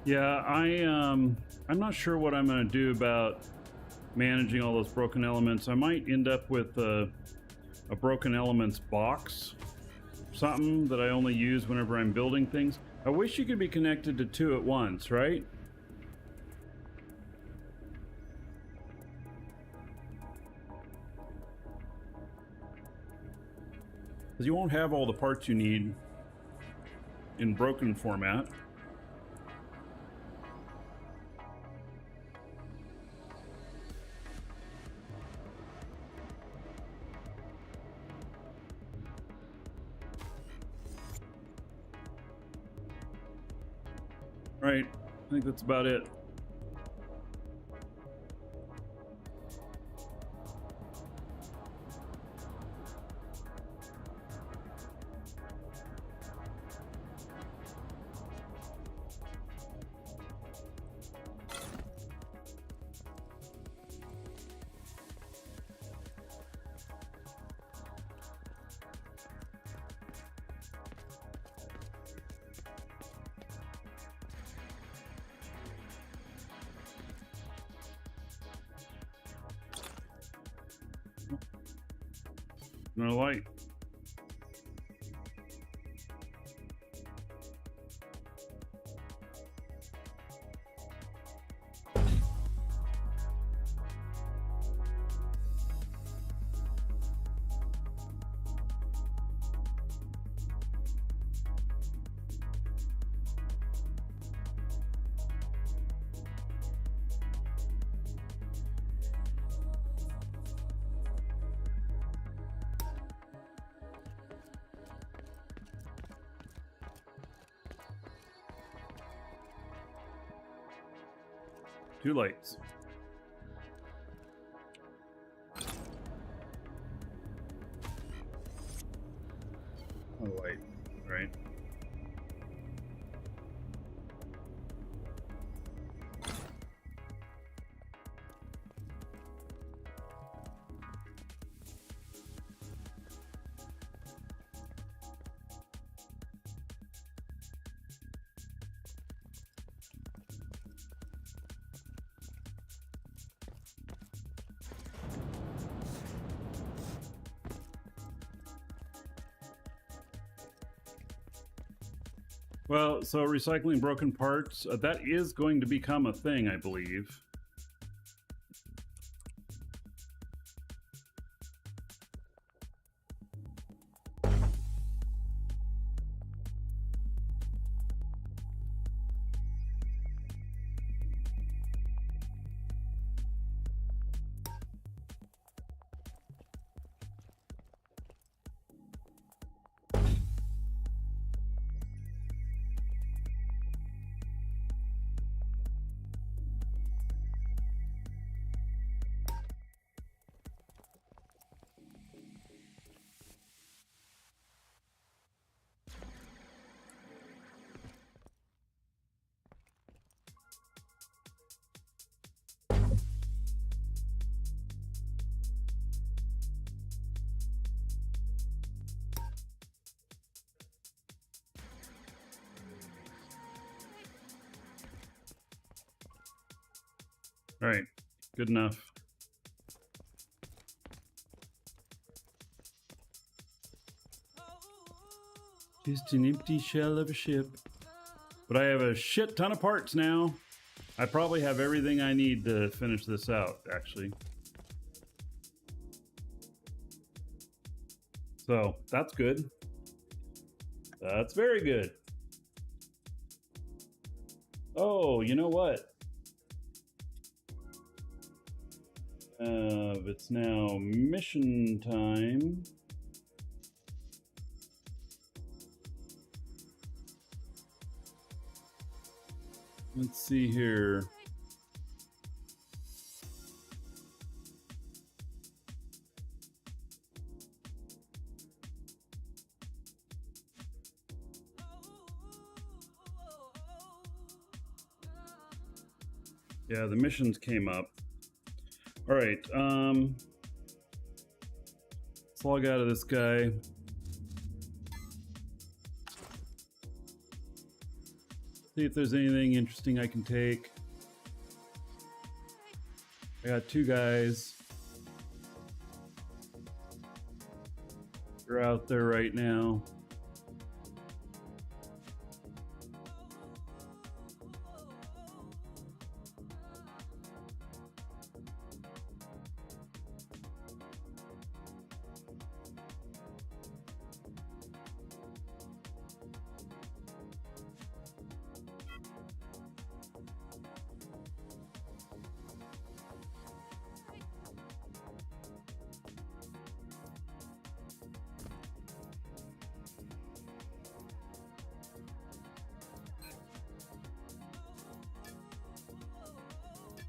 Yeah, I'm not sure what I'm going to do about managing all those broken elements. I might end up with a broken elements box, something that I only use whenever I'm building things. I wish you could be connected to two at once, right? Because you won't have all the parts you need in broken format. Right, I think that's about it. No light. Two lights. A light, right? Well, so recycling broken parts, that is going to become a thing, I believe. All right, good enough. Just an empty shell of a ship. But I have a shit ton of parts now. I probably have everything I need to finish this out, actually. So that's good. That's very good. Oh, you know what? It's now mission time. Let's see here. Yeah, the missions came up. All right, let's log out of this guy. See if there's anything interesting I can take. I got 2 guys. They're out there right now.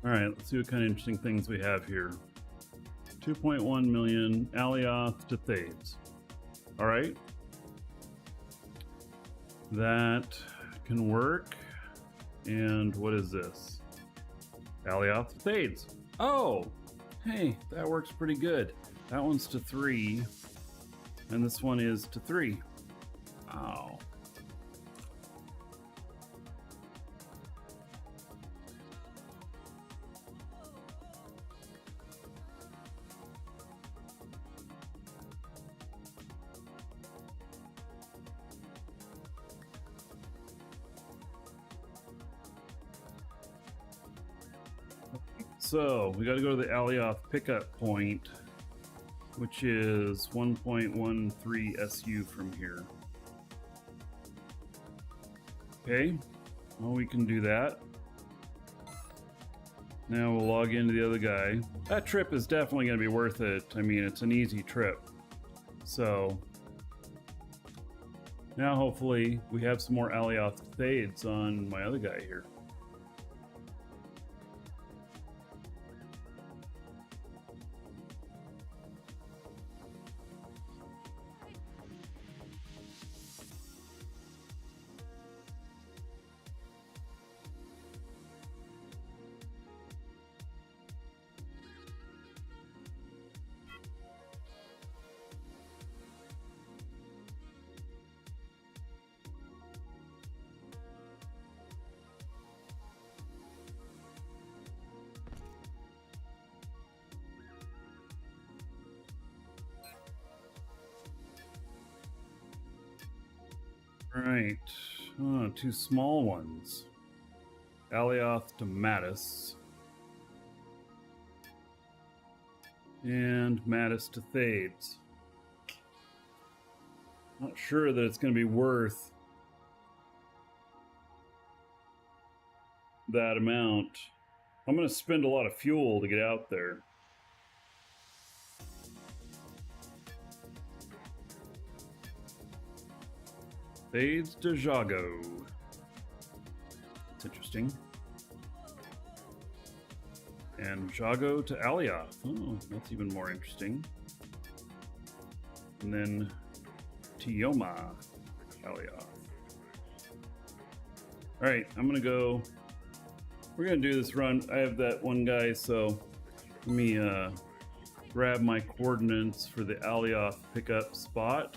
All right, let's see what kind of interesting things we have here. 2.1 million Alioth to Thades. All right. That can work. And what is this? Alioth to Thades. Oh, hey, that works pretty good. That one's to 3. And this one is to 3. Oh. So we got to go to the Alioth pickup point, which is 1.13 SU from here. Okay, well, we can do that. Now we'll log into the other guy. That trip is definitely going to be worth it. I mean, it's an easy trip. So now hopefully we have some more Alioth Thades on my other guy here. Right, 2 small ones. Alioth to Mattis. And Mattis to Thades. Not sure that it's going to be worth that amount. I'm going to spend a lot of fuel to get out there. Thades to Jago. That's interesting. And Jago to Alioth. Oh, that's even more interesting. And then Tioma Alioth. Alright, I'm gonna go. We're gonna do this run. I have that one guy, so let me grab my coordinates for the Alioth pickup spot.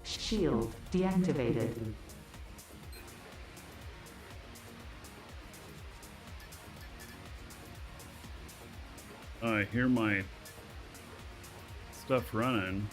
Shield deactivated. I hear my stuff running.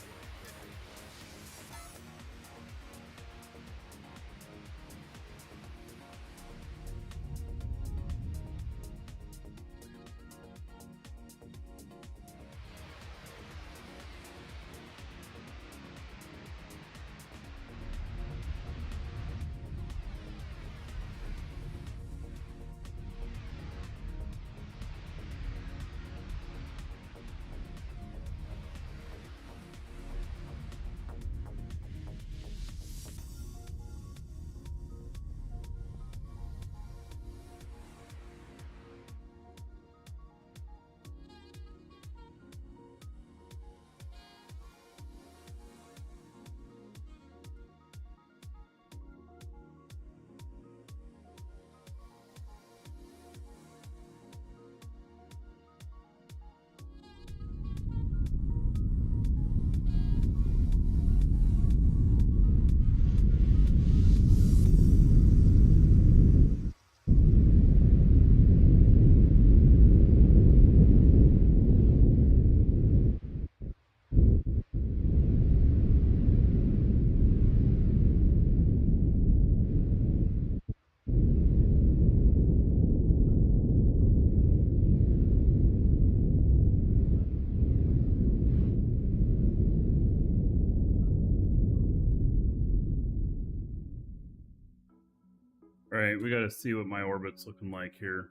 All right, we got to see what my orbit's looking like here.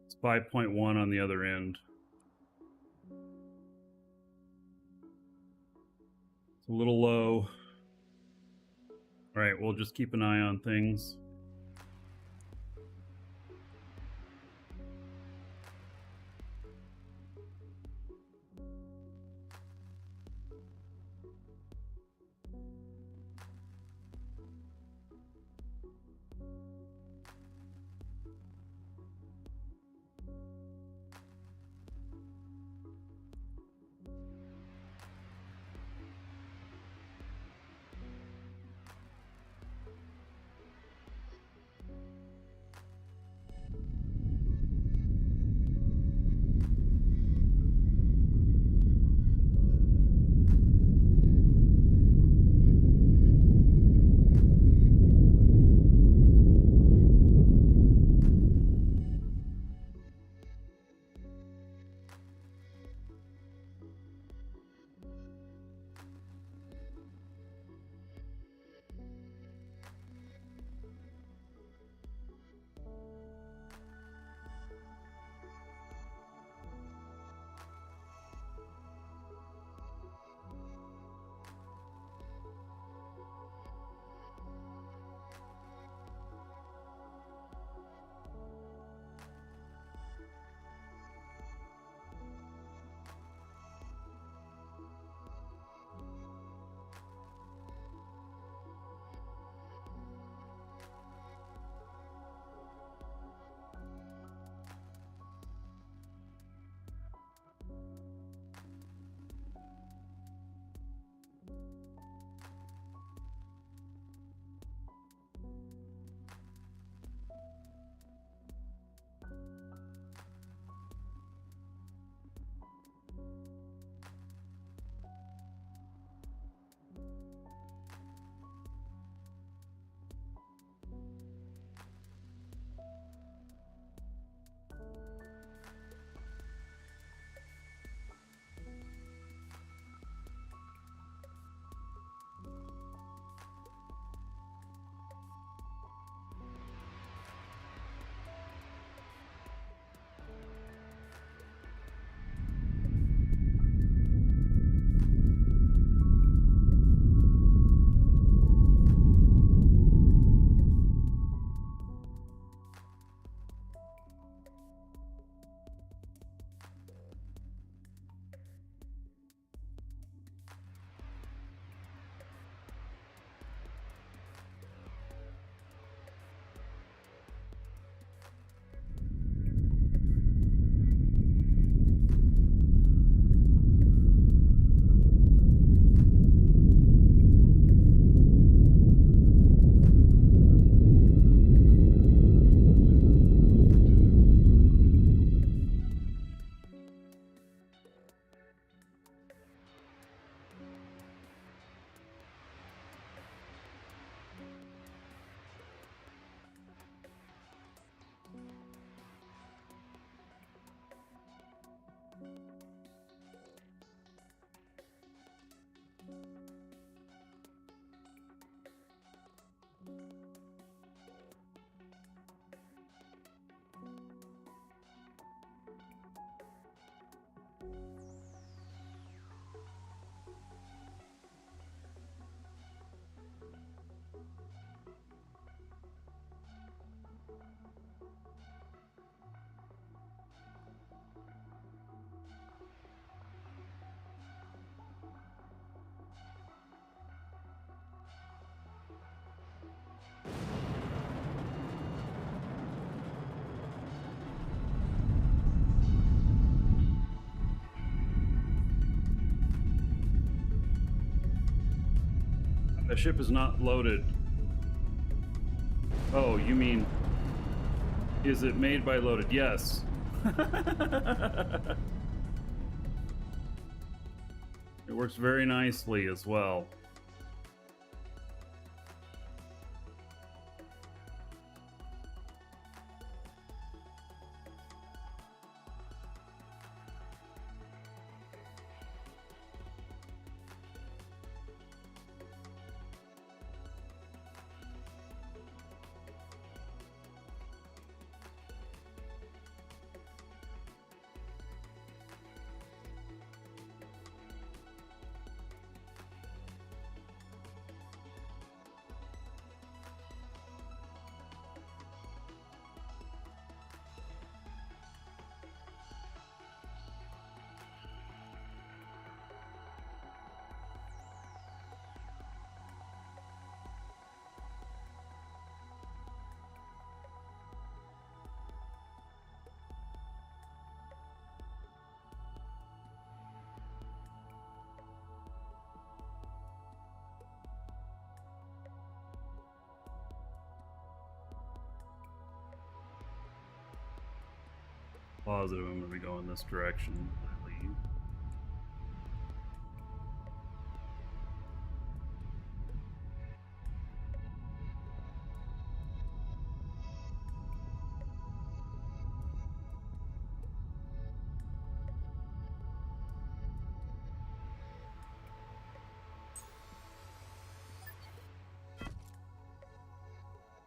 It's 5.1 on the other end. It's a little low. All right, we'll just keep an eye on things. That ship is not loaded. Oh, you mean, is it made by loaded? Yes. It works very nicely as well. Positive I'm going to be going this direction, I believe.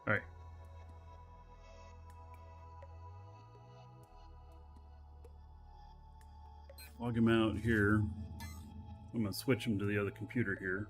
All right. Log him out here. I'm going to switch him to the other computer here.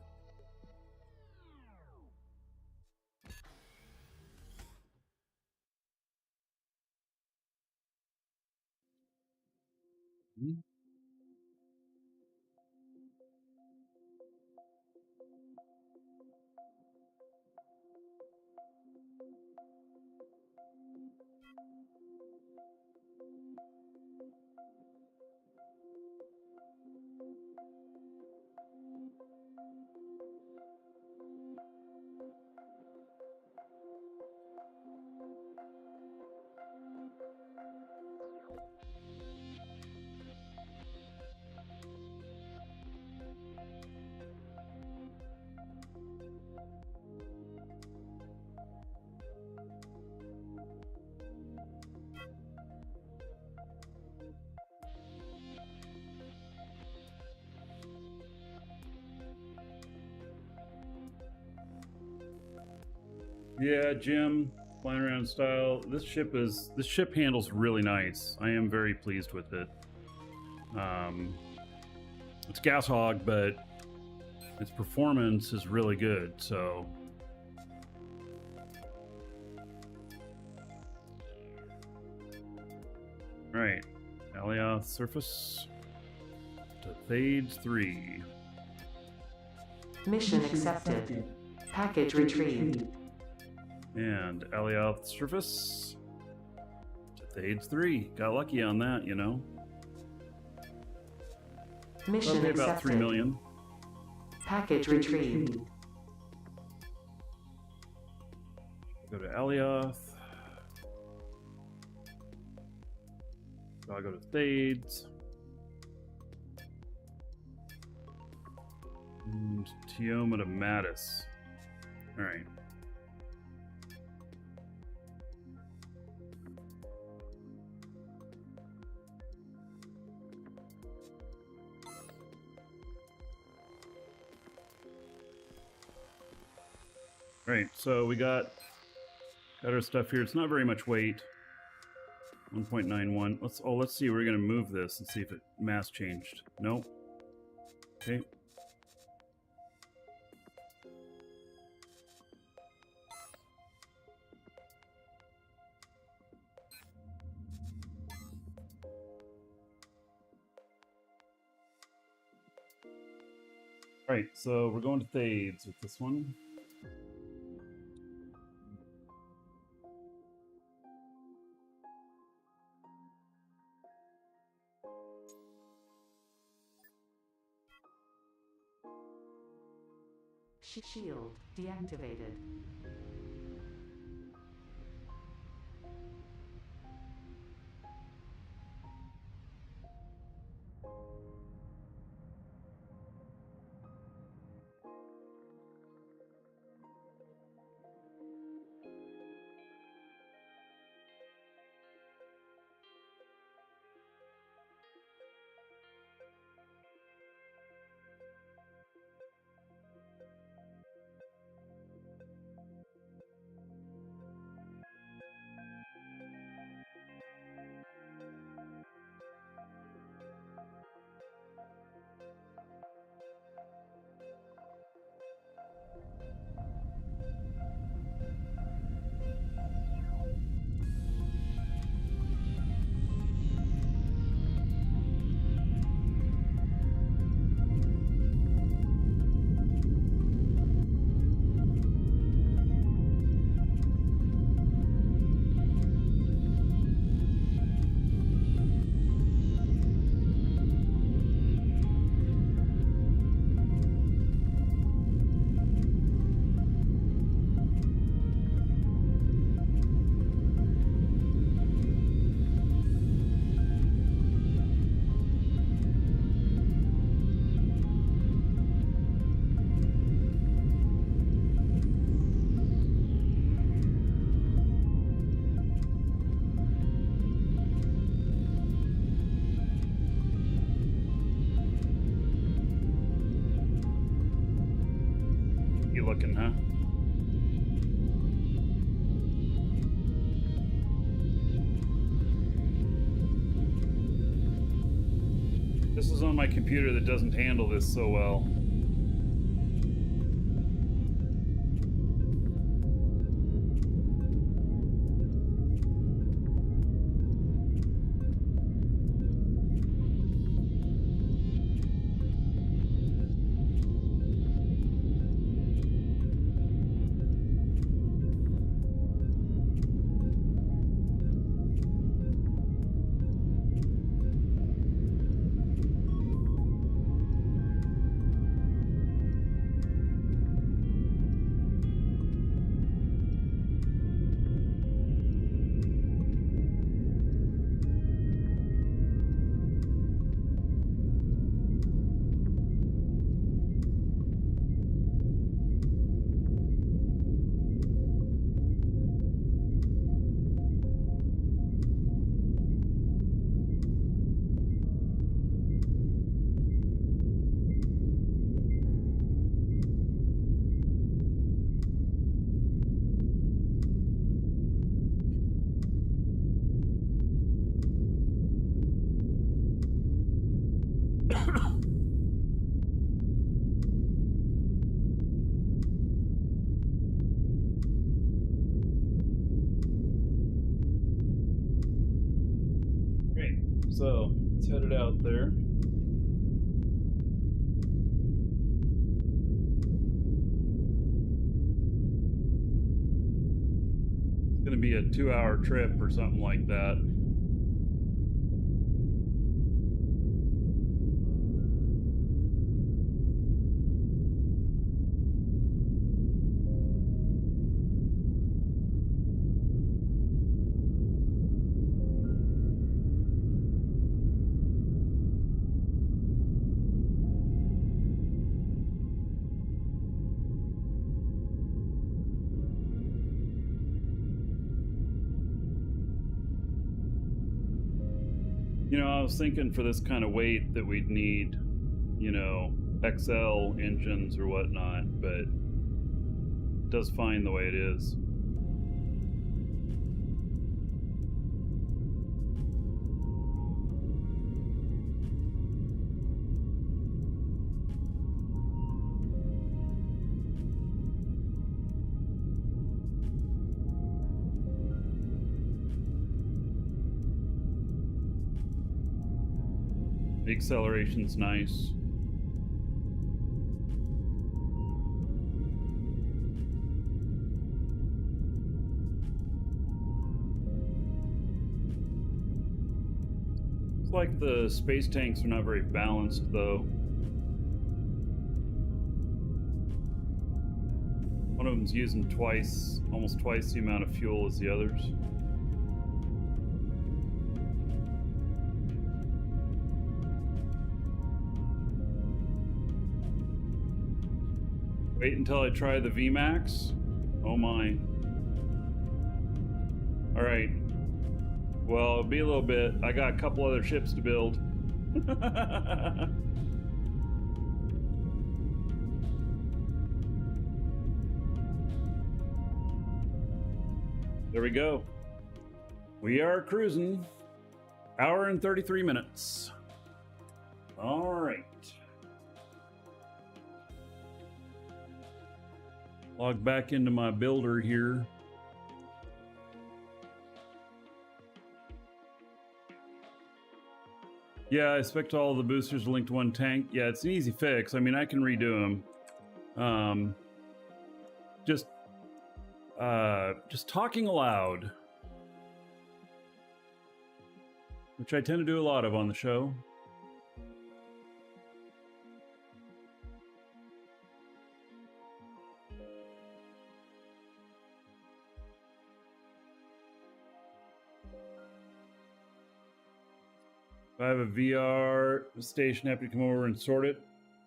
Yeah, Jim, flying around style. This ship handles really nice. I am very pleased with it. It's gas hog, but its performance is really good. So, all right, Alioth surface to Thades 3. Mission accepted. Package retrieved. And Alioth surface to Thades 3. Got lucky on that, you know. Mission Probably accepted. about 3 million. Package retrieved. Go to Alioth. So I'll go to Thades. And Tioma to Mattis. Alright. Right, so we got our stuff here. It's not very much weight. 1.91. Let's see. We're gonna move this and see if it mass changed. Nope. Okay. Right, so we're going to Thades with this one. Shield deactivated. You looking, huh? This is on my computer that doesn't handle this so well. Great. So let's head it out there. It's going to be a 2-hour trip or something like that. You know, I was thinking for this kind of weight that we'd need, you know, XL engines or whatnot, but it does fine the way it is. The acceleration's nice. It's like the space tanks are not very balanced, though. One of them's using almost twice the amount of fuel as the others. Wait until I try the VMAX. Oh my. All right. Well, it'll be a little bit. I got a couple other ships to build. There we go. We are cruising. Hour and 33 minutes. All right. Log back into my builder here. Yeah, I expect all the boosters are linked to one tank. Yeah, it's an easy fix. I mean, I can redo them. Just talking aloud, which I tend to do a lot of on the show. If I have a VR station, happy to come over and sort it.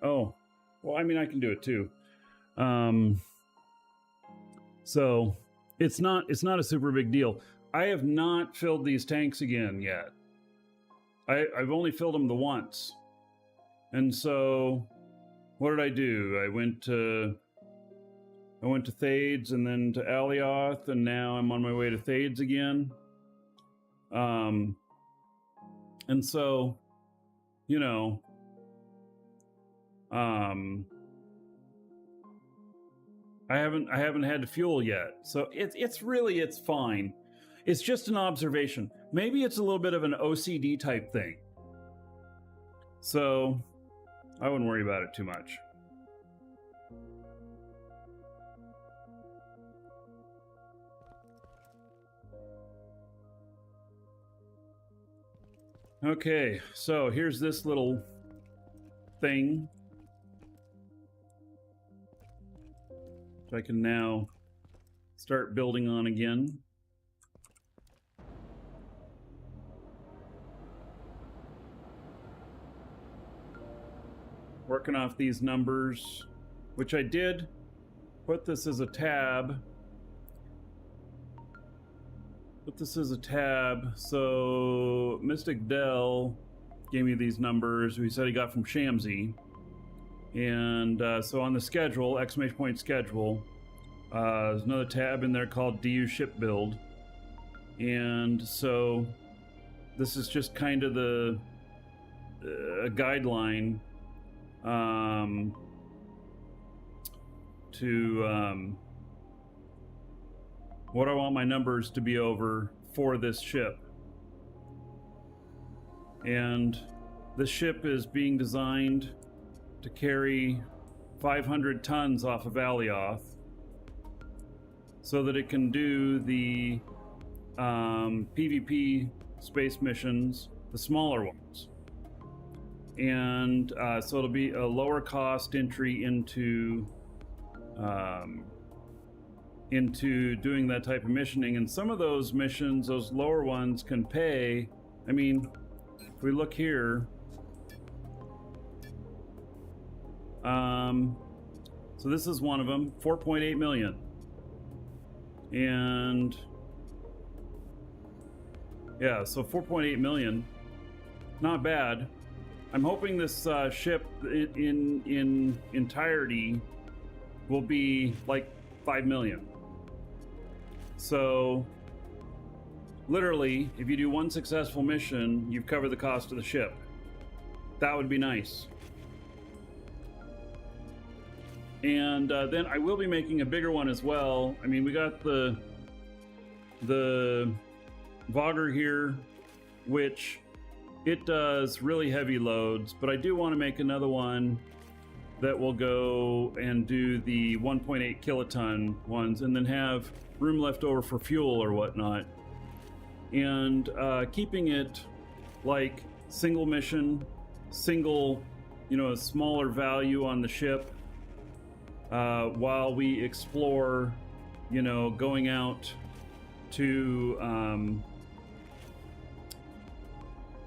Oh, well, I mean, I can do it too. So it's not a super big deal. I have not filled these tanks again yet. I've only filled them the once. And so what did I do? I went to Thades and then to Alioth, and now I'm on my way to Thades again. And so, you know, I haven't had to fuel yet, so it's fine. It's just an observation. Maybe it's a little bit of an OCD type thing. So I wouldn't worry about it too much. Okay, so here's this little thing. I can now start building on again. Working off these numbers, which I did put this as a tab. So Mystic Dell gave me these numbers. He said he got from Shamsi. And so on the schedule, exclamation point schedule, there's another tab in there called DU ship build. And so this is just kind of the guideline to what I want my numbers to be over for this ship. And the ship is being designed to carry 500 tons off of Alioth so that it can do the PvP space missions, the smaller ones. And so it'll be a lower cost entry into doing that type of missioning. And some of those missions, those lower ones, can pay. I mean, if we look here, so this is one of them, 4.8 million. And yeah, so 4.8 million, not bad. I'm hoping this ship in entirety will be like 5 million. So literally, if you do one successful mission, you've covered the cost of the ship. That would be nice. And then I will be making a bigger one as well. I mean, we got the Vogger here, which it does really heavy loads, but I do want to make another one that will go and do the 1.8 kiloton ones and then have room left over for fuel or whatnot. And keeping it like single mission, single, you know, a smaller value on the ship. while we explore, you know, going out to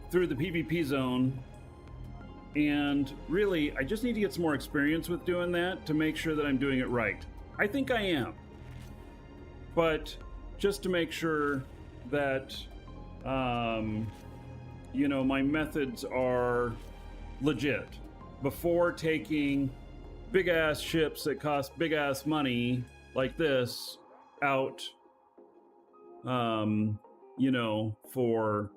through the PvP zone. And really, I just need to get some more experience with doing that to make sure that I'm doing it right. I think I am. But just to make sure that, you know, my methods are legit before taking big ass ships that cost big ass money like this out, you know, for,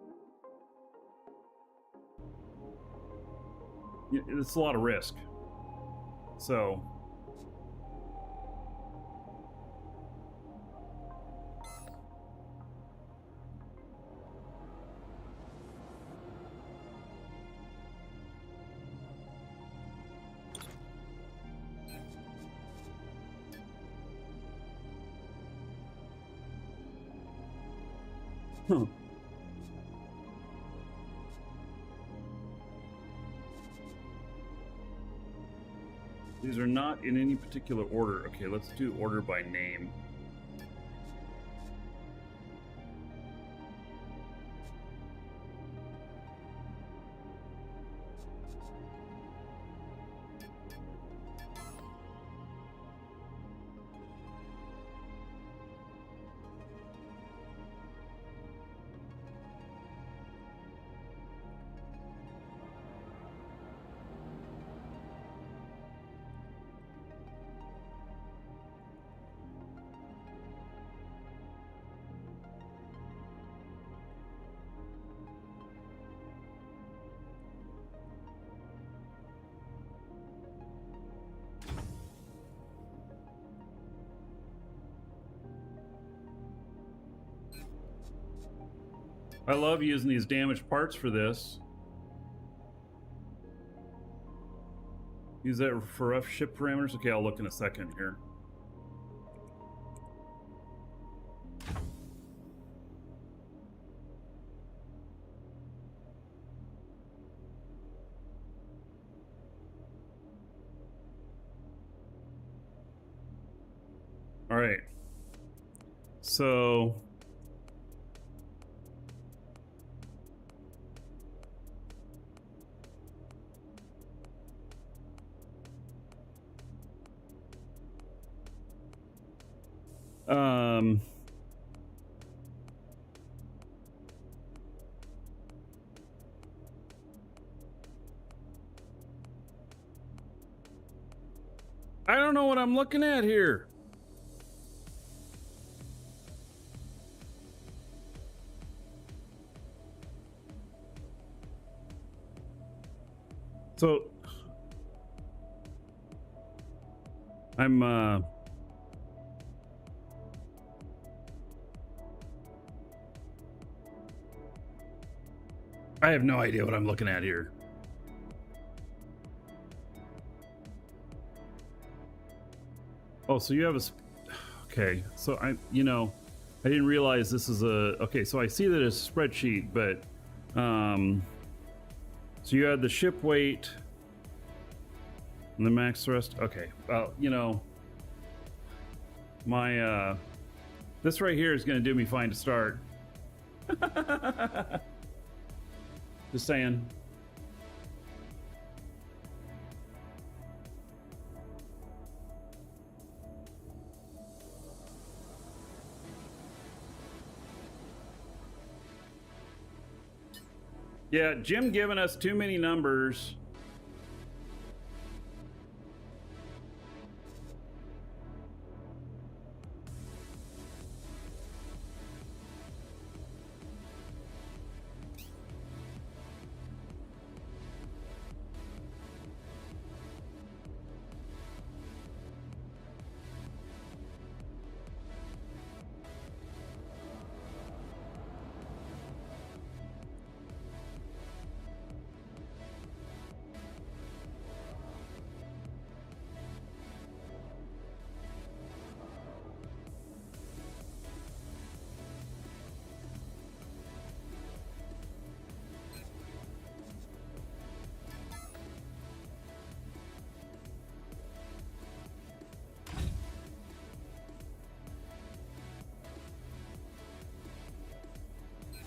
it's a lot of risk. So these are not in any particular order. Okay, let's do order by name. I love using these damaged parts for this. Use that for rough ship parameters. Okay, I'll look in a second here. All right. So I don't know what I'm looking at here. So I'm I have no idea what I'm looking at here. Oh, so you have a okay, so I didn't realize this is a okay, so I see that it's a spreadsheet, but so you had the ship weight and the max thrust. Okay, well, my this right here is going to do me fine to start. Just saying. Yeah, Jim giving us too many numbers.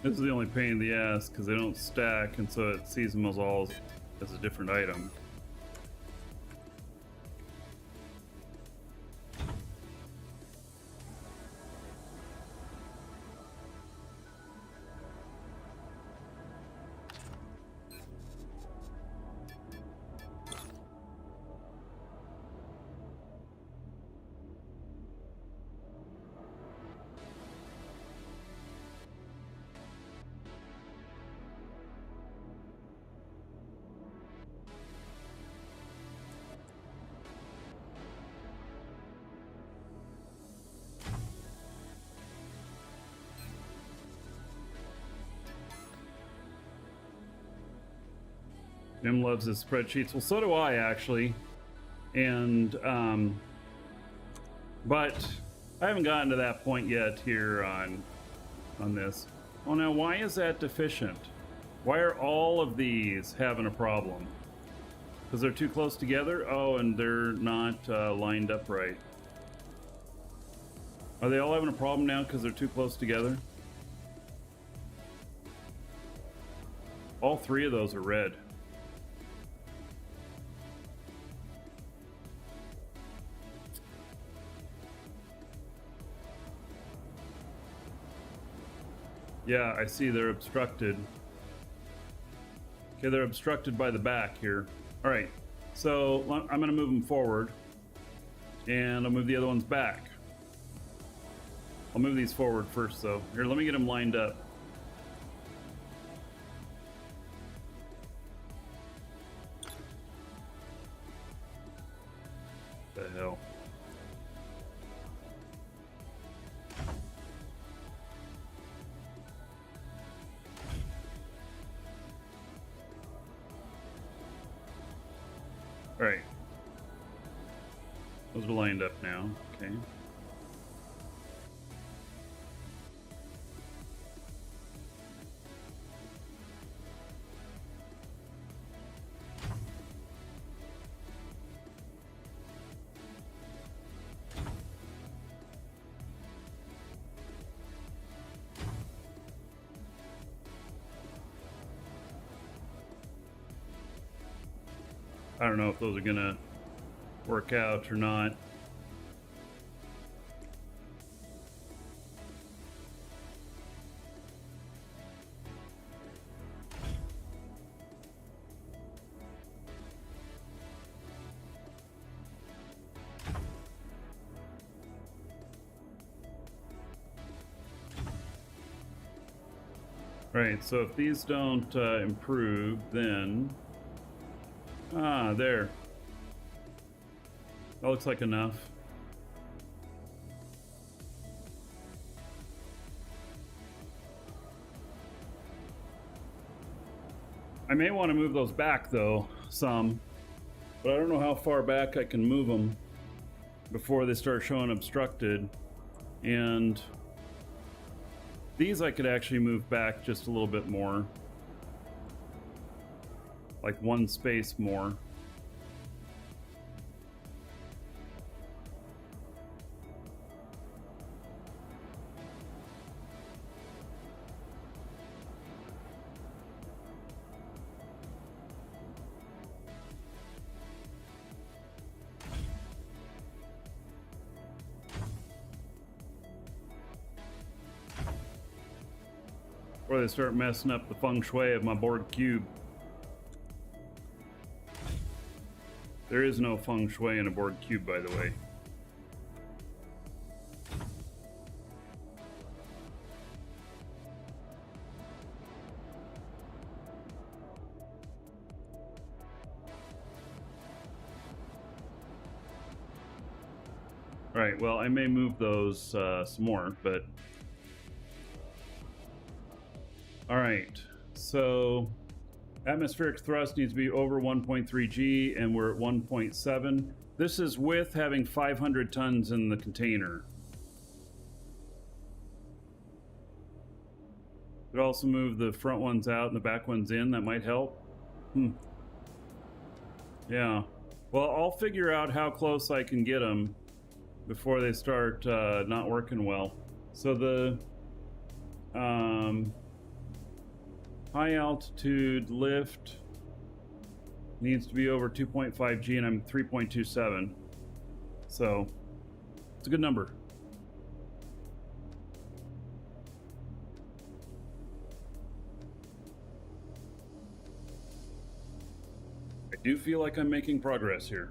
This is the only pain in the ass because they don't stack, and so it sees them as all as a different item. Jim loves his spreadsheets. Well, so do I, actually. And, but I haven't gotten to that point yet here on this. Oh, now, why is that deficient? Why are all of these having a problem? Because they're too close together? Oh, and they're not lined up right. Are they all having a problem now because they're too close together? All three of those are red. Yeah, I see they're obstructed. Okay, they're obstructed by the back here. All right, so I'm gonna move them forward and I'll move the other ones back. I'll move these forward first though. Here, let me get them lined up. The hell. All right. Those are lined up now. Okay. I don't know if those are gonna work out or not. Right, so if these don't improve, then there. That looks like enough. I may want to move those back though, some, but I don't know how far back I can move them before they start showing obstructed. And these I could actually move back just a little bit more. Like one space more. Or they start messing up the feng shui of my board cube. There is no feng shui in a board cube, by the way. Right, well, I may move those some more, but... Alright, so... Atmospheric thrust needs to be over 1.3 G, and we're at 1.7. This is with having 500 tons in the container. Could also move the front ones out and the back ones in. That might help. Yeah. Well, I'll figure out how close I can get them before they start not working well. So the high altitude lift needs to be over 2.5 G, and I'm 3.27. So it's a good number. I do feel like I'm making progress here.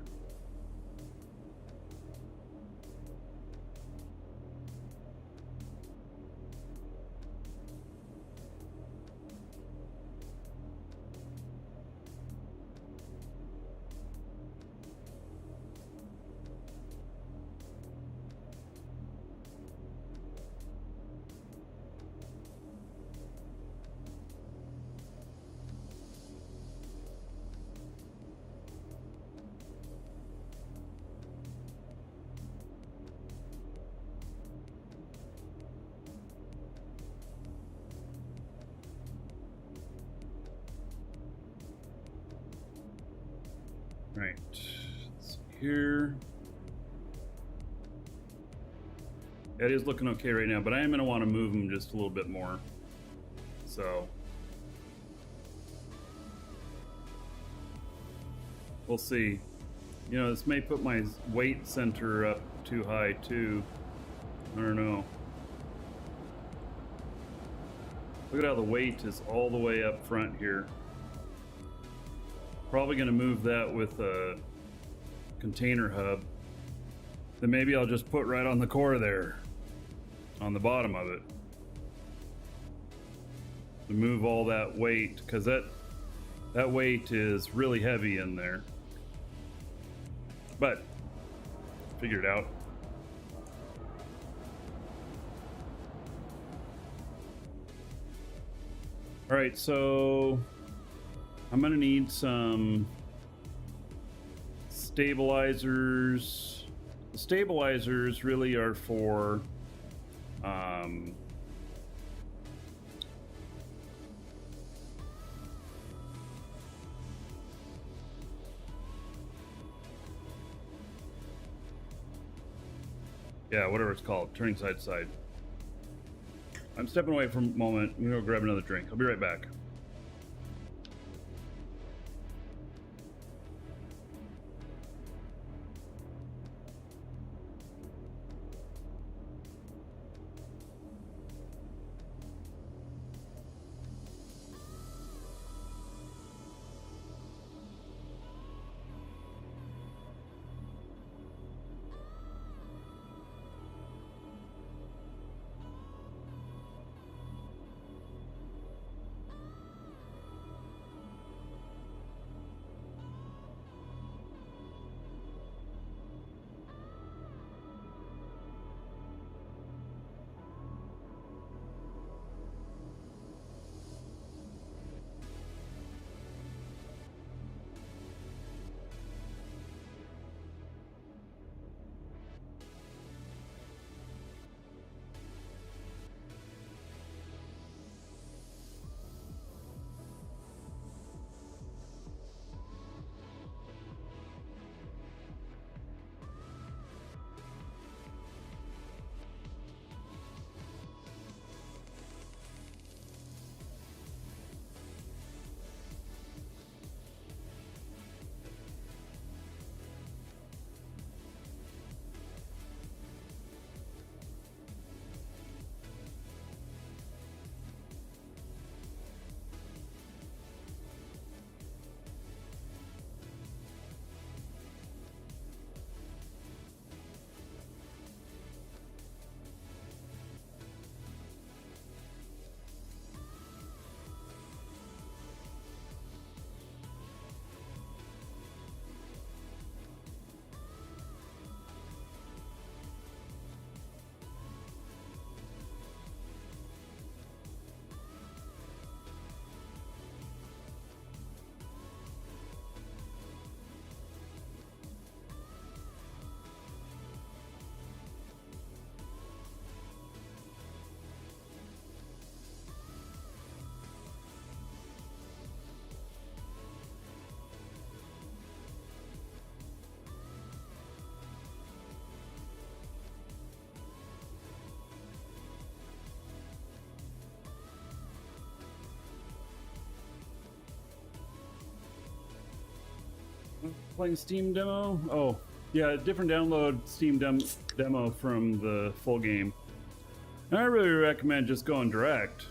Right, let's see here. It is looking okay right now, but I am going to want to move them just a little bit more. So we'll see. You know, this may put my weight center up too high too. I don't know. Look at how the weight is all the way up front here. Probably going to move that with a container hub. Then maybe I'll just put right on the core there, on the bottom of it, to move all that weight, because that weight is really heavy in there. But figure it out. All right, so I'm gonna need some stabilizers. The stabilizers really are for yeah, whatever it's called, turning side to side. I'm stepping away for a moment. I'm gonna go grab another drink. I'll be right back. playing Steam demo? Oh, yeah, different download Steam demo from the full game. And I really recommend just going direct,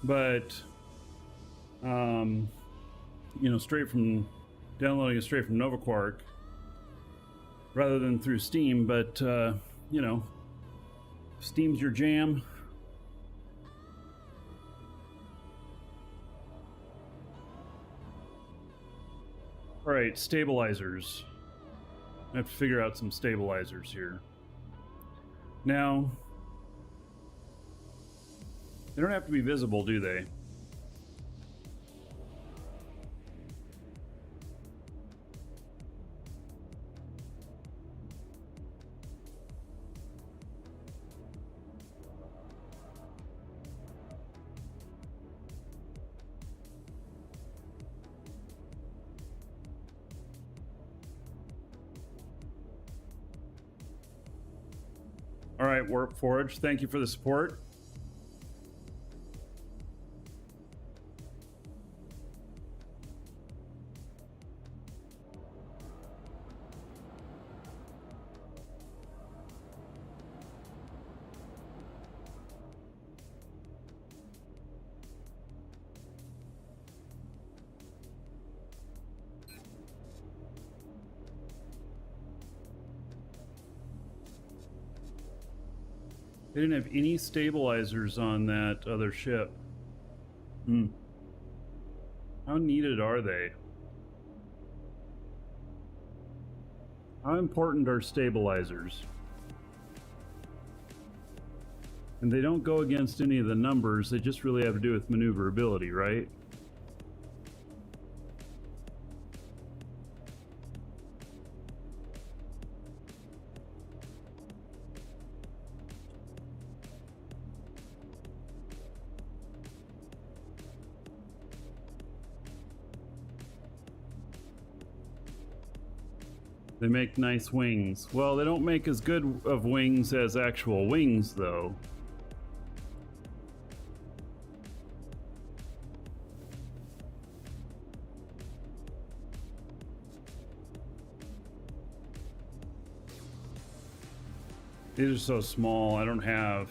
but you know, downloading it straight from NovaQuark rather than through Steam. But you know, Steam's your jam. All right, stabilizers. I have to figure out some stabilizers here. Now, they don't have to be visible, do they? All right, Warp Forge, thank you for the support. They didn't have any stabilizers on that other ship. How needed are they? How important are stabilizers? And they don't go against any of the numbers, they just really have to do with maneuverability, right? They make nice wings. Well, they don't make as good of wings as actual wings, though. These are so small, I don't have...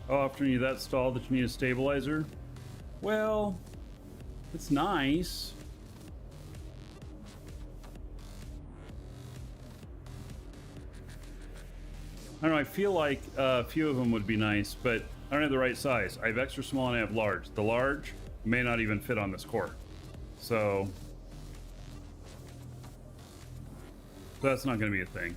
Oh, after you that stall that you need a stabilizer? Well, it's nice. I don't know, I feel like a few of them would be nice, but I don't have the right size. I have extra small and I have large. The large may not even fit on this core. So that's not going to be a thing.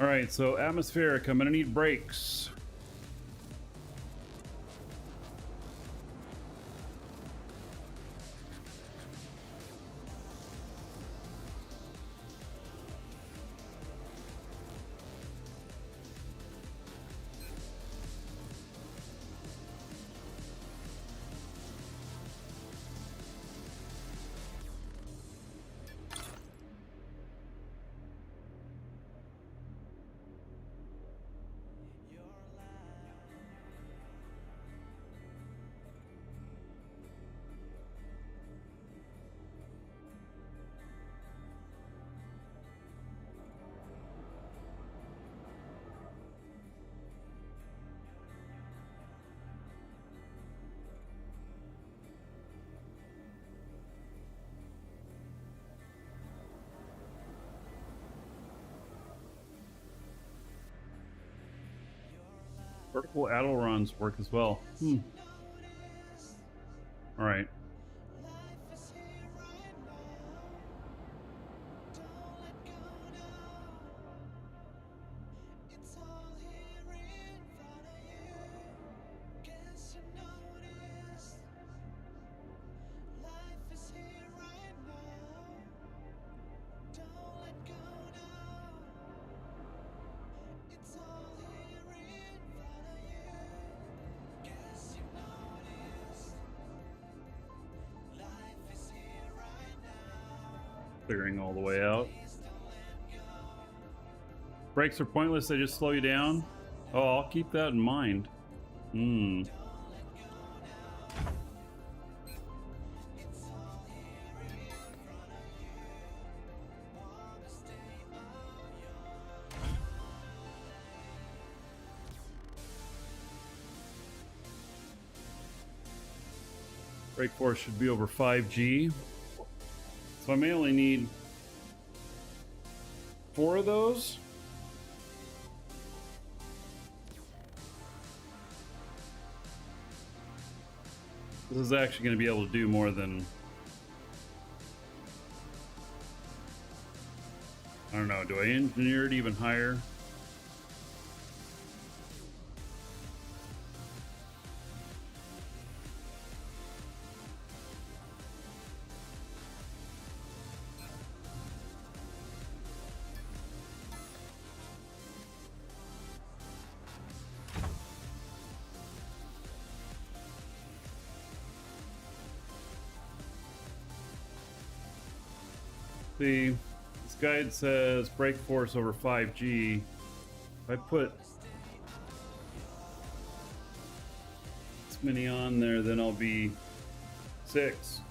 All right, so atmospheric, I'm gonna need brakes. Vertical ailerons work as well. All right. clearing all the way out. Brakes are pointless, they just slow you down. Oh, I'll keep that in mind. Brake force should be over 5G. So I may only need 4 of those. This is actually going to be able to do more than, I don't know, do I engineer it even higher? See, this guide says brake force over 5G. If I put this many on there, then I'll be 6.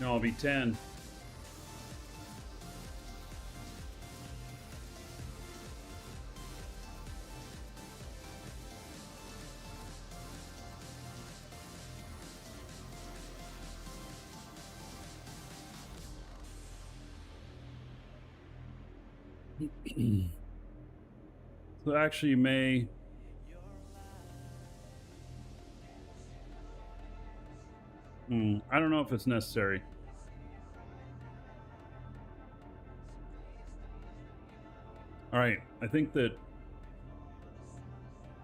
No, I'll be 10. So actually you may I don't know if it's necessary. All right, I think that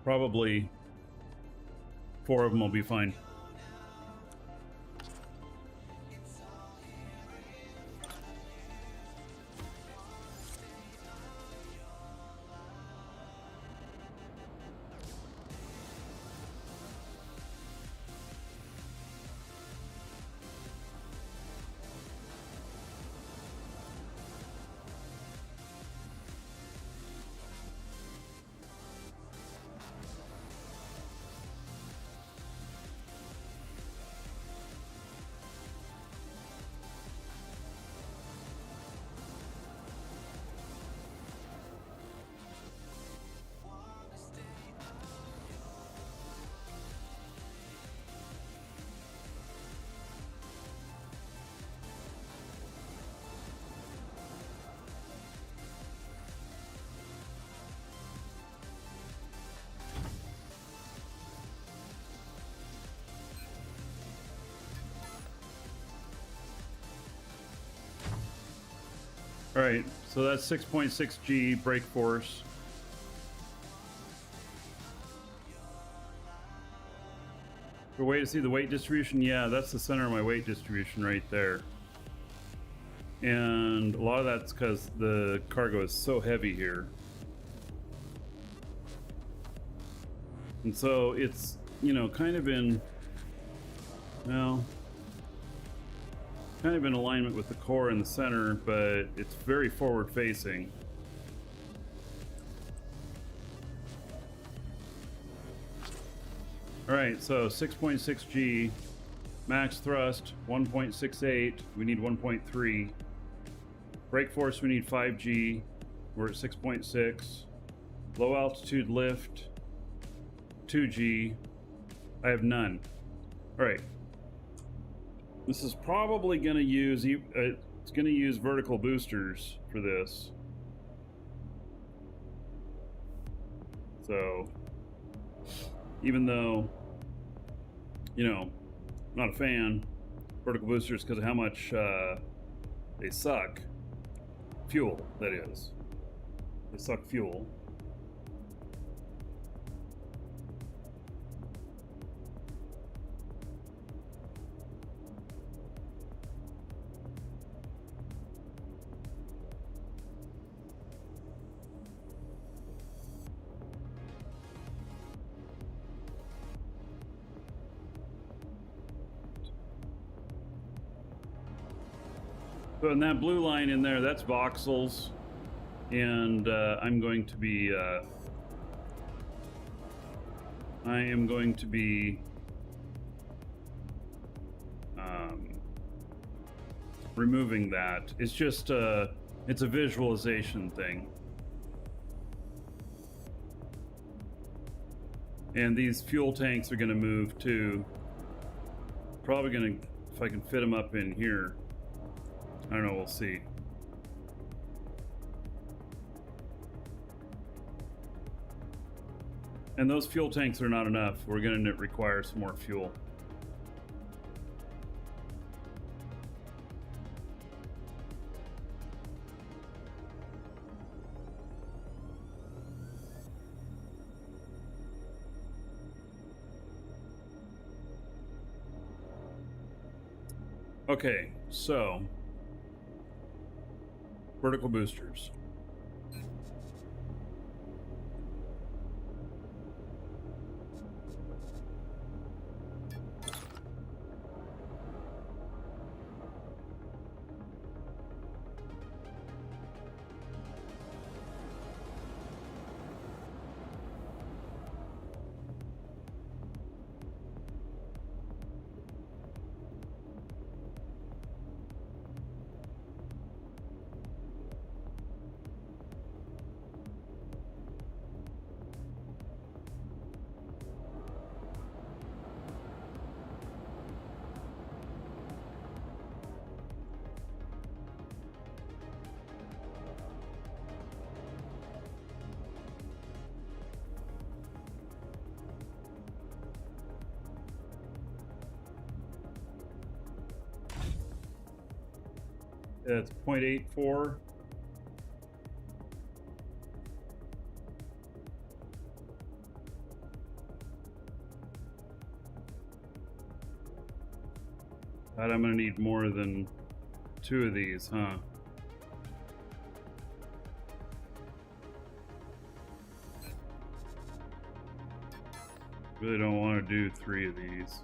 probably 4 of them will be fine. All right, so that's 6.6G brake force. For way to see the weight distribution, yeah, that's the center of my weight distribution right there. And a lot of that's because the cargo is so heavy here. And so it's, you know, kind of in, well, kind of in alignment with the core in the center, but it's very forward facing. All right, so 6.6G, max thrust 1.68, we need 1.3. Brake force, we need 5G, we're at 6.6. Low altitude lift, 2G, I have none. All right. This is probably going to use, it's going to use vertical boosters for this. So, even though, you know, I'm not a fan, vertical boosters because of how much they suck. Fuel, that is. They suck fuel. So in that blue line in there, that's voxels, and I'm going to be removing that. It's just it's a visualization thing. And these fuel tanks are going to move too. Probably going to, if I can fit them up in here. I don't know, we'll see. And those fuel tanks are not enough. We're going to require some more fuel. Okay, so vertical boosters. It's 0.84. But I'm gonna need more than 2 of these, huh? Really don't want to do 3 of these.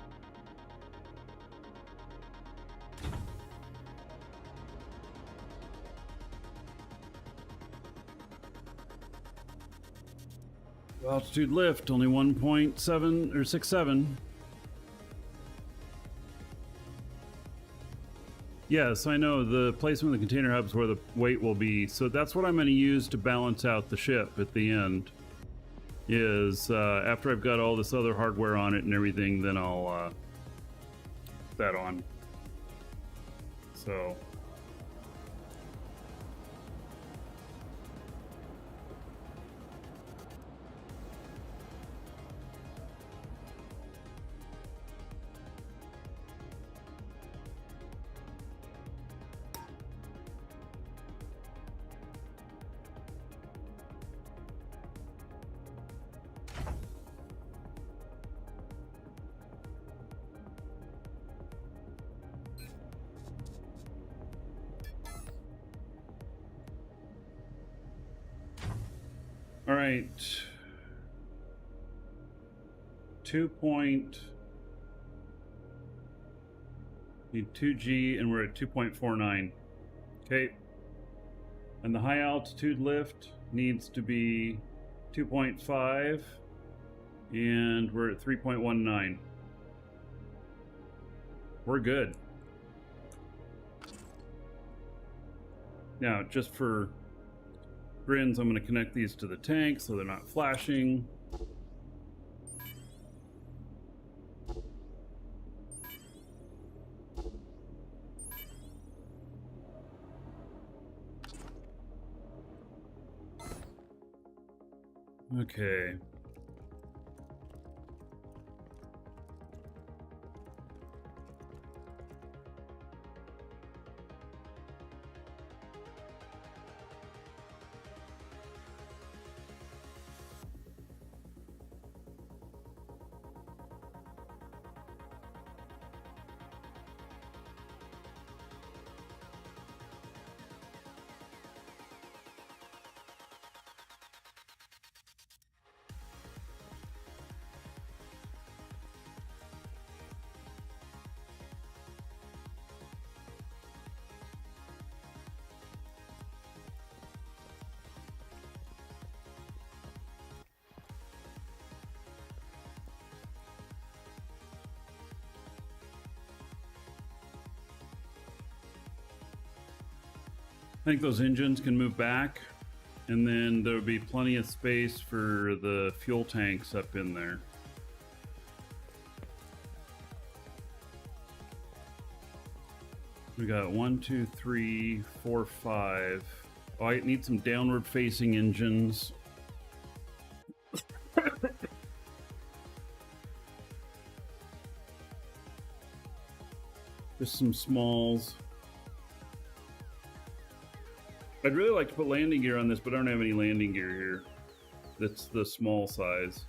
Altitude lift, only 1.7 or 67. Yes, I know the placement of the container hubs where the weight will be. So that's what I'm going to use to balance out the ship at the end. Is after I've got all this other hardware on it and everything, then I'll put that on. So. All right. 2G and we're at 2.49. Okay. And the high altitude lift needs to be 2.5 and we're at 3.19. We're good. Now, just for grins, I'm going to connect these to the tank so they're not flashing. Okay. think those engines can move back, and then there'll be plenty of space for the fuel tanks up in there. We got 1, 2, 3, 4, 5. Oh, I need some downward facing engines. Just some smalls. I'd really like to put landing gear on this, but I don't have any landing gear here. That's the small size.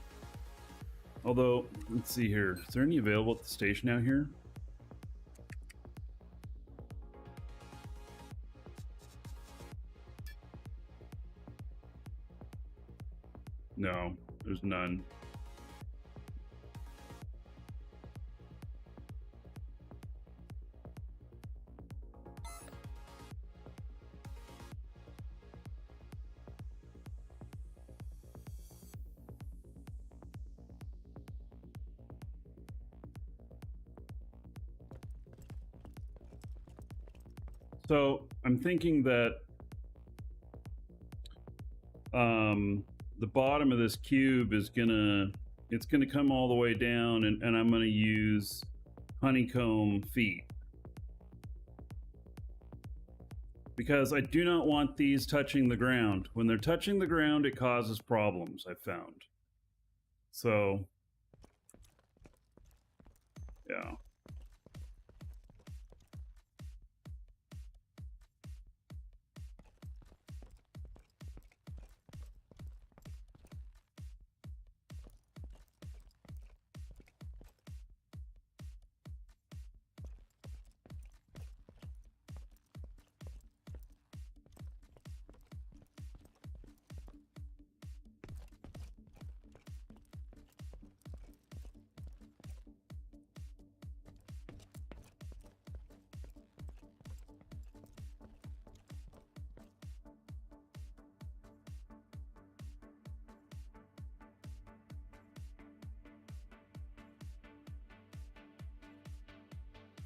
Although, let's see here. Is there any available at the station out here? No, there's none. So I'm thinking that the bottom of this cube is it's gonna come all the way down, and I'm gonna use honeycomb feet, because I do not want these touching the ground. When they're touching the ground, it causes problems, I've found. So yeah.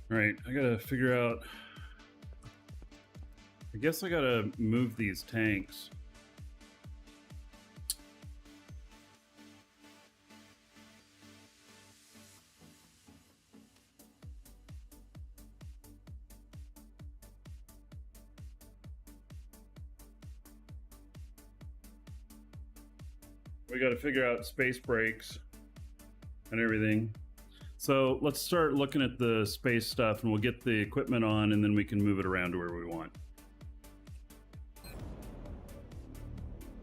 Right, I gotta figure out. I guess I gotta move these tanks. We gotta figure out space brakes and everything. So let's start looking at the space stuff, and we'll get the equipment on, and then we can move it around to where we want.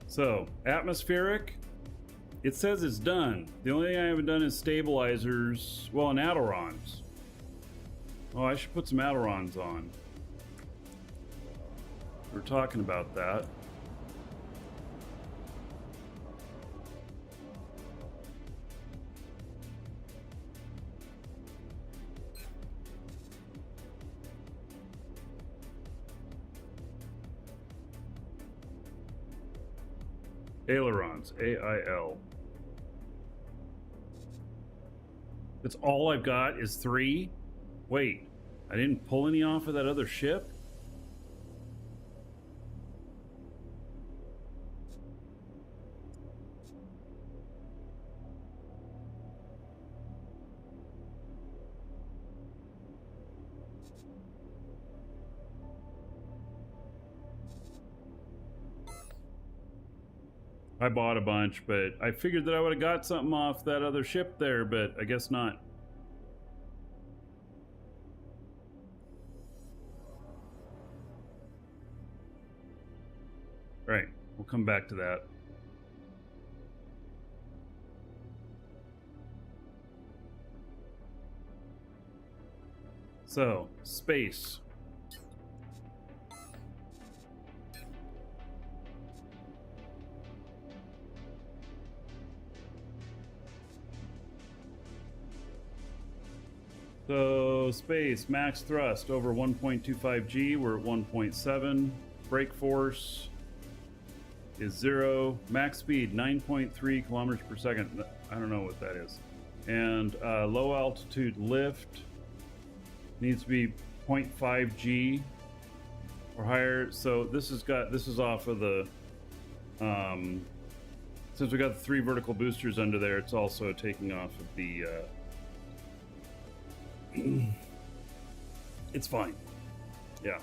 So, atmospheric, it says it's done. The only thing I haven't done is stabilizers, well, and ailerons. Oh, I should put some ailerons on. We're talking about that. Ailerons, A-I-L. That's all I've got is 3? Wait, I didn't pull any off of that other ship? I bought a bunch, but I figured that I would have got something off that other ship there, but I guess not. Right, we'll come back to that. So, space. So, space, max thrust over 1.25 G, we're at 1.7. Brake force is 0. Max speed, 9.3 kilometers per second. I don't know what that is. And low altitude lift needs to be 0.5 G, or higher. So this is off of the since we got the 3 vertical boosters under there, it's also taking off of the it's fine. Yeah.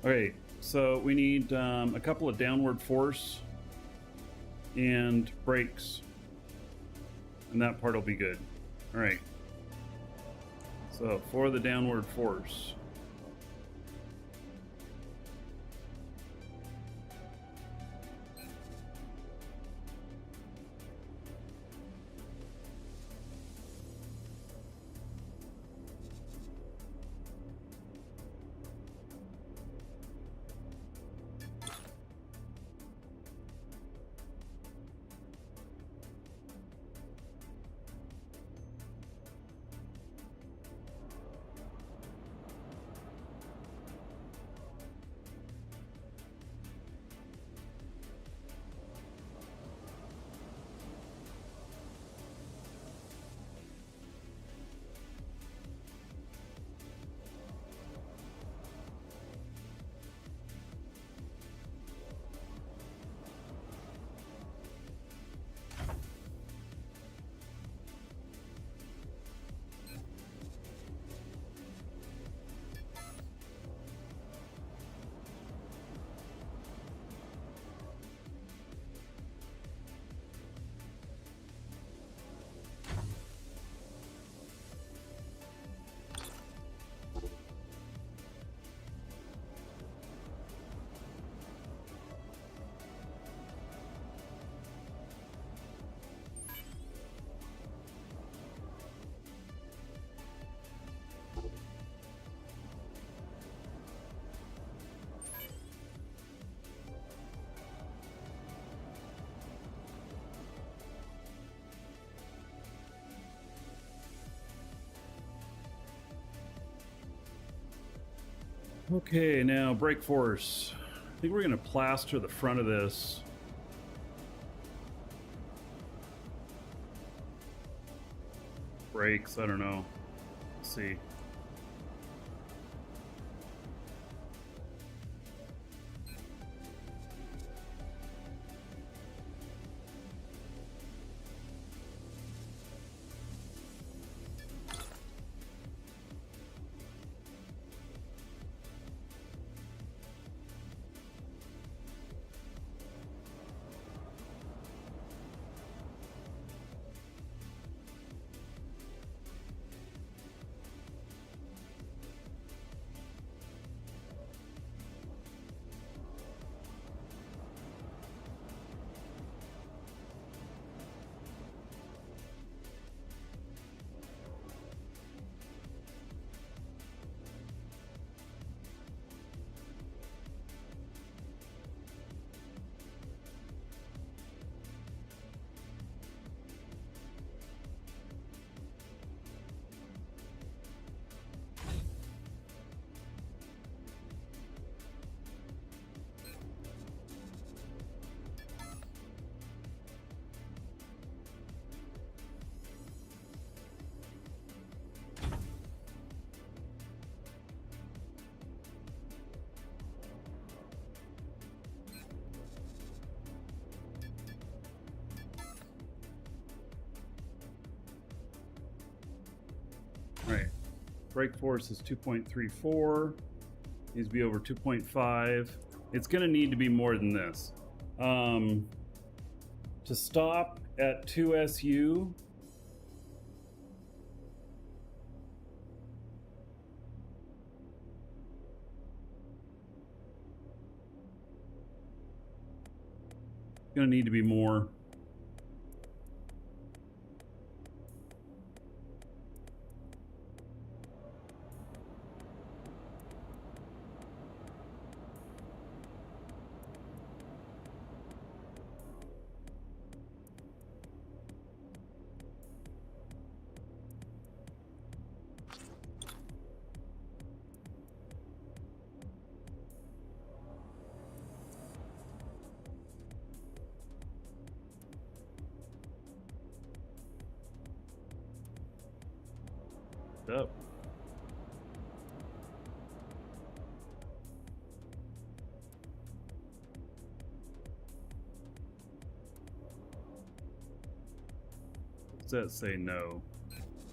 Okay, so we need a couple of downward force and brakes, and that part will be good. All right. So for the downward force, okay, now brake force. I think we're going to plaster the front of this. Brakes, I don't know. Let's see. Right. Brake force is 2.34. Needs to be over 2.5. It's going to need to be more than this. To stop at 2 SU, going to need to be more. Up. What's that say? No.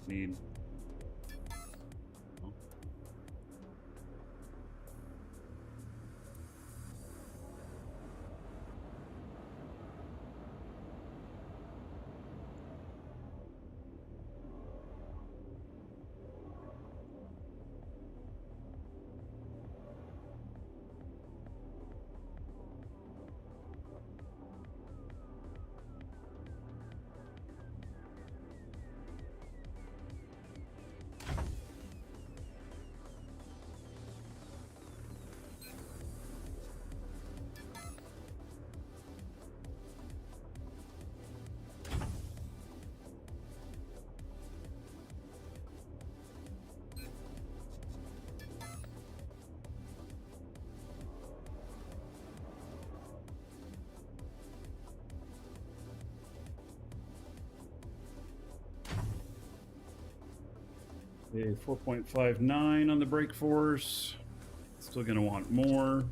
Need. Oh. Okay, 4.59 on the brake force. Still gonna want more.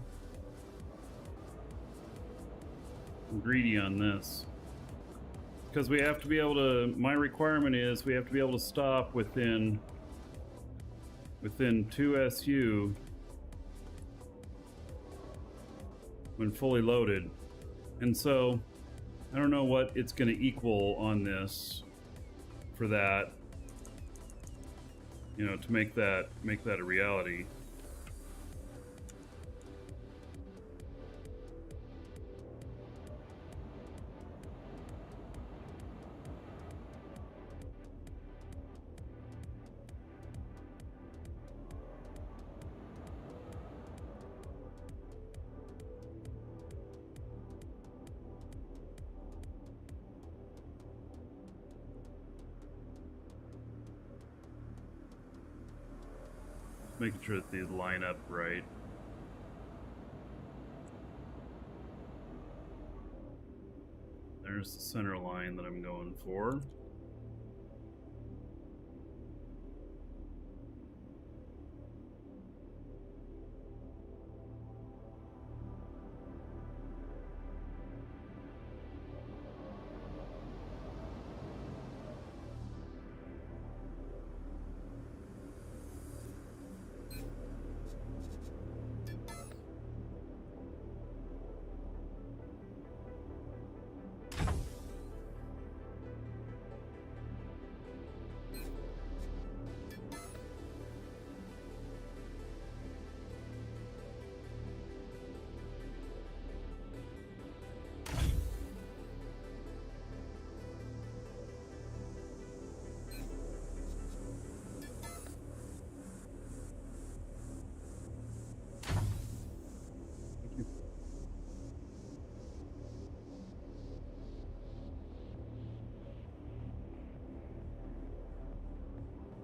I'm greedy on this. Because we have to be able to, my requirement is we have to be able to stop within 2 SU when fully loaded. And so I don't know what it's gonna equal on this for that. You know, to make that a reality. Making sure that these line up right. There's the center line that I'm going for.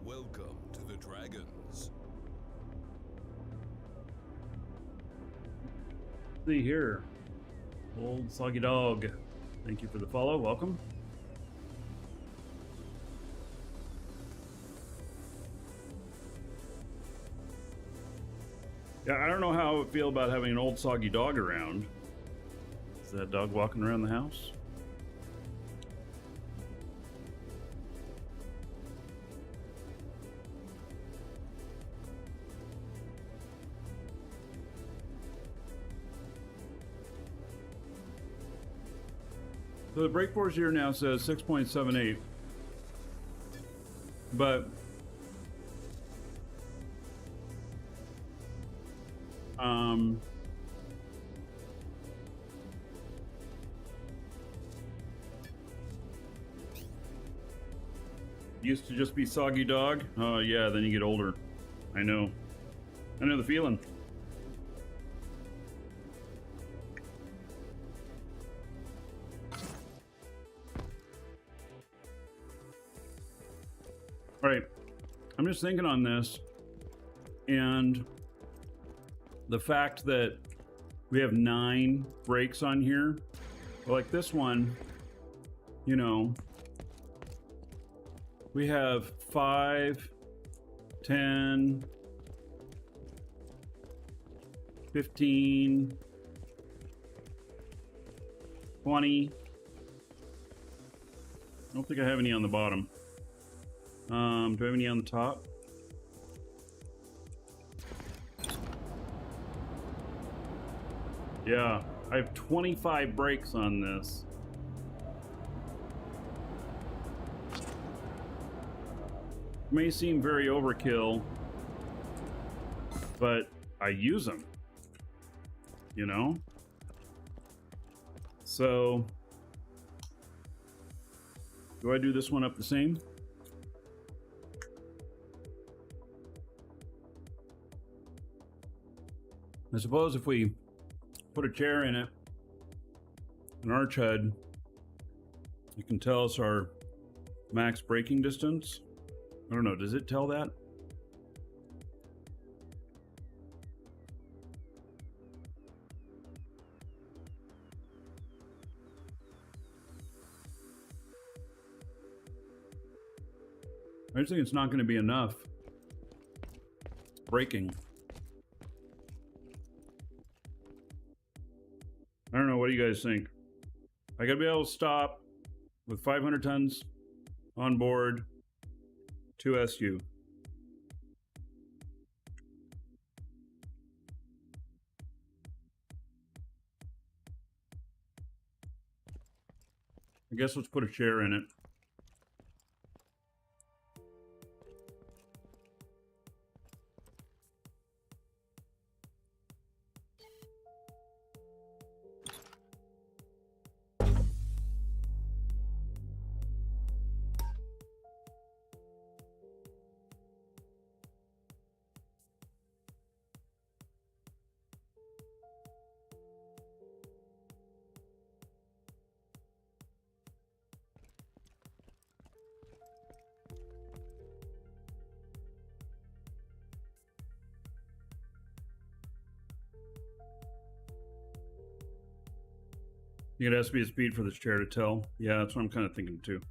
Welcome to the Dragons. See here. Old Soggy Dog. Thank you for the follow. Welcome. Yeah, I don't know how I would feel about having an old soggy dog around. Is that dog walking around the house? So the brake force here now says 6.78, but used to just be soggy dog. Oh yeah, then you get older. I know the feeling. All right, I'm just thinking on this, and the fact that we have 9 brakes on here, like this one, you know, we have 5, 10, 15, 20, I don't think I have any on the bottom. Do I have any on the top? Yeah, I have 25 brakes on this. May seem very overkill, but I use them, you know? So, do I do this one up the same? I suppose if we put a chair in it, an arch HUD, it can tell us our max braking distance. I don't know, does it tell that? I just think it's not going to be enough braking. I don't know, what do you guys think? I gotta be able to stop with 500 tons on board, 2 SU. I guess let's put a chair in it. It has to be a speed for this chair to tell. Yeah, that's what I'm kind of thinking too.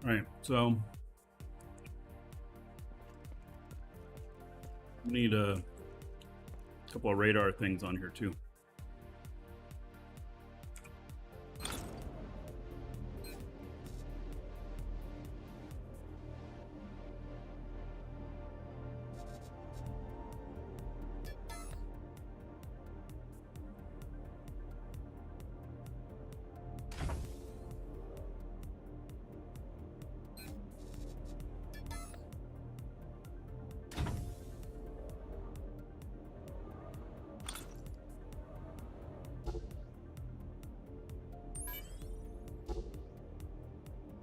All right, so we need a couple of radar things on here too.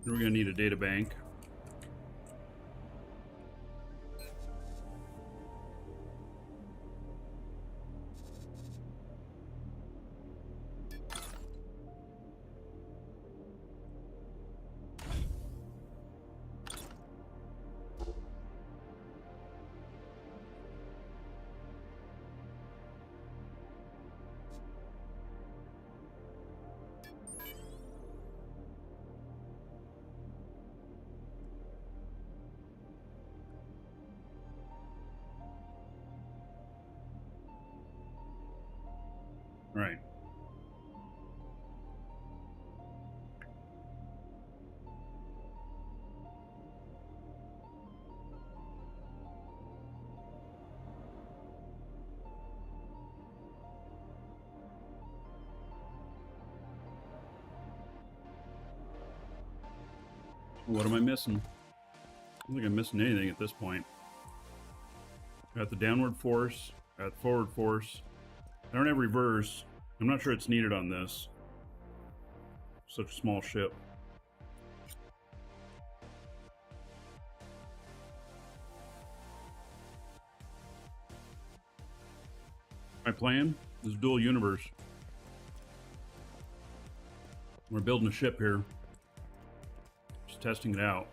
We're going to need a data bank. Right. What am I missing? I don't think I'm missing anything at this point. Got the downward force, got the forward force. I don't have reverse. I'm not sure it's needed on this. Such a small ship. My plan is dual universe. We're building a ship here. Just testing it out.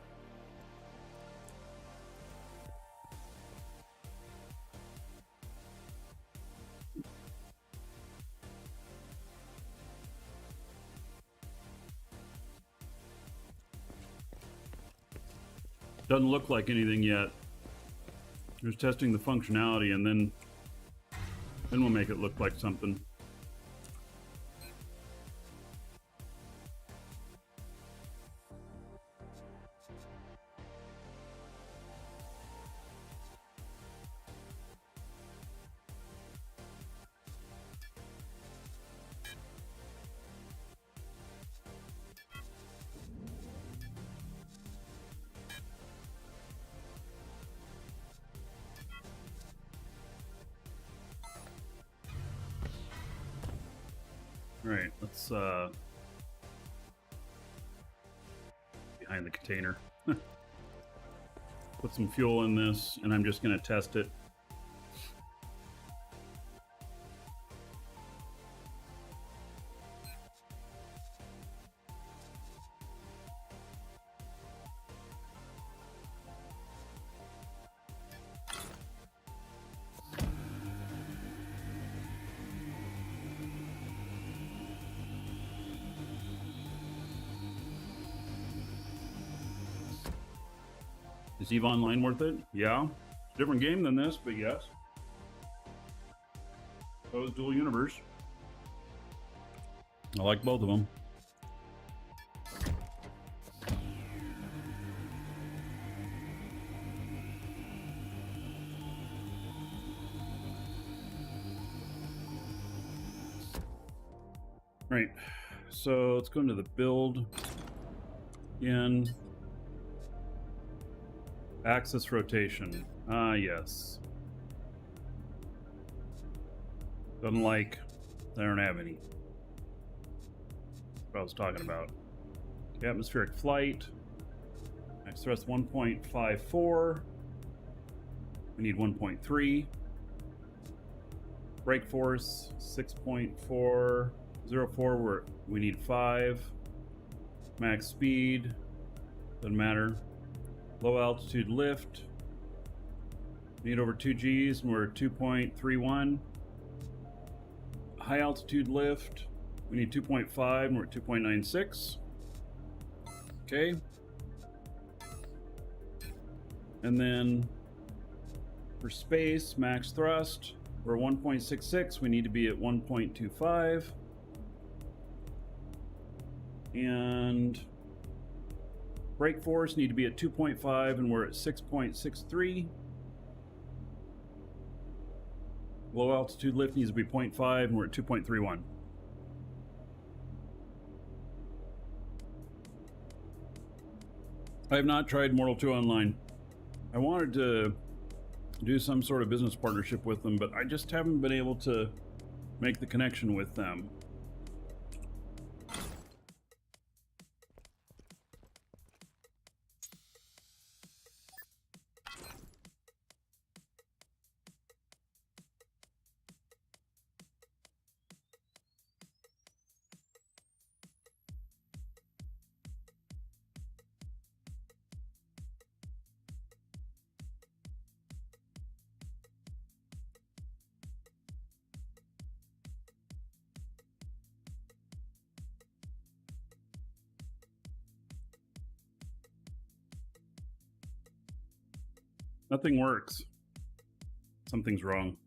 Doesn't look like anything yet. Just testing the functionality, and then we'll make it look like something. Alright, let's behind the container. Put some fuel in this, and I'm just gonna test it. Is EVE Online worth it? Yeah. It's a different game than this, but yes. So is Dual Universe. I like both of them. Right. So let's go into the build again. Axis rotation. Ah, yes. Doesn't like. I don't have any. What I was talking about. Atmospheric flight. Max thrust 1.54. We need 1.3. Brake force 6.404. We need 5. Max speed. Doesn't matter. Low altitude lift. Need over 2 Gs, and we're at 2.31. High altitude lift. We need 2.5, and we're at 2.96. Okay. And then for space, max thrust, we're 1.66. We need to be at 1.25. And brake force need to be at 2.5, and we're at 6.63. Low altitude lift needs to be 0.5, and we're at 2.31. I have not tried Mortal 2 Online. I wanted to do some sort of business partnership with them, but I just haven't been able to make the connection with them. Nothing works. Something's wrong.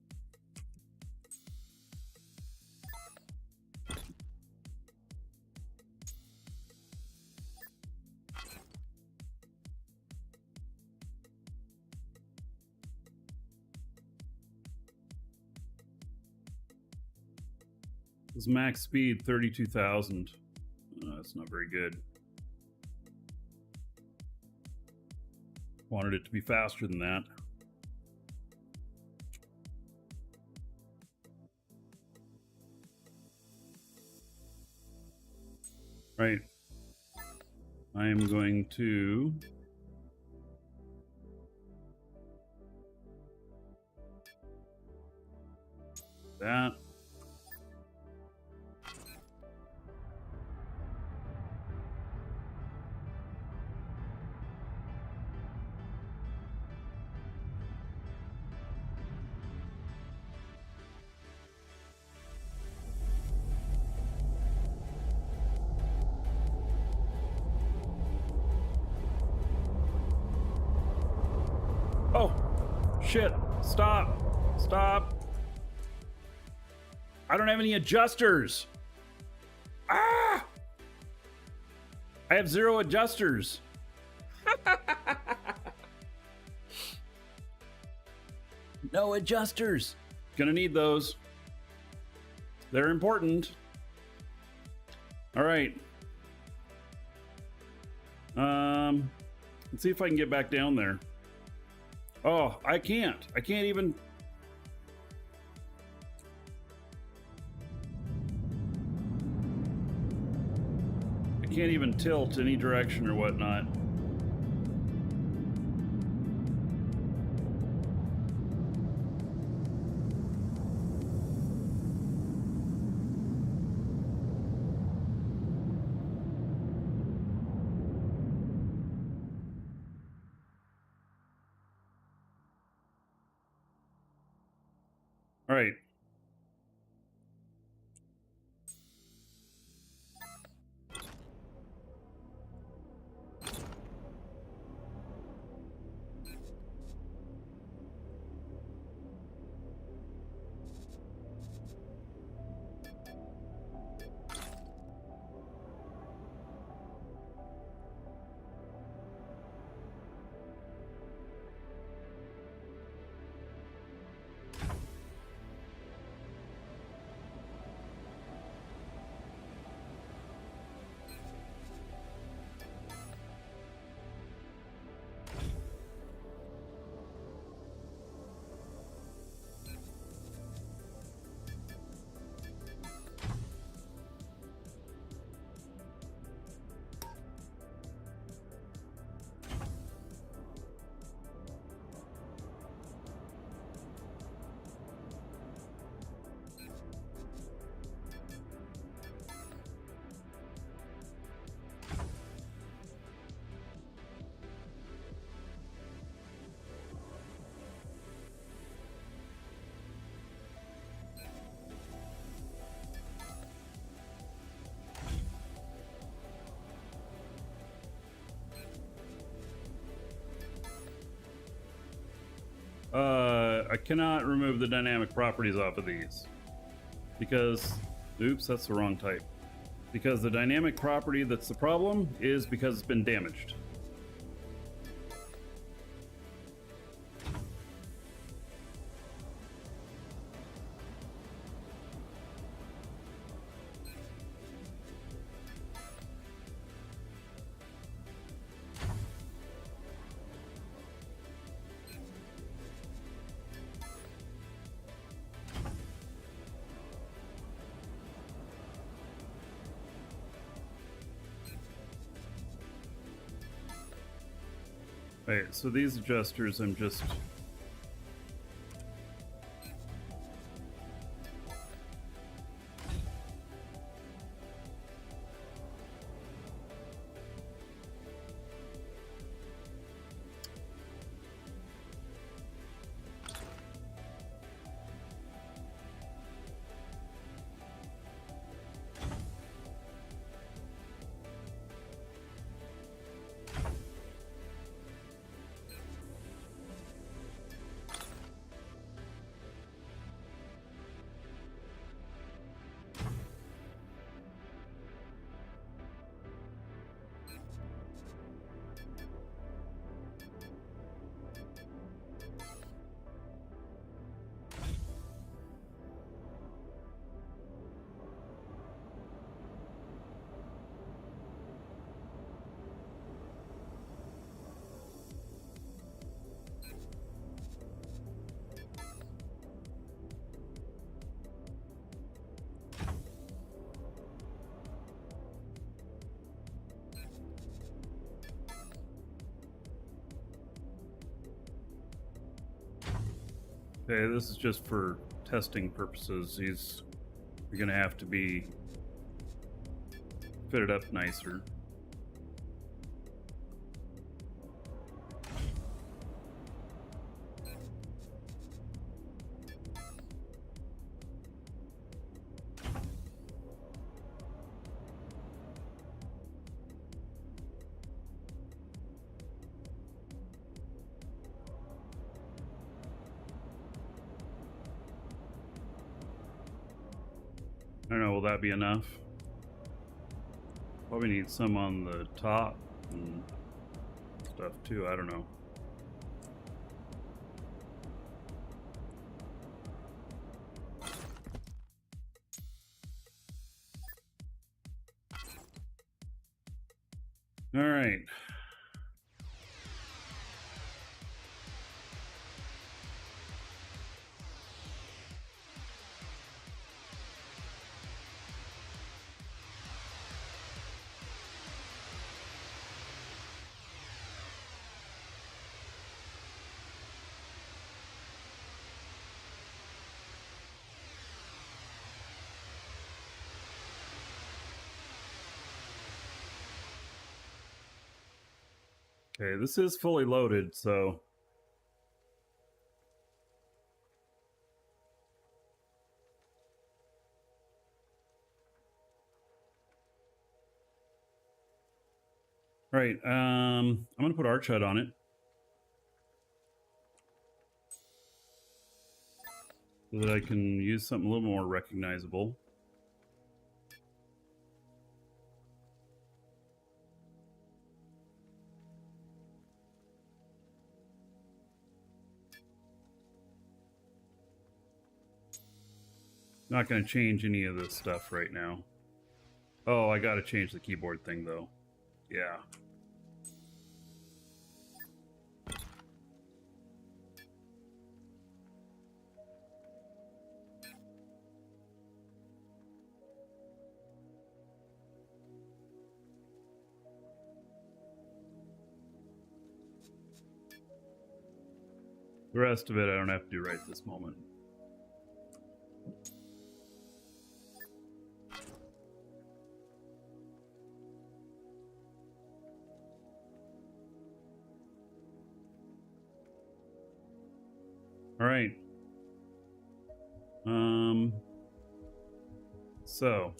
This max speed 32,000. That's not very good. Wanted it to be faster than that. Right. I am going to that. Oh, shit. Stop. Stop. I don't have any adjusters. Ah! I have 0 adjusters. No adjusters. Gonna need those. They're important. All right. Let's see if I can get back down there. Oh, I can't. I can't even. I can't even tilt any direction or whatnot. All right. I cannot remove the dynamic properties off of these because, oops, that's the wrong type. Because the dynamic property that's the problem is because it's been damaged. Right, so these adjusters, I'm just... Okay, this is just for testing purposes. You're gonna have to be fitted up nicer. I don't know, will that be enough? Probably need some on the top and stuff too, I don't know. All right. Okay, this is fully loaded, so all right, I'm gonna put Arch HUD on it so that I can use something a little more recognizable. Not going to change any of this stuff right now. Oh, I got to change the keyboard thing though. Yeah. The rest of it I don't have to do right this moment. All right. So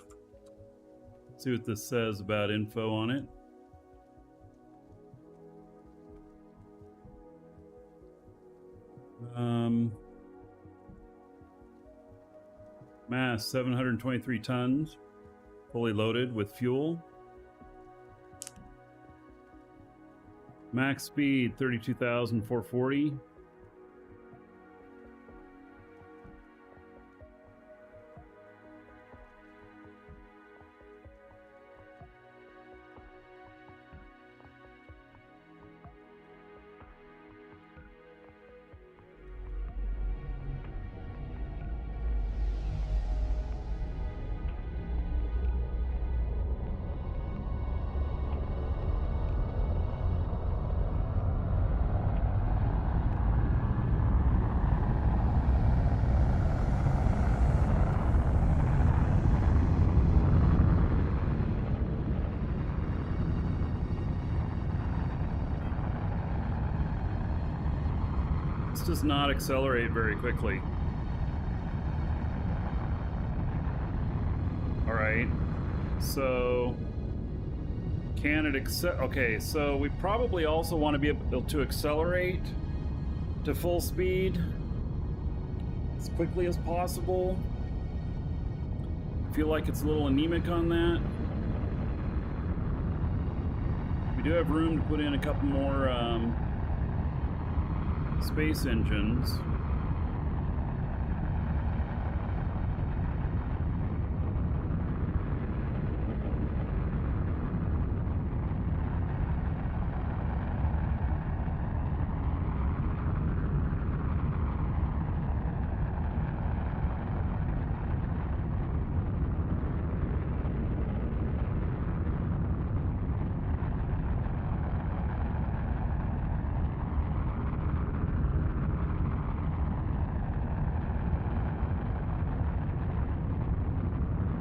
let's see what this says about info on it. Mass 723 tons, fully loaded with fuel. Max speed 32,440. Does not accelerate very quickly. All right, so can it accept? Okay, so we probably also want to be able to accelerate to full speed as quickly as possible. I feel like it's a little anemic on that. We do have room to put in a couple more space engines.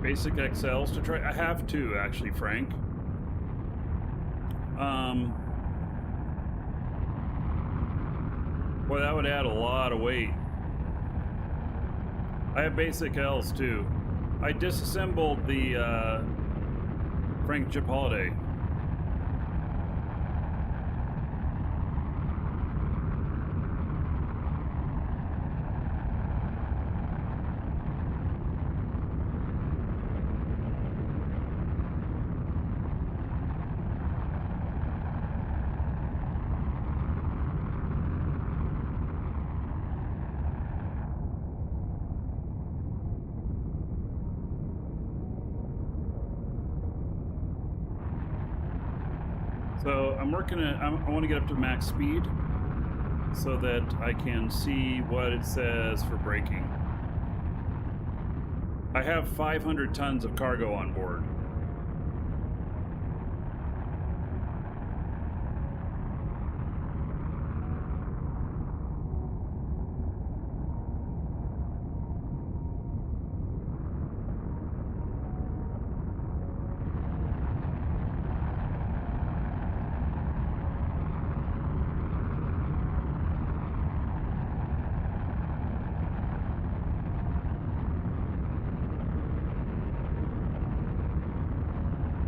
basic XLs to try? I have two, actually, Frank. Boy, that would add a lot of weight. I have basic Ls too. I disassembled the Frank Chip Holiday. So I'm working at, I want to get up to max speed so that I can see what it says for braking. I have 500 tons of cargo on board.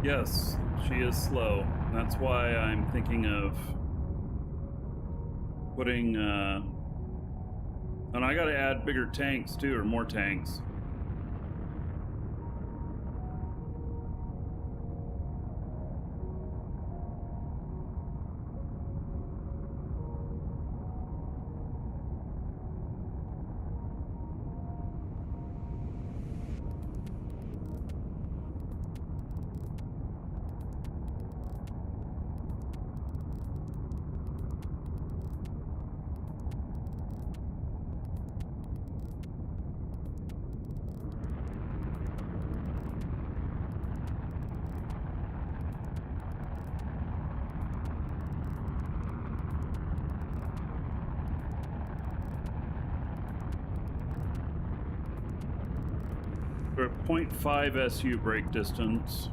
Yes, she is slow. That's why I'm thinking of putting, and I gotta add bigger tanks too, or more tanks. We're at 0.5 SU brake distance.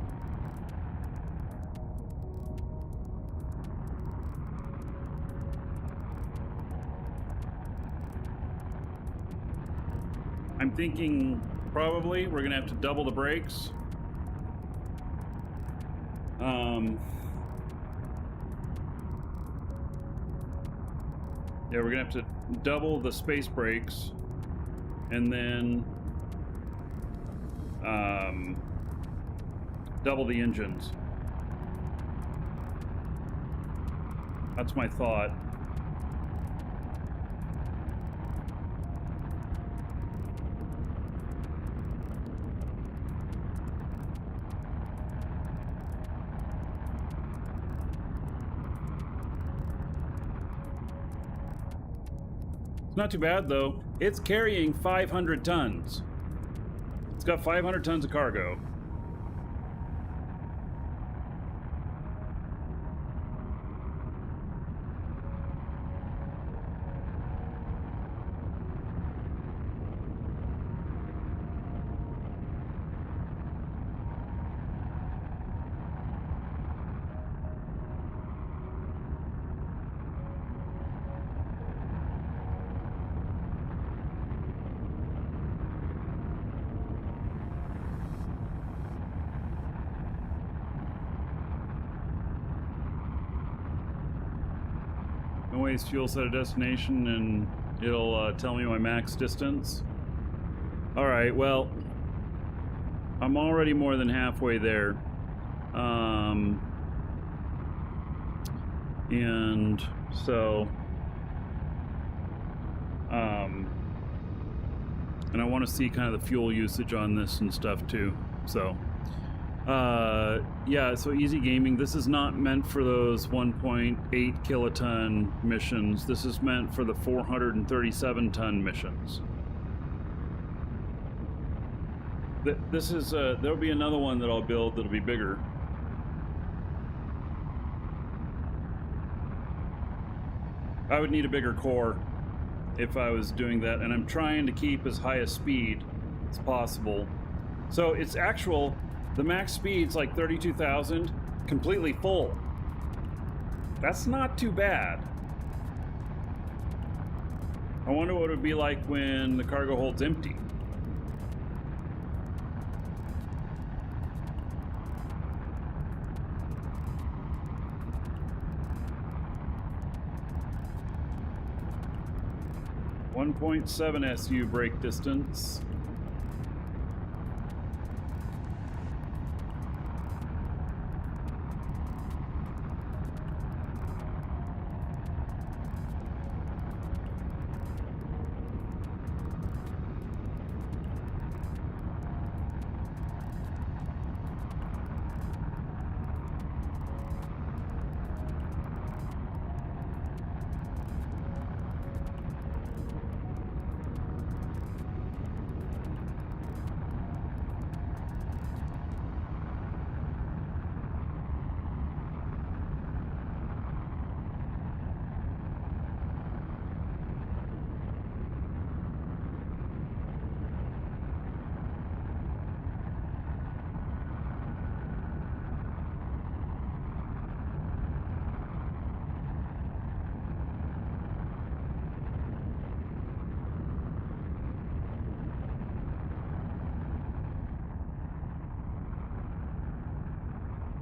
I'm thinking probably we're gonna have to double the brakes. Yeah, we're gonna have to double the space brakes and then double the engines. That's my thought. It's not too bad though. It's carrying 500 tons. It's got 500 tons of cargo. Waste fuel at a destination and it'll tell me my max distance. All right, well, I'm already more than halfway there. And so and I want to see kind of the fuel usage on this and stuff too. So yeah, so easy gaming. This is not meant for those 1.8 kiloton missions. This is meant for the 437 ton missions. This is there'll be another one that I'll build that'll be bigger. I would need a bigger core if I was doing that, and I'm trying to keep as high a speed as possible. So it's actual, the max speed's like 32,000, completely full. That's not too bad. I wonder what it would be like when the cargo hold's empty. .7 SU brake distance.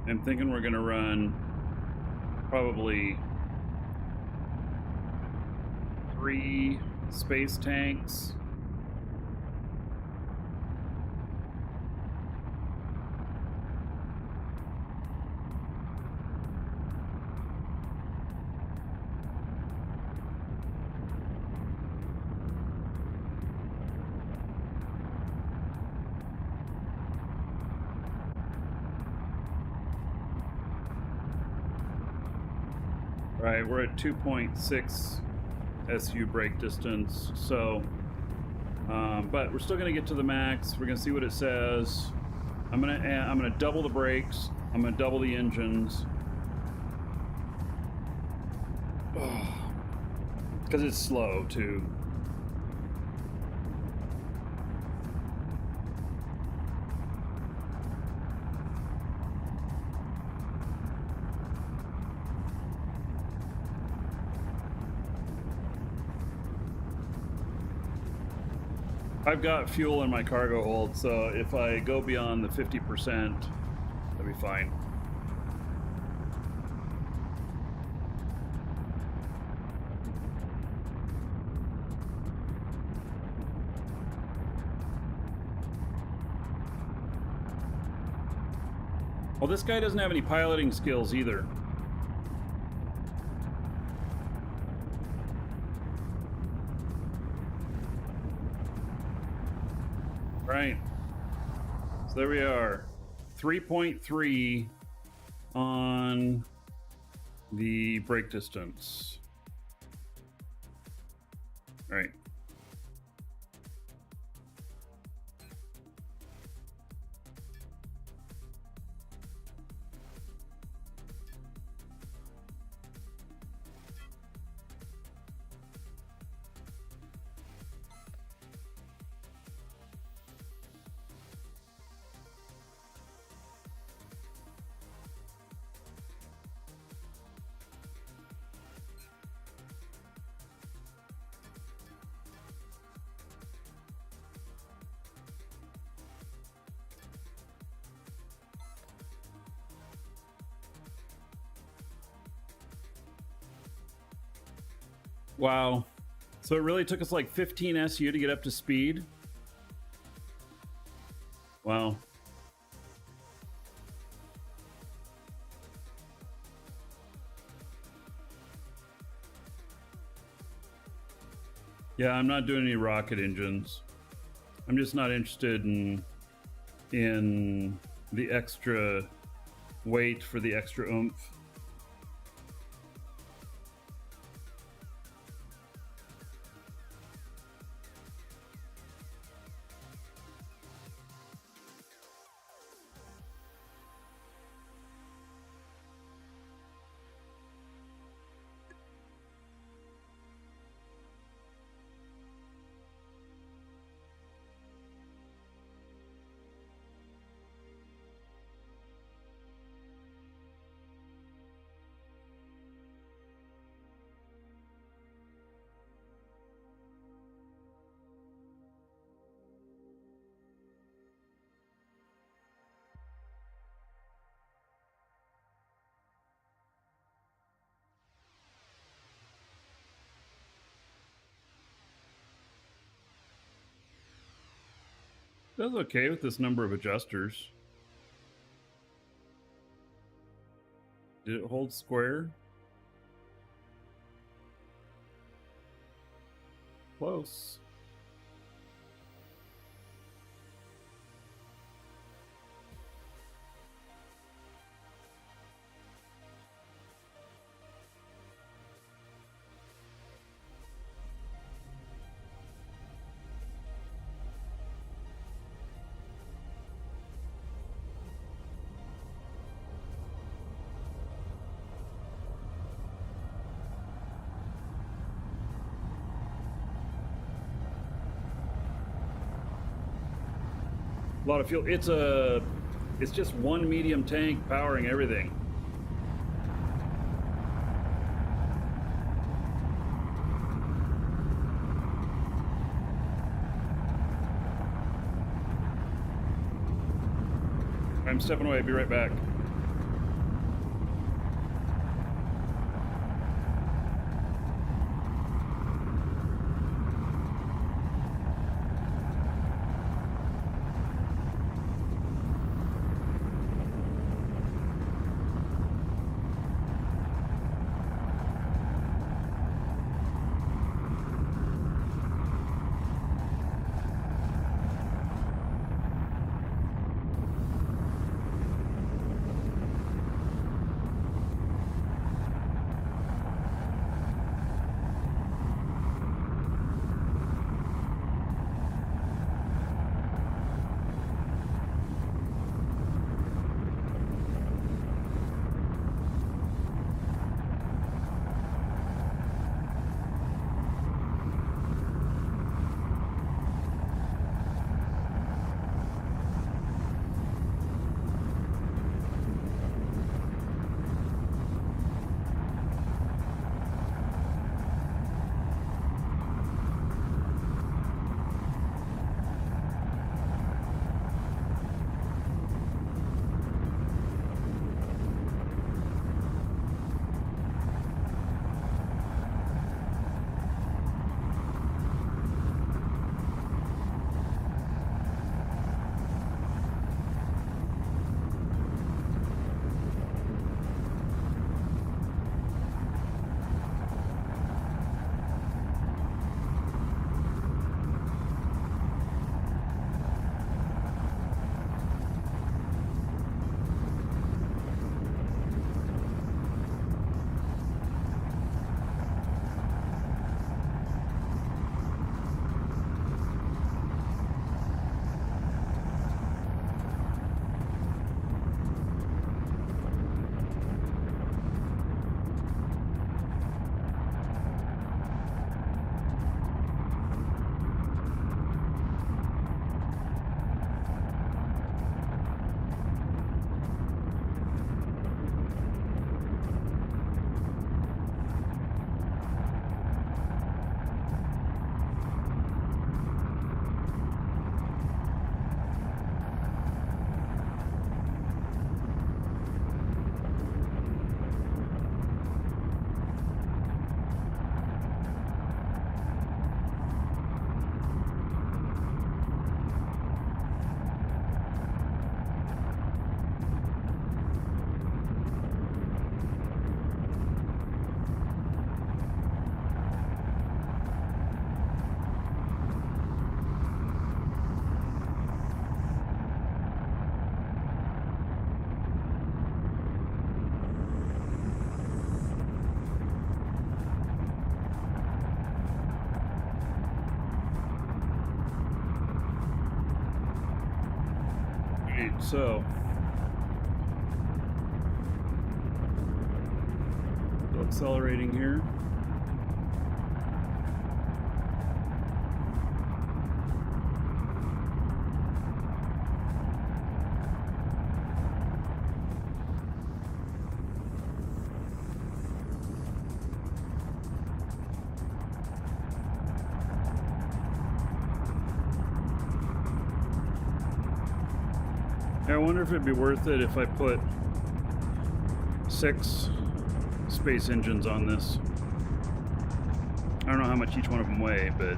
I'm thinking we're gonna run probably 3 space tanks. Right, we're at 2.6 SU brake distance, so but we're still gonna get to the max. We're gonna see what it says. I'm gonna double the brakes. I'm gonna double the engines because it's slow too. I've got fuel in my cargo hold, so if I go beyond the 50%, that'll be fine. Well, this guy doesn't have any piloting skills either. Right. So there we are. 3.3 on the brake distance. All right. Wow. So it really took us like 15 SU to get up to speed? Wow. Yeah, I'm not doing any rocket engines. I'm just not interested in the extra weight for the extra oomph. That's okay with this number of adjusters. Did it hold square? Close. A lot of fuel. It's just one medium tank powering everything. I'm stepping away. Be right back. So accelerating here. I wonder if it'd be worth it if I put 6 space engines on this. I don't know how much each one of them weigh, but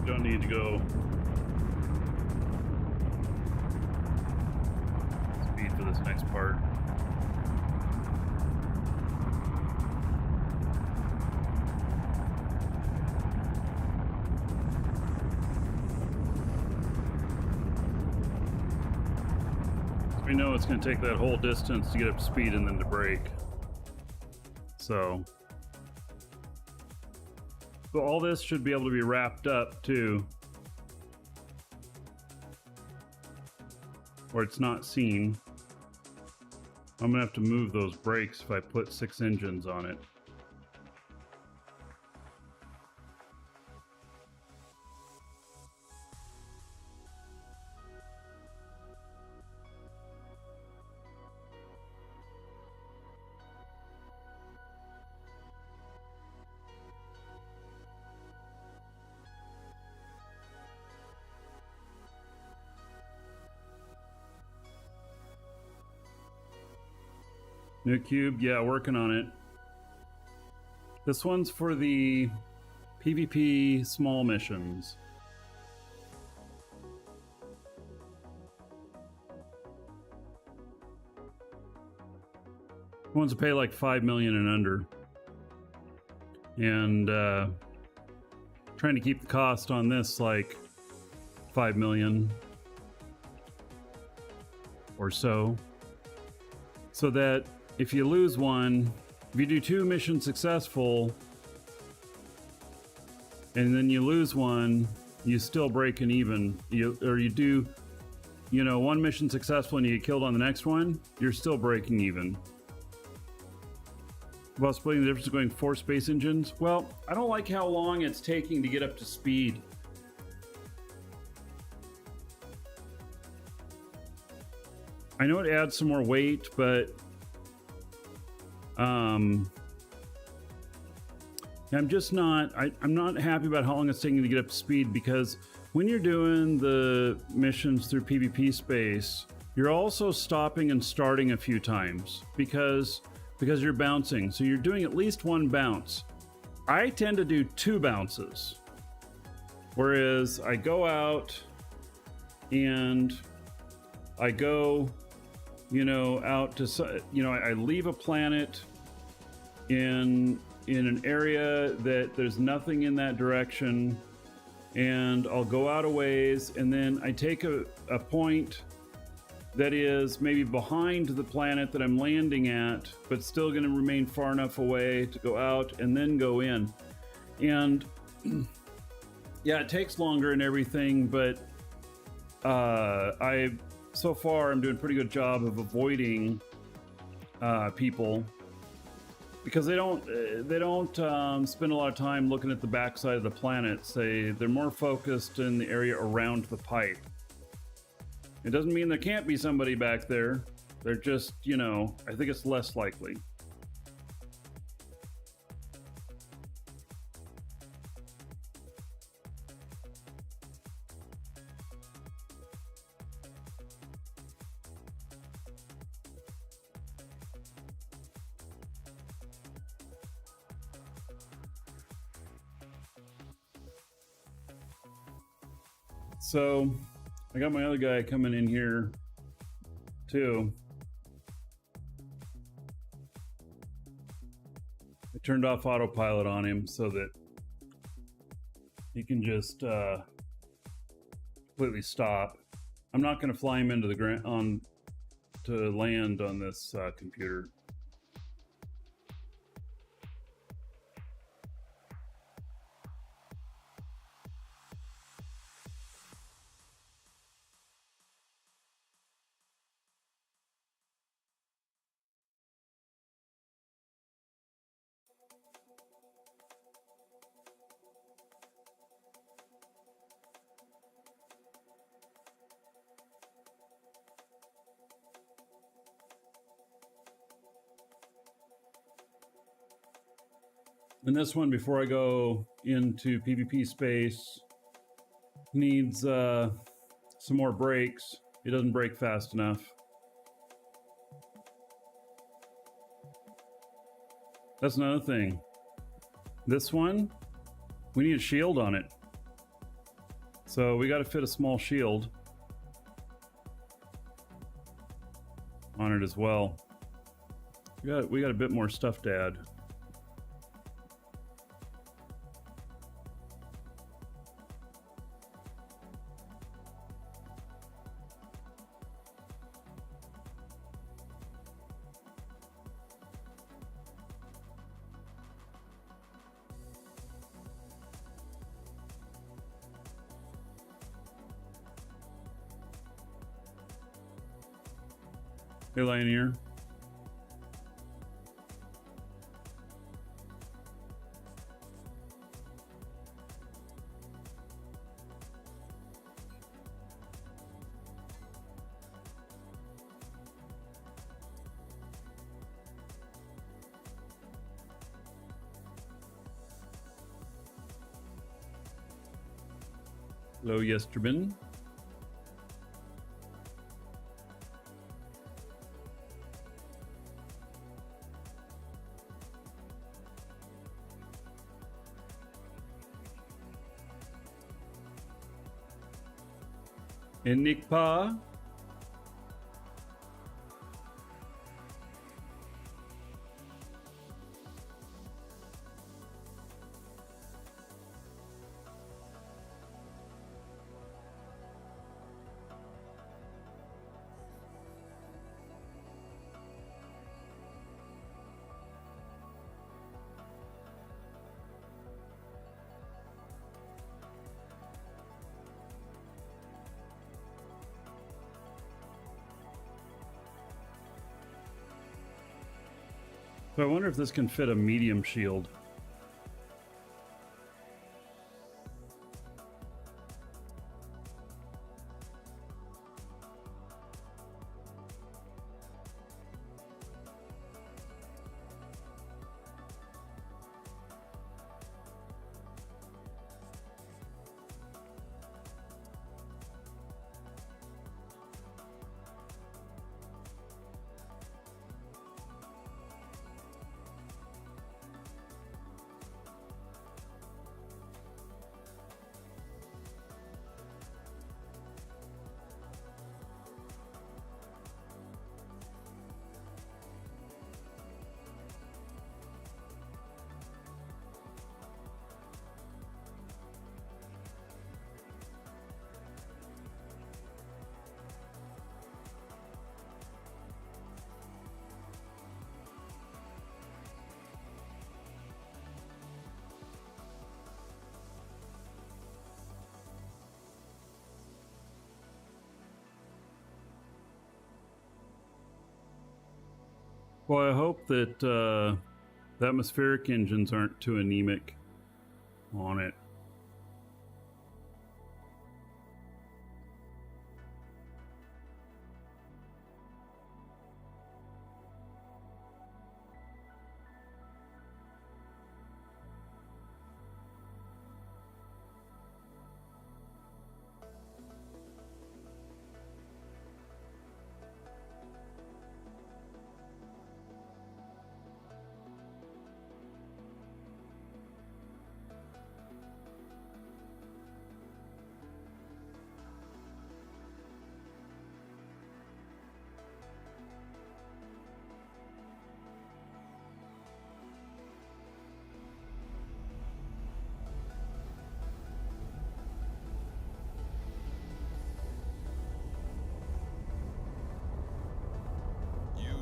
don't need to go speed for this next part. We know it's going to take that whole distance to get up to speed and then to brake. So all this should be able to be wrapped up too, where it's not seen. I'm gonna have to move those brakes if I put 6 engines on it. New cube, yeah, working on it. This one's for the PvP small missions. Ones that pay like 5 million and under. And trying to keep the cost on this like 5 million or so. So that if you lose one, if you do 2 missions successful and then you lose one, you still break an even. You do, 1 mission successful and you get killed on the next one, you're still breaking even. About splitting the difference going 4 space engines? Well, I don't like how long it's taking to get up to speed. I know it adds some more weight, but I'm just not, I'm not happy about how long it's taking to get up to speed, because when you're doing the missions through PvP space, you're also stopping and starting a few times because you're bouncing. So you're doing at least 1 bounce. I tend to do 2 bounces. Whereas I go out and I go, out to, I leave a planet in an area that there's nothing in that direction, and I'll go out a ways, and then I take a point that is maybe behind the planet that I'm landing at, but still going to remain far enough away to go out and then go in. And yeah, it takes longer and everything, but so far I'm doing a pretty good job of avoiding people, because they don't spend a lot of time looking at the backside of the planet. They're more focused in the area around the pipe. It doesn't mean there can't be somebody back there. They're just, I think it's less likely. So I got my other guy coming in here too. I turned off autopilot on him so that he can just completely stop. I'm not going to fly him into the ground to land on this computer. And this one, before I go into PvP space, needs some more brakes. It doesn't brake fast enough. That's another thing. This one, we need a shield on it. So we got to fit a small shield on it as well. We got a bit more stuff to add. Hey, Lioneer. Hello, Yesterben. Enigpa. So I wonder if this can fit a medium shield. Well, I hope that the atmospheric engines aren't too anemic on it.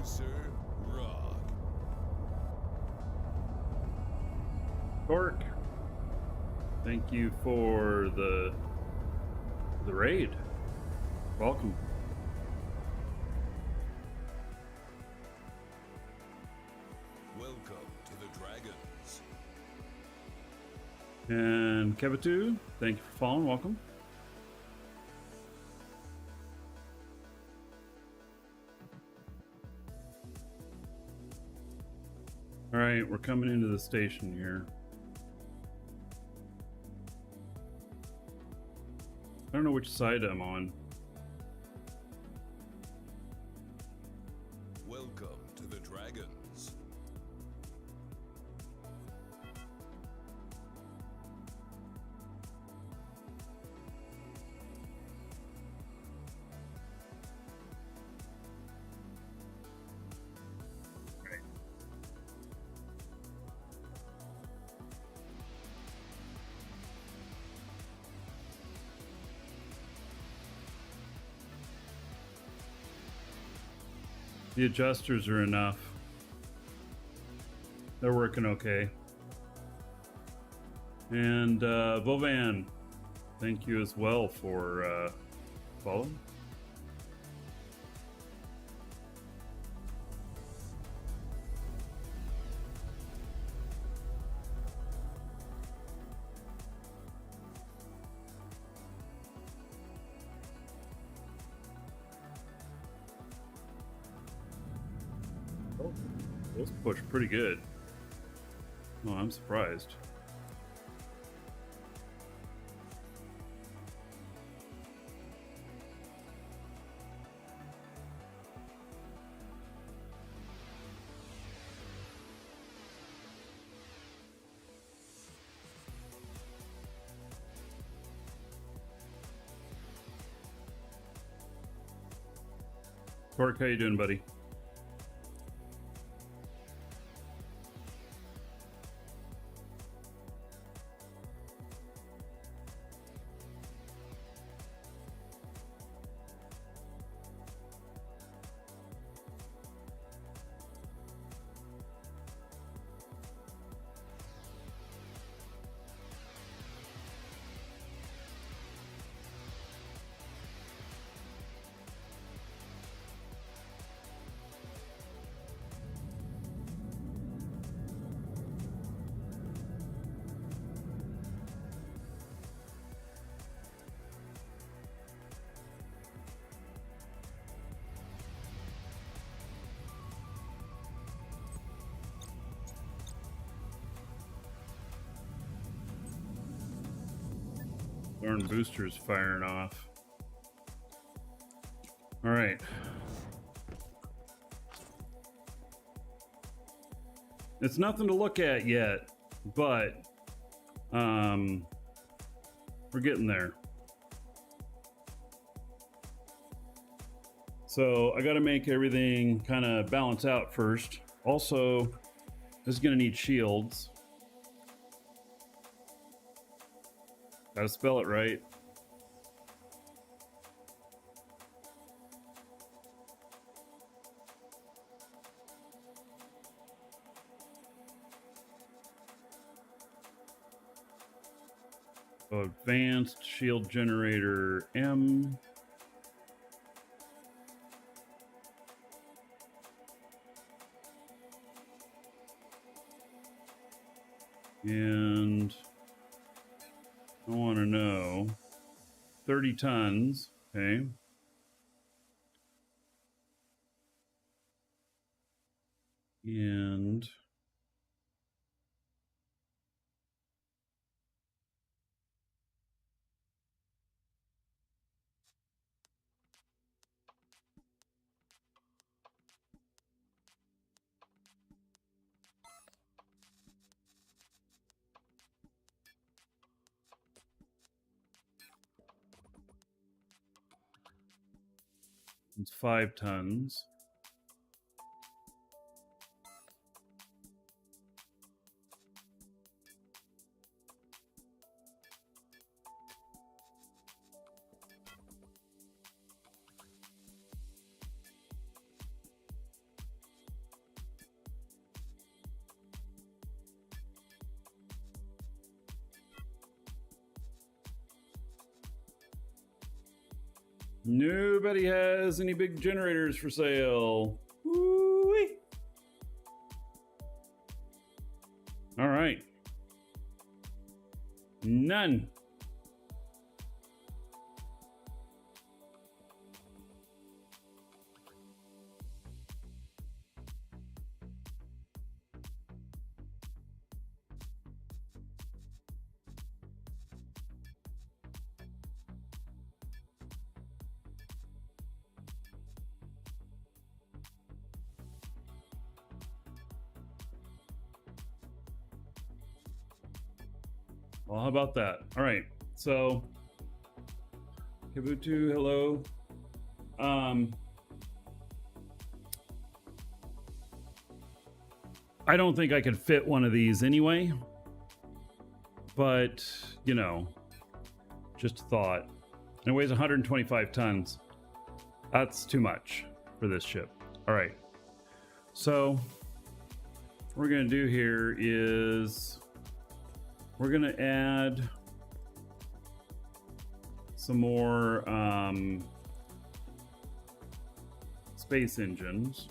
Sir Rock. Torque, thank you for the raid. Welcome. Welcome to the Dragons. And Kevitu, thank you for following. Welcome. All right, we're coming into the station here. I don't know which side I'm on. Welcome to the Dragons. The adjusters are enough. They're working okay. And Vovan, thank you as well for following. Oh, those push pretty good. Oh, I'm surprised. Torque, how you doing, buddy? Darn boosters firing off. All right. It's nothing to look at yet, but we're getting there. So I got to make everything kind of balance out first. Also, this is going to need shields. Gotta spell it right. So advanced shield generator M. And I want to know 30 tons. Okay. And it's 5 tons. Nobody has any big generators for sale. Woo-wee. All right. None. Well, how about that? All right. So, Kibutu, hello. I don't think I could fit one of these anyway, but you know, just a thought. And it weighs 125 tons. That's too much for this ship. All right. So what we're going to do here is we're going to add some more space engines.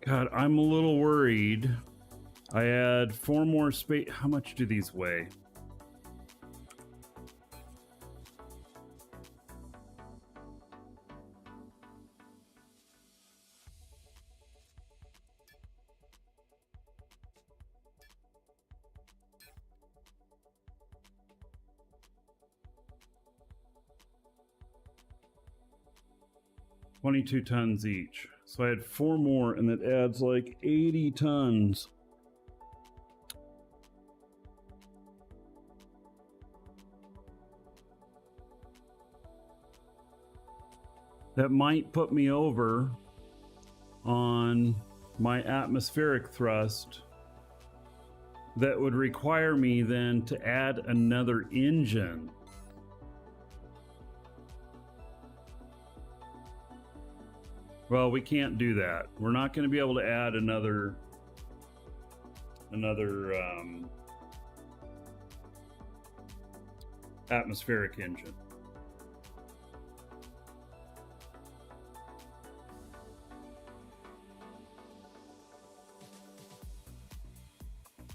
God, I'm a little worried. I add 4 more space. How much do these weigh? $22 tons each. So I had 4 more, and that adds like 80 tons. That might put me over on my atmospheric thrust. That would require me then to add another engine. Well, we can't do that. We're not going to be able to add another atmospheric engine.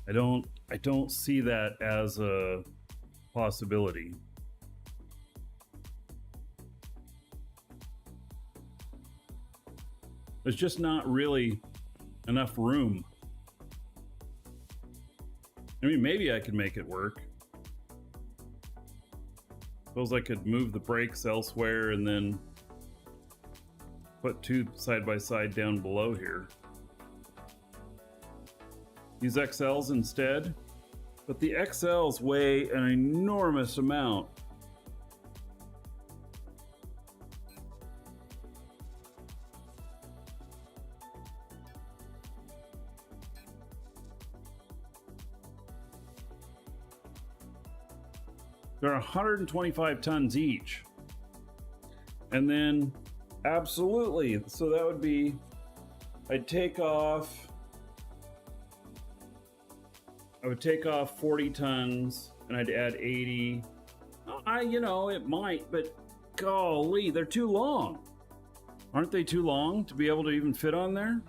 I don't see that as a possibility. There's just not really enough room. I mean, maybe I could make it work. Suppose I could move the brakes elsewhere and then put 2 side by side down below here. Use XLs instead, but the XLs weigh an enormous amount. They're 125 tons each. And then, absolutely, so that would be, I'd take off, I would take off 40 tons and I'd add 80. You know, it might, but golly, they're too long. Aren't they too long to be able to even fit on there?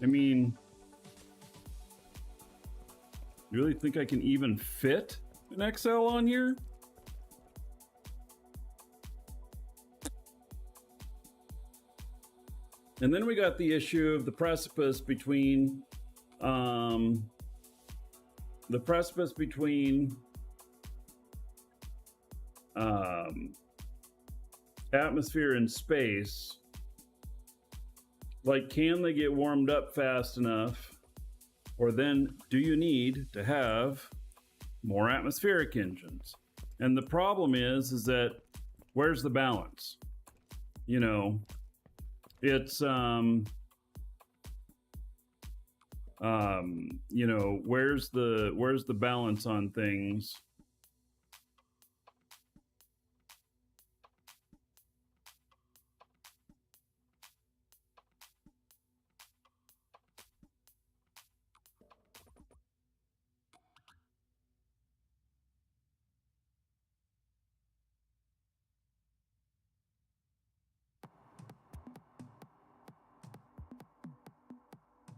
I mean, you really think I can even fit an XL on here? And then we got the issue of the precipice between atmosphere and space. Like, can they get warmed up fast enough? Or then do you need to have more atmospheric engines? And the problem is that where's the balance? You know, it's you know, where's the balance on things?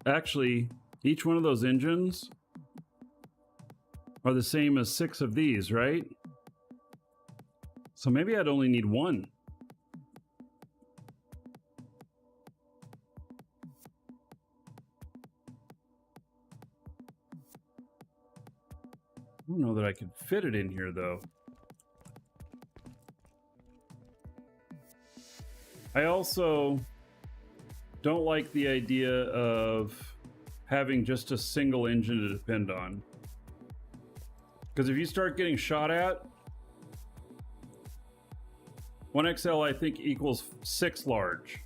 Actually, each one of those engines are the same as 6 of these, right? So maybe I'd only need 1. I don't know that I could fit it in here, though. I also don't like the idea of having just a single engine to depend on. Because if you start getting shot at, 1XL I think equals 6 large.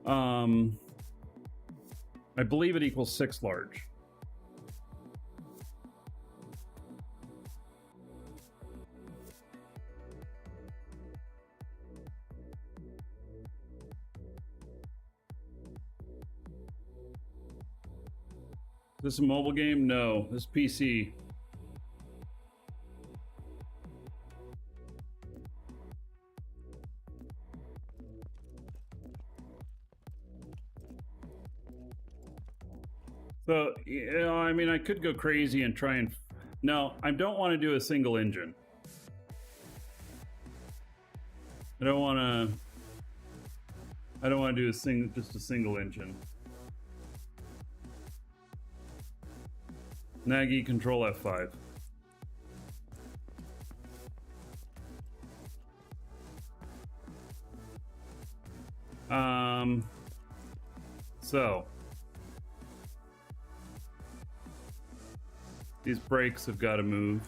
I believe it equals 6 large. This a mobile game? No, this is PC. So, you know, I mean, I could go crazy and try and... No, I don't want to do a single engine. I don't want to do just a single engine. Nagy, control F5. So these brakes have got to move.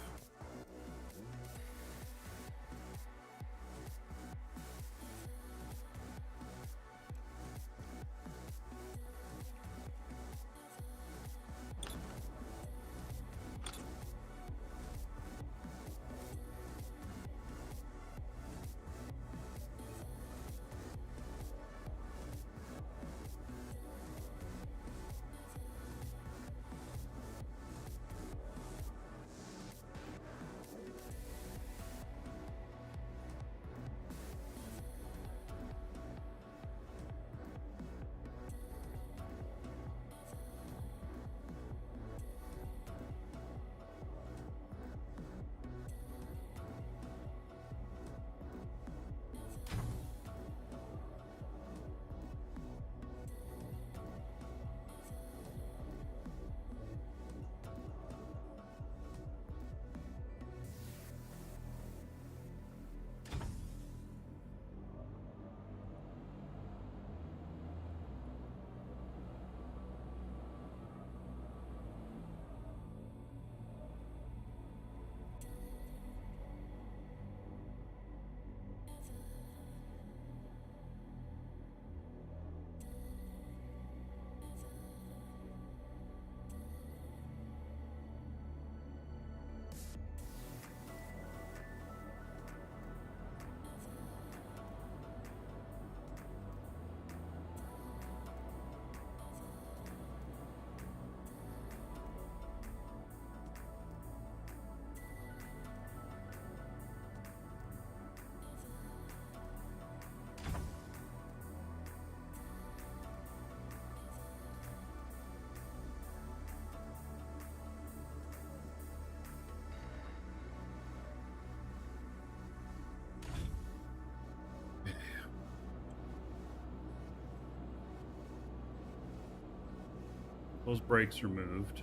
Those brakes are moved.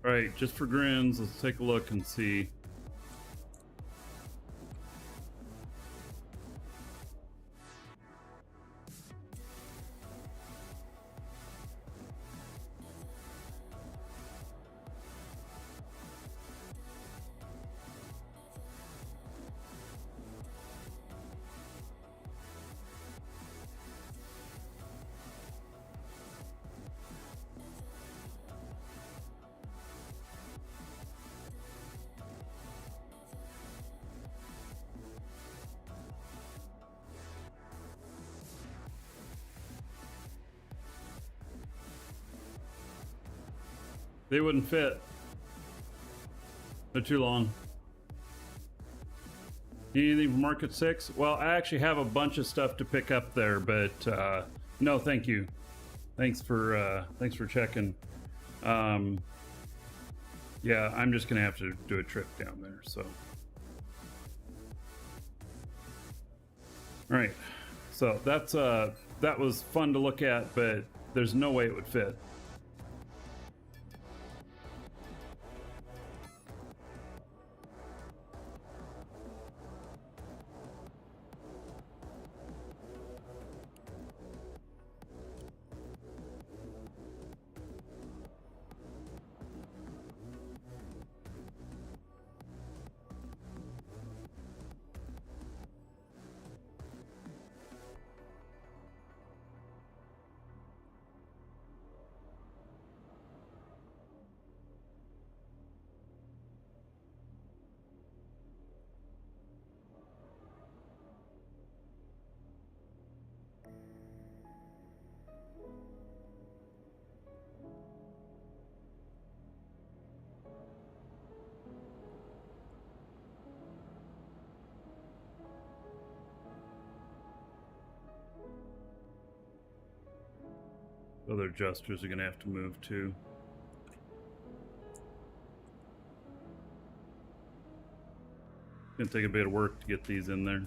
All right, just for grins, let's take a look and see. They wouldn't fit. They're too long. Need anything from Market 6? Well, I actually have a bunch of stuff to pick up there, but no, thank you. Thanks for checking. Yeah, I'm just gonna have to do a trip down there. So, all right. So that was fun to look at, but there's no way it would fit. Other adjusters are going to have to move too. It's going to take a bit of work to get these in there.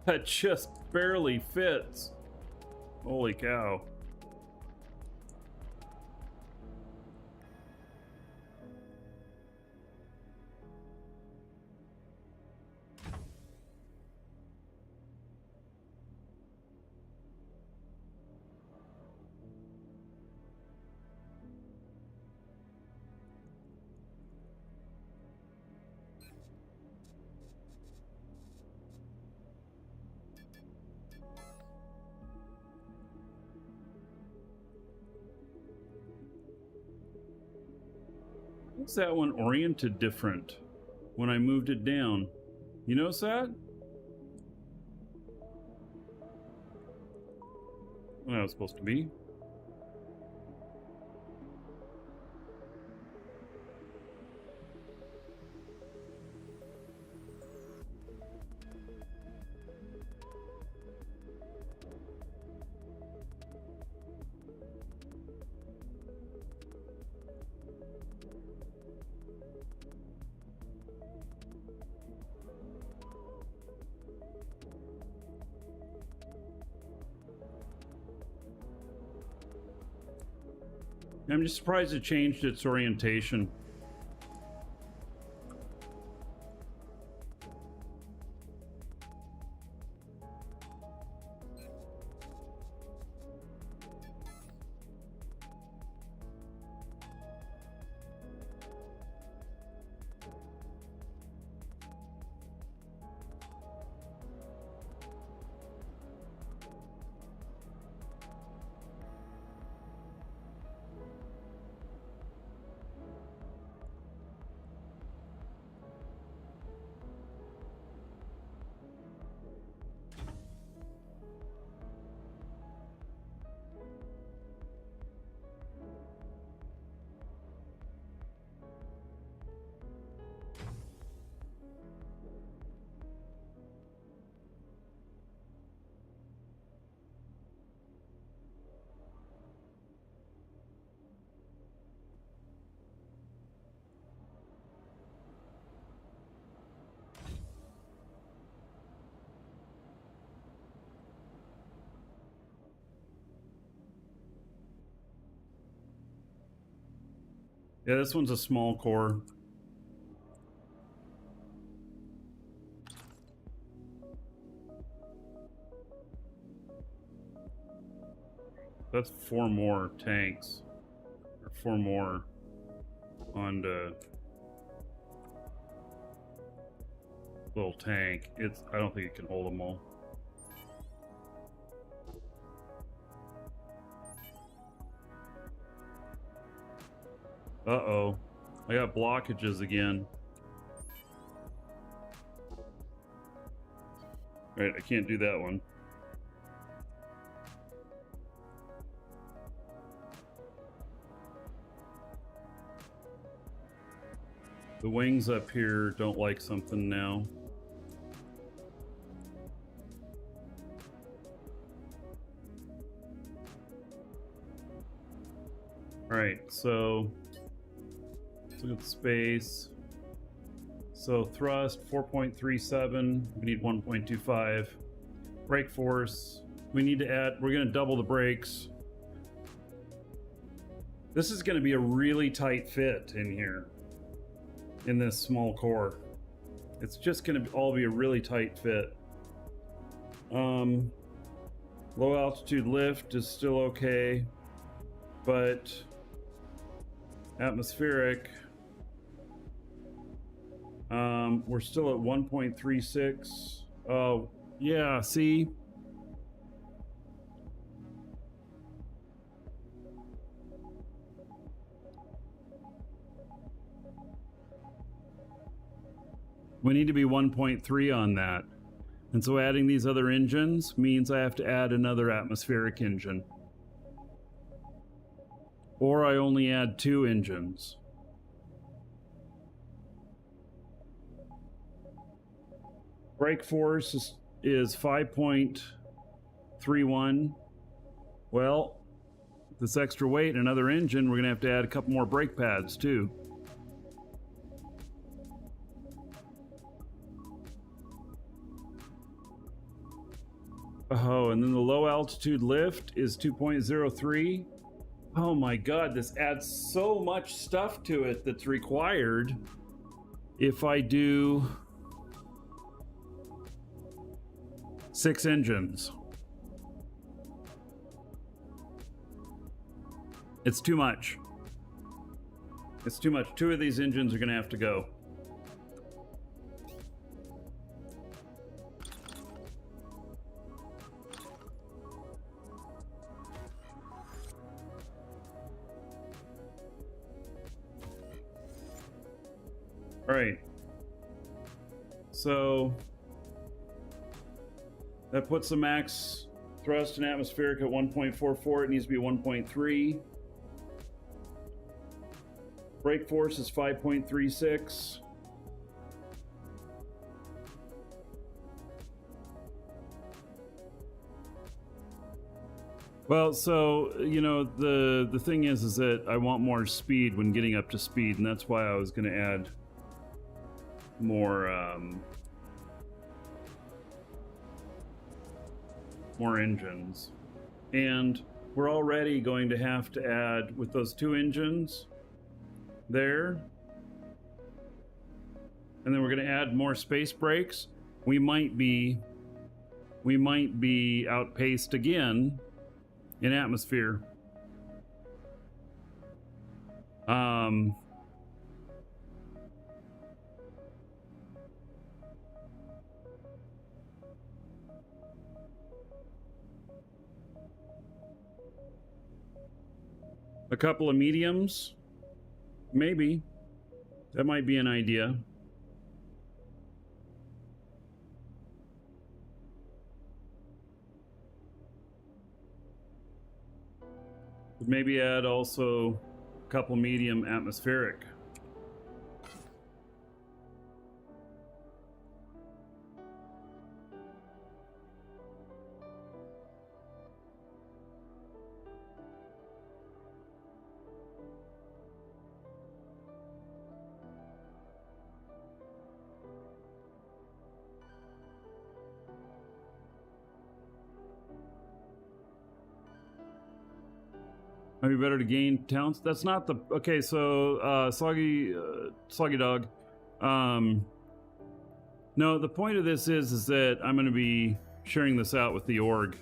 That just barely fits. Holy cow. What's that one oriented different when I moved it down? You notice that? Well, that was supposed to be. I'm just surprised it changed its orientation. Yeah, this one's a small core. That's 4 more tanks. Or 4 more on the little tank. I don't think it can hold them all. Uh-oh. I got blockages again. Right, I can't do that one. The wings up here don't like something now. All right, so let's look at the space. So thrust 4.37. We need 1.25. Brake force. We need to add. We're going to double the brakes. This is going to be a really tight fit in here, in this small core. It's just going to all be a really tight fit. Low altitude lift is still okay, but atmospheric, we're still at 1.36. Oh, yeah, see? We need to be 1.3 on that. And so adding these other engines means I have to add another atmospheric engine. Or I only add 2 engines. Brake force is 5.31. Well, this extra weight and another engine, we're going to have to add a couple more brake pads too. Oh, and then the low altitude lift is 2.03. Oh my god, this adds so much stuff to it that's required if I do 6 engines. It's too much. It's too much. 2 of these engines are going to have to go. All right. So that puts the max thrust and atmospheric at 1.44. It needs to be 1.3. Brake force is 5.36. Well, so, you know, the thing is that I want more speed when getting up to speed, and that's why I was going to add more engines. And we're already going to have to add, with those 2 engines there, and then we're going to add more space brakes. We might be outpaced again in atmosphere. A couple of mediums, maybe. That might be an idea. Maybe add also a couple medium atmospheric. Might be better to gain talents. That's not the... Okay, so, Soggy Dog. No, the point of this is that I'm going to be sharing this out with the org.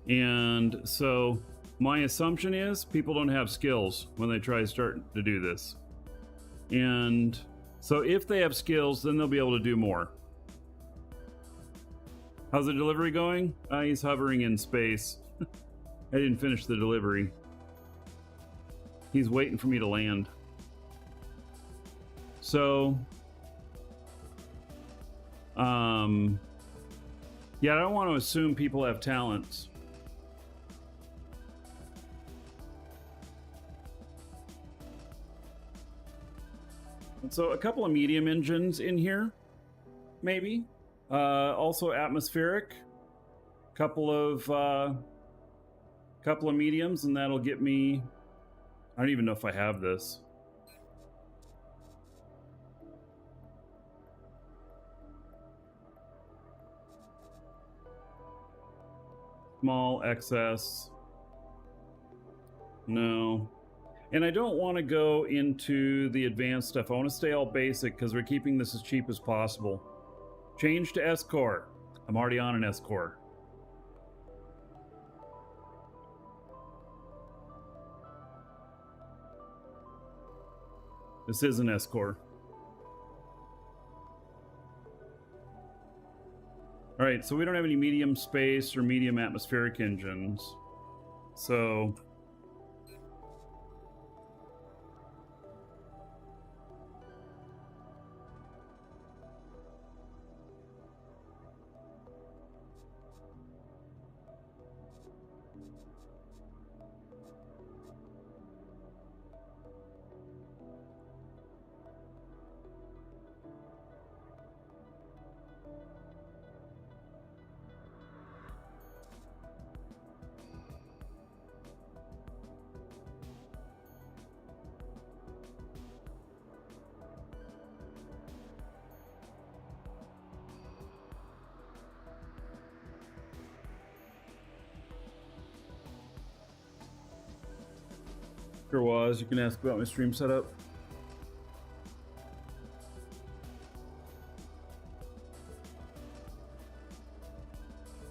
And so, my assumption is people don't have skills when they try to start to do this. And so if they have skills, then they'll be able to do more. How's the delivery going? He's hovering in space. I didn't finish the delivery. He's waiting for me to land. So, yeah, I don't want to assume people have talents. And so a couple of medium engines in here, maybe. Also atmospheric. Couple of mediums, and that'll get me... I don't even know if I have this. small excess. No. And I don't want to go into the advanced stuff. I want to stay all basic because we're keeping this as cheap as possible. Change to S-Core. I'm already on an S-Core. This is an S-Core. All right, so we don't have any medium space or medium atmospheric engines. So sure was. You can ask about my stream setup.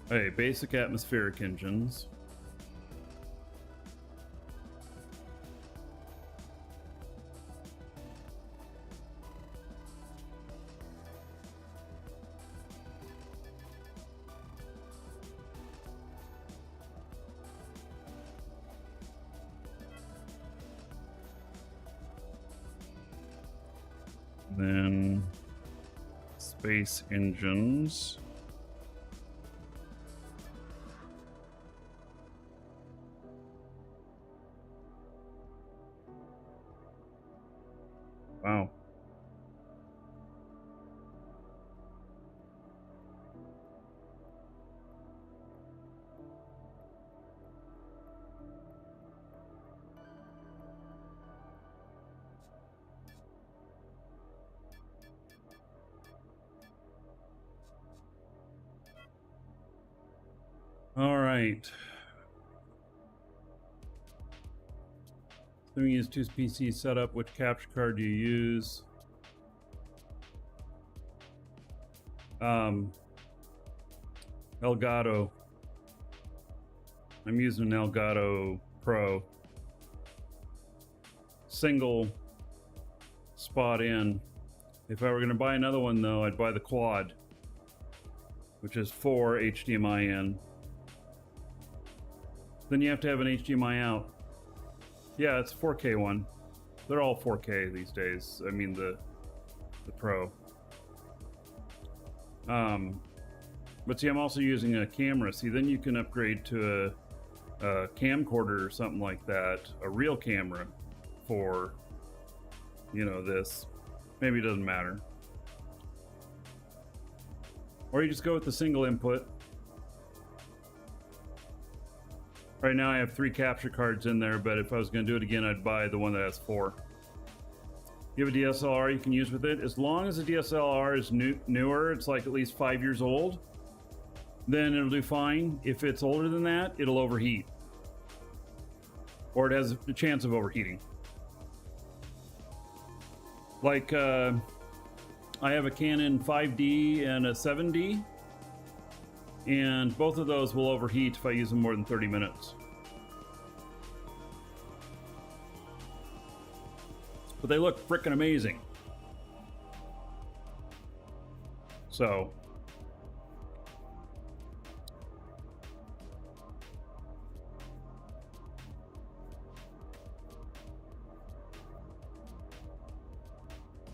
Hey, basic atmospheric engines. Then space engines. Wow. All right. Let me use two PC setup. Which capture card do you use? Elgato. I'm using an Elgato Pro. Single spot in. If I were going to buy another one, though, I'd buy the quad, which is 4 HDMI in. Then you have to have an HDMI out. Yeah, it's a 4K one. They're all 4K these days. I mean the Pro. But see, I'm also using a camera. See, then you can upgrade to a camcorder or something like that. A real camera for, you know, this. Maybe it doesn't matter. Or you just go with the single input. Right now I have 3 capture cards in there, but if I was going to do it again, I'd buy the one that has 4. You have a DSLR you can use with it. As long as the DSLR is newer, it's like at least 5 years old, then it'll do fine. If it's older than that, it'll overheat. Or it has a chance of overheating. Like, I have a Canon 5D and a 7D. And both of those will overheat if I use them more than 30 minutes. But they look frickin' amazing. So.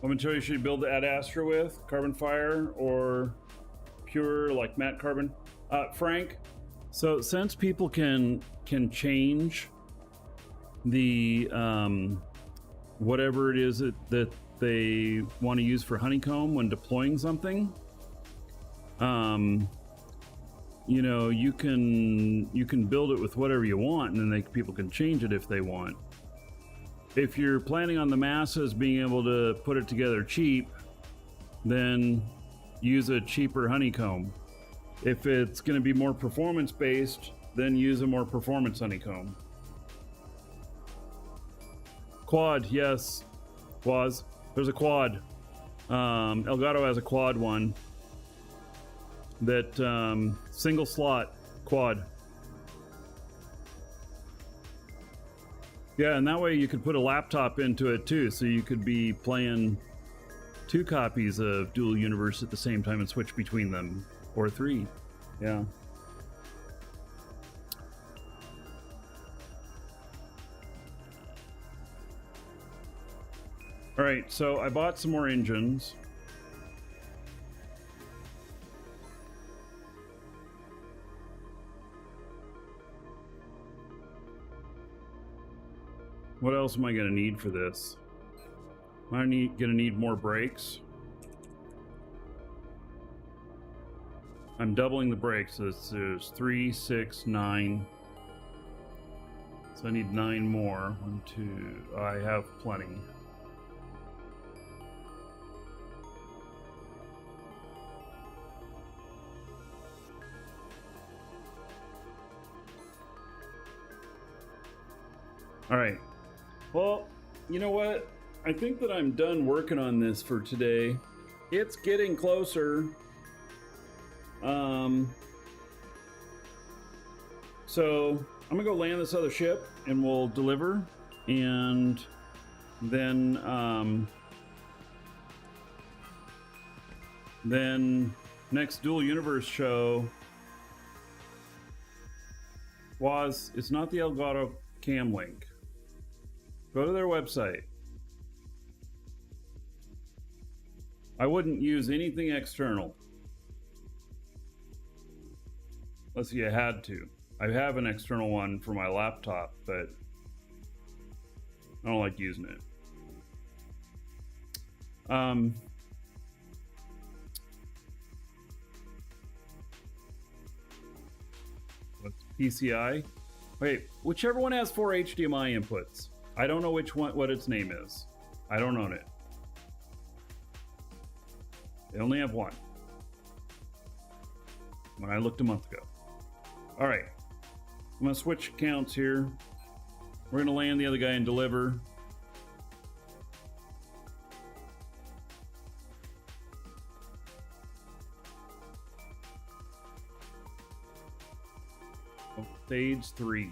What material should you build the Ad Astra with? Carbon fiber or pure like matte carbon? Frank, so since people can change the whatever it is that they want to use for honeycomb when deploying something, you know, you can build it with whatever you want, and then people can change it if they want. If you're planning on the masses being able to put it together cheap, then use a cheaper honeycomb. If it's going to be more performance based, then use a more performance honeycomb. Quad, yes. There's a quad. Elgato has a quad one. That single slot quad. Yeah, and that way you could put a laptop into it too, so you could be playing 2 copies of Dual Universe at the same time and switch between them, or 3. Yeah. All right, so I bought some more engines. What else am I going to need for this? Am I going to need more brakes? I'm doubling the brakes. So there's 3, 6, 9. So I need 9 more. 1, 2. I have plenty. All right. Well, you know what? I think that I'm done working on this for today. It's getting closer. So I'm gonna go land this other ship and we'll deliver, and then next Dual Universe show it's not the Elgato Cam link. Go to their website. I wouldn't use anything external unless you had to. I have an external one for my laptop, but I don't like using it. What's PCI? Wait, whichever one has 4 HDMI inputs. I don't know what its name is. I don't own it. They only have one. When I looked a month ago. All right. I'm going to switch accounts here. We're going to land the other guy and deliver. Oh, stage 3.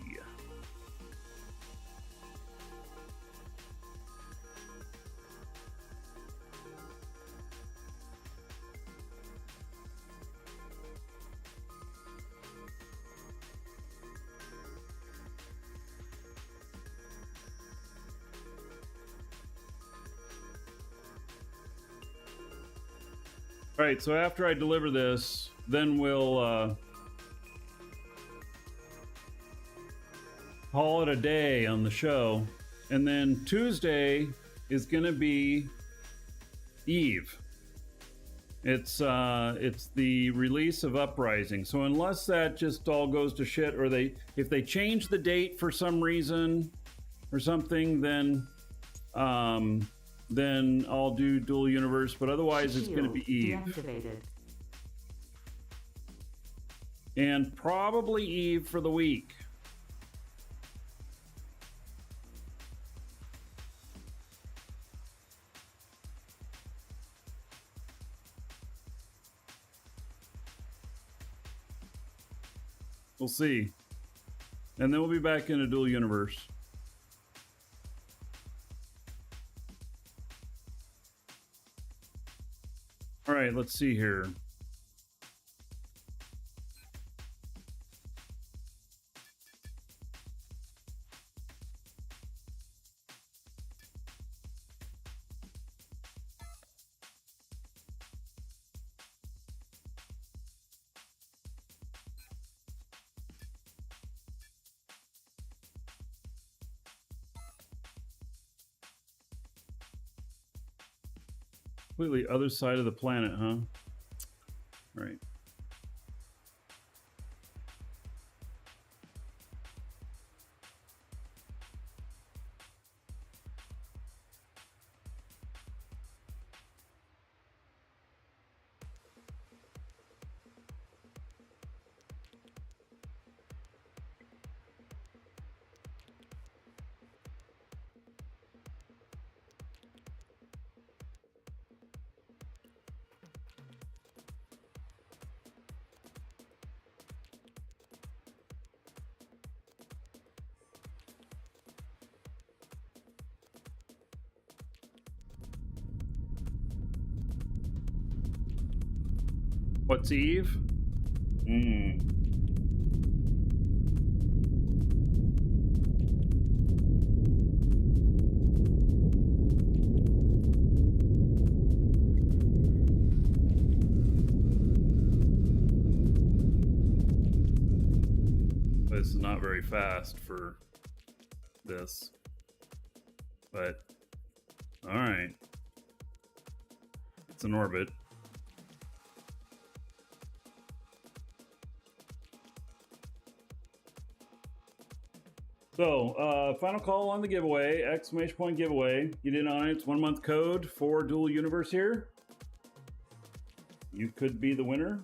All right, so after I deliver this, then we'll call it a day on the show. And then Tuesday is going to be Eve. It's the release of Uprising. So unless that just all goes to shit, or if they change the date for some reason or something, then I'll do Dual Universe, but otherwise it's going to be Eve. Deactivated. And probably Eve for the week. We'll see. And then we'll be back in a Dual Universe. All right, let's see here. Completely other side of the planet, huh? Right. What's Eve? This is not very fast for this, but all right. It's in orbit. So, final call on the giveaway, exclamation point giveaway. Get in on it. It's 1 month code for Dual Universe here. You could be the winner.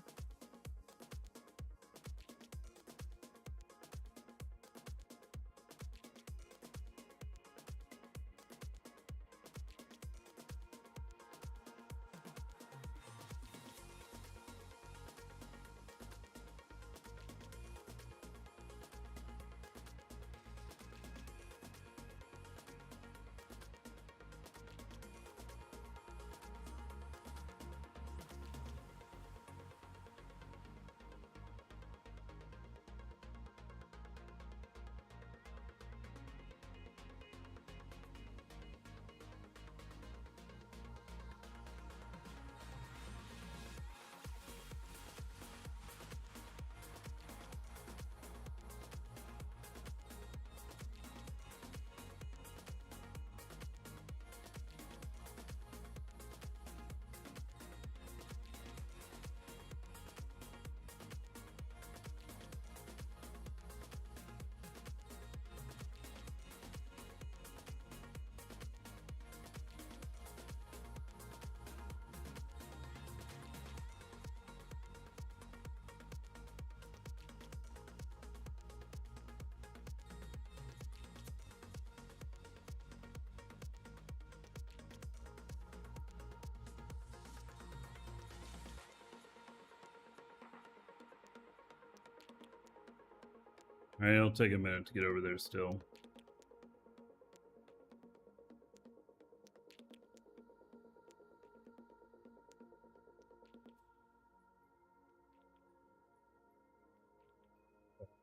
All right, it'll take a minute to get over there still.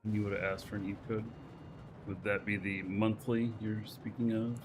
You would have asked for an Eve code. Would that be the monthly you're speaking of?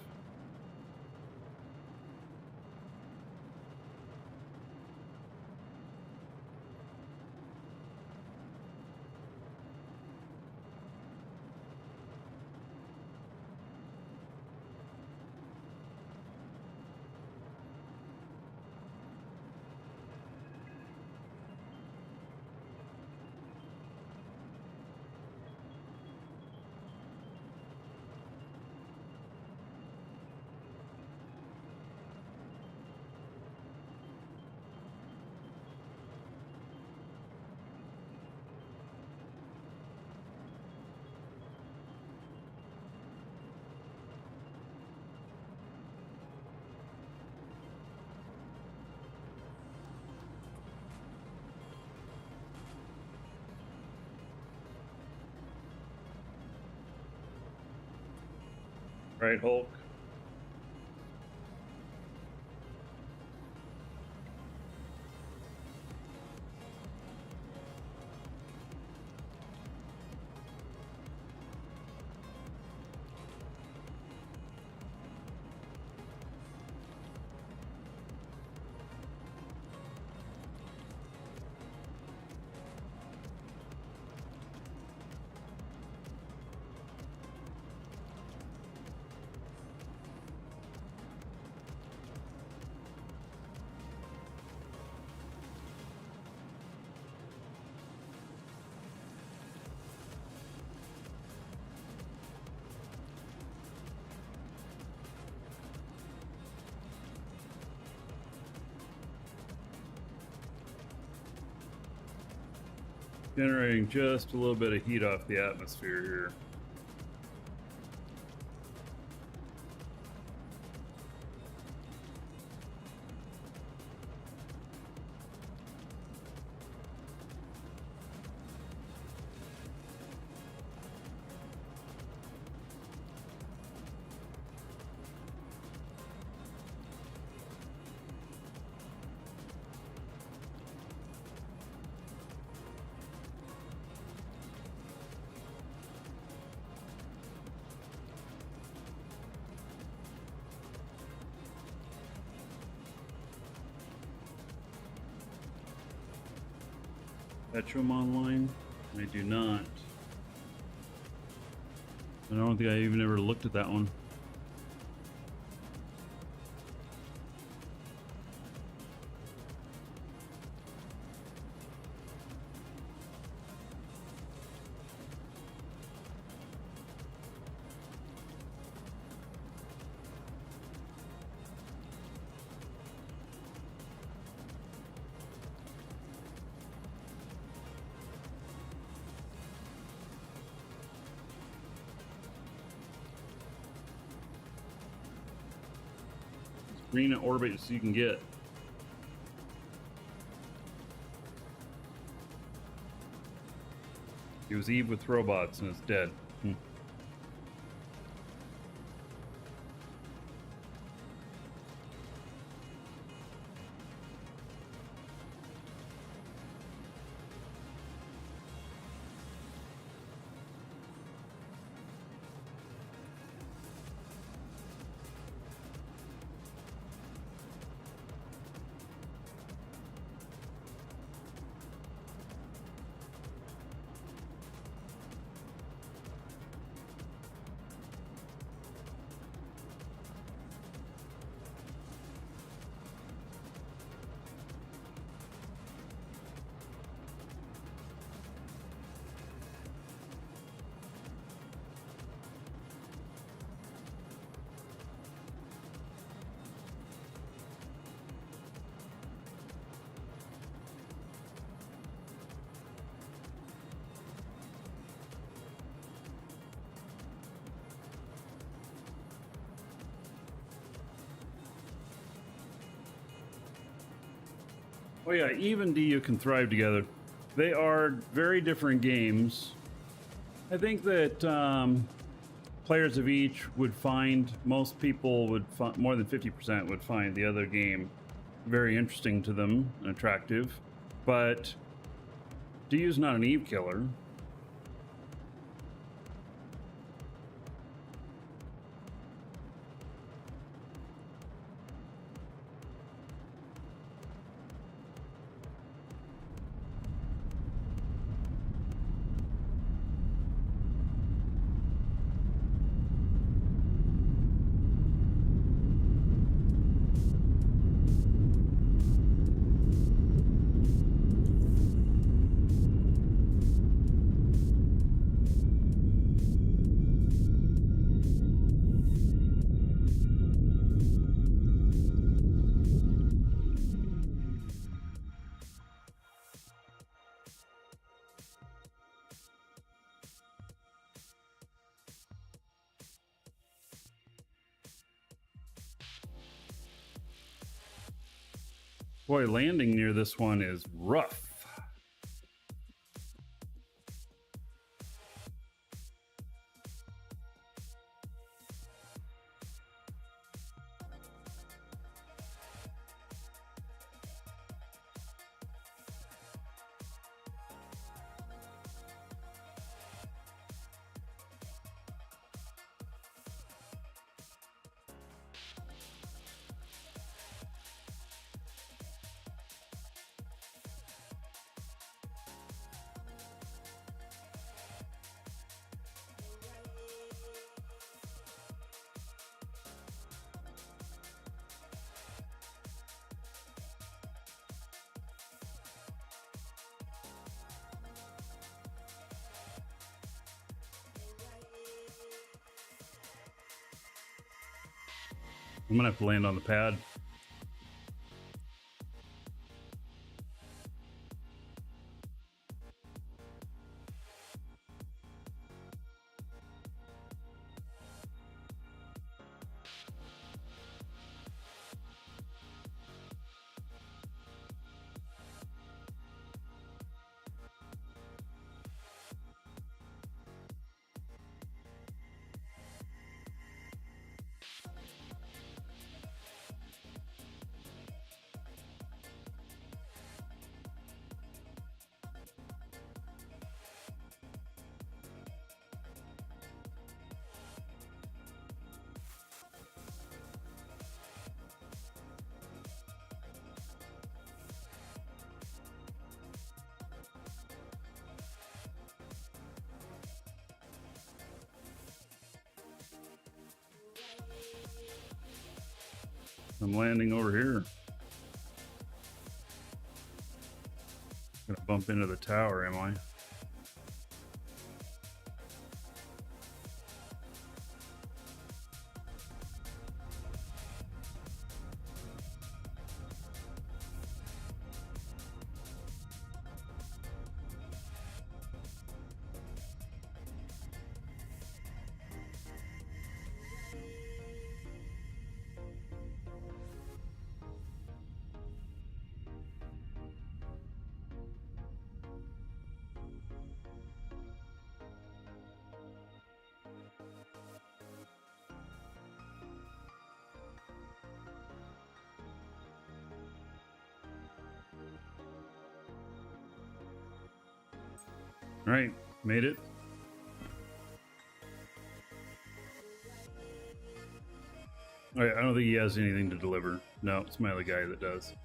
Right, Hulk? Generating just a little bit of heat off the atmosphere here. Petrum Online? I do not. I don't think I even ever looked at that one. Green orbit so you can get. He was Eve with robots and it's dead. Oh yeah, Eve and DU can thrive together. They are very different games. I think that players of each would find, most people would find, more than 50% would find the other game very interesting to them and attractive. But DU's not an Eve killer. Boy, landing near this one is rough. I'm gonna have to land on the pad. I'm landing over here. Gonna bump into the tower, am I? All right, made it. All right, I don't think he has anything to deliver. No, it's my other guy that does.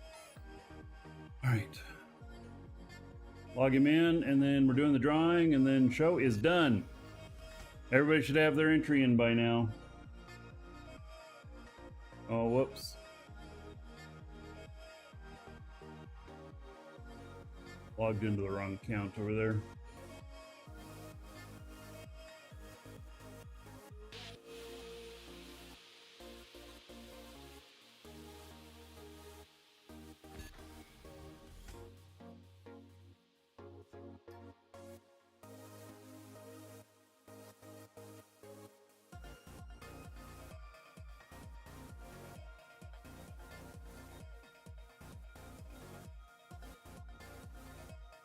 All right. Log him in, and then we're doing the drawing, and then show is done. Everybody should have their entry in by now. Oh, whoops. Logged into the wrong account over there.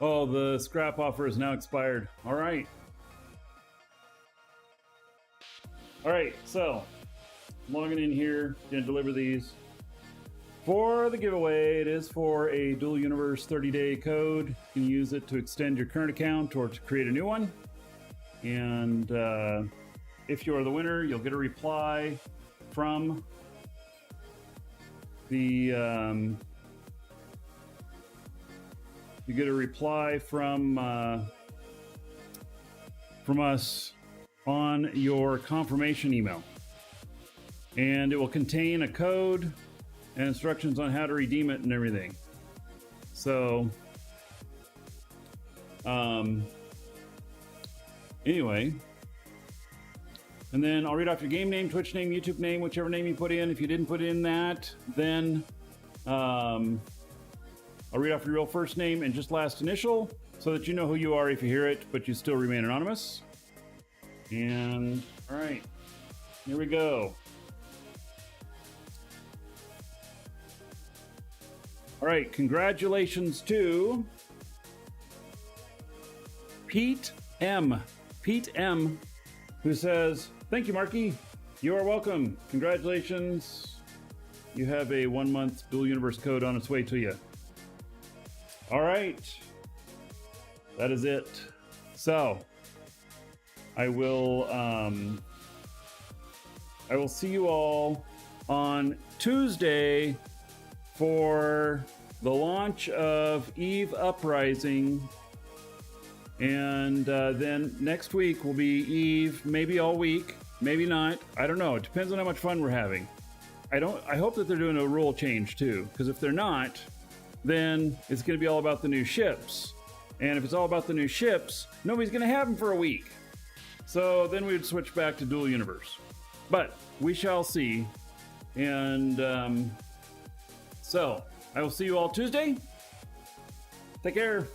Oh, the scrap offer is now expired. All right. All right, so I'm logging in here, gonna deliver these. For the giveaway, it is for a dual universe 30-day code. You can use it to extend your current account or to create a new one. And if you are the winner, you'll get a reply from the you get a reply from us on your confirmation email, and it will contain a code and instructions on how to redeem it and everything. So anyway, and then I'll read off your game name, Twitch name, YouTube name, whichever name you put in. If you didn't put in that, then I'll read off your real first name and just last initial so that you know who you are if you hear it, but you still remain anonymous. And all right, here we go. All right, congratulations to Pete M. Pete M, who says, "Thank you, Marky. You are welcome. Congratulations. You have a 1-month dual universe code on its way to you." All right, that is it. So I will see you all on Tuesday for the launch of Eve Uprising, and then next week will be Eve, maybe all week, maybe not. I don't know. It depends on how much fun we're having. I hope that they're doing a rule change too, because if they're not, then it's going to be all about the new ships. And if it's all about the new ships, nobody's going to have them for a week. So then we would switch back to dual universe. But we shall see. And so I will see you all Tuesday. Take care.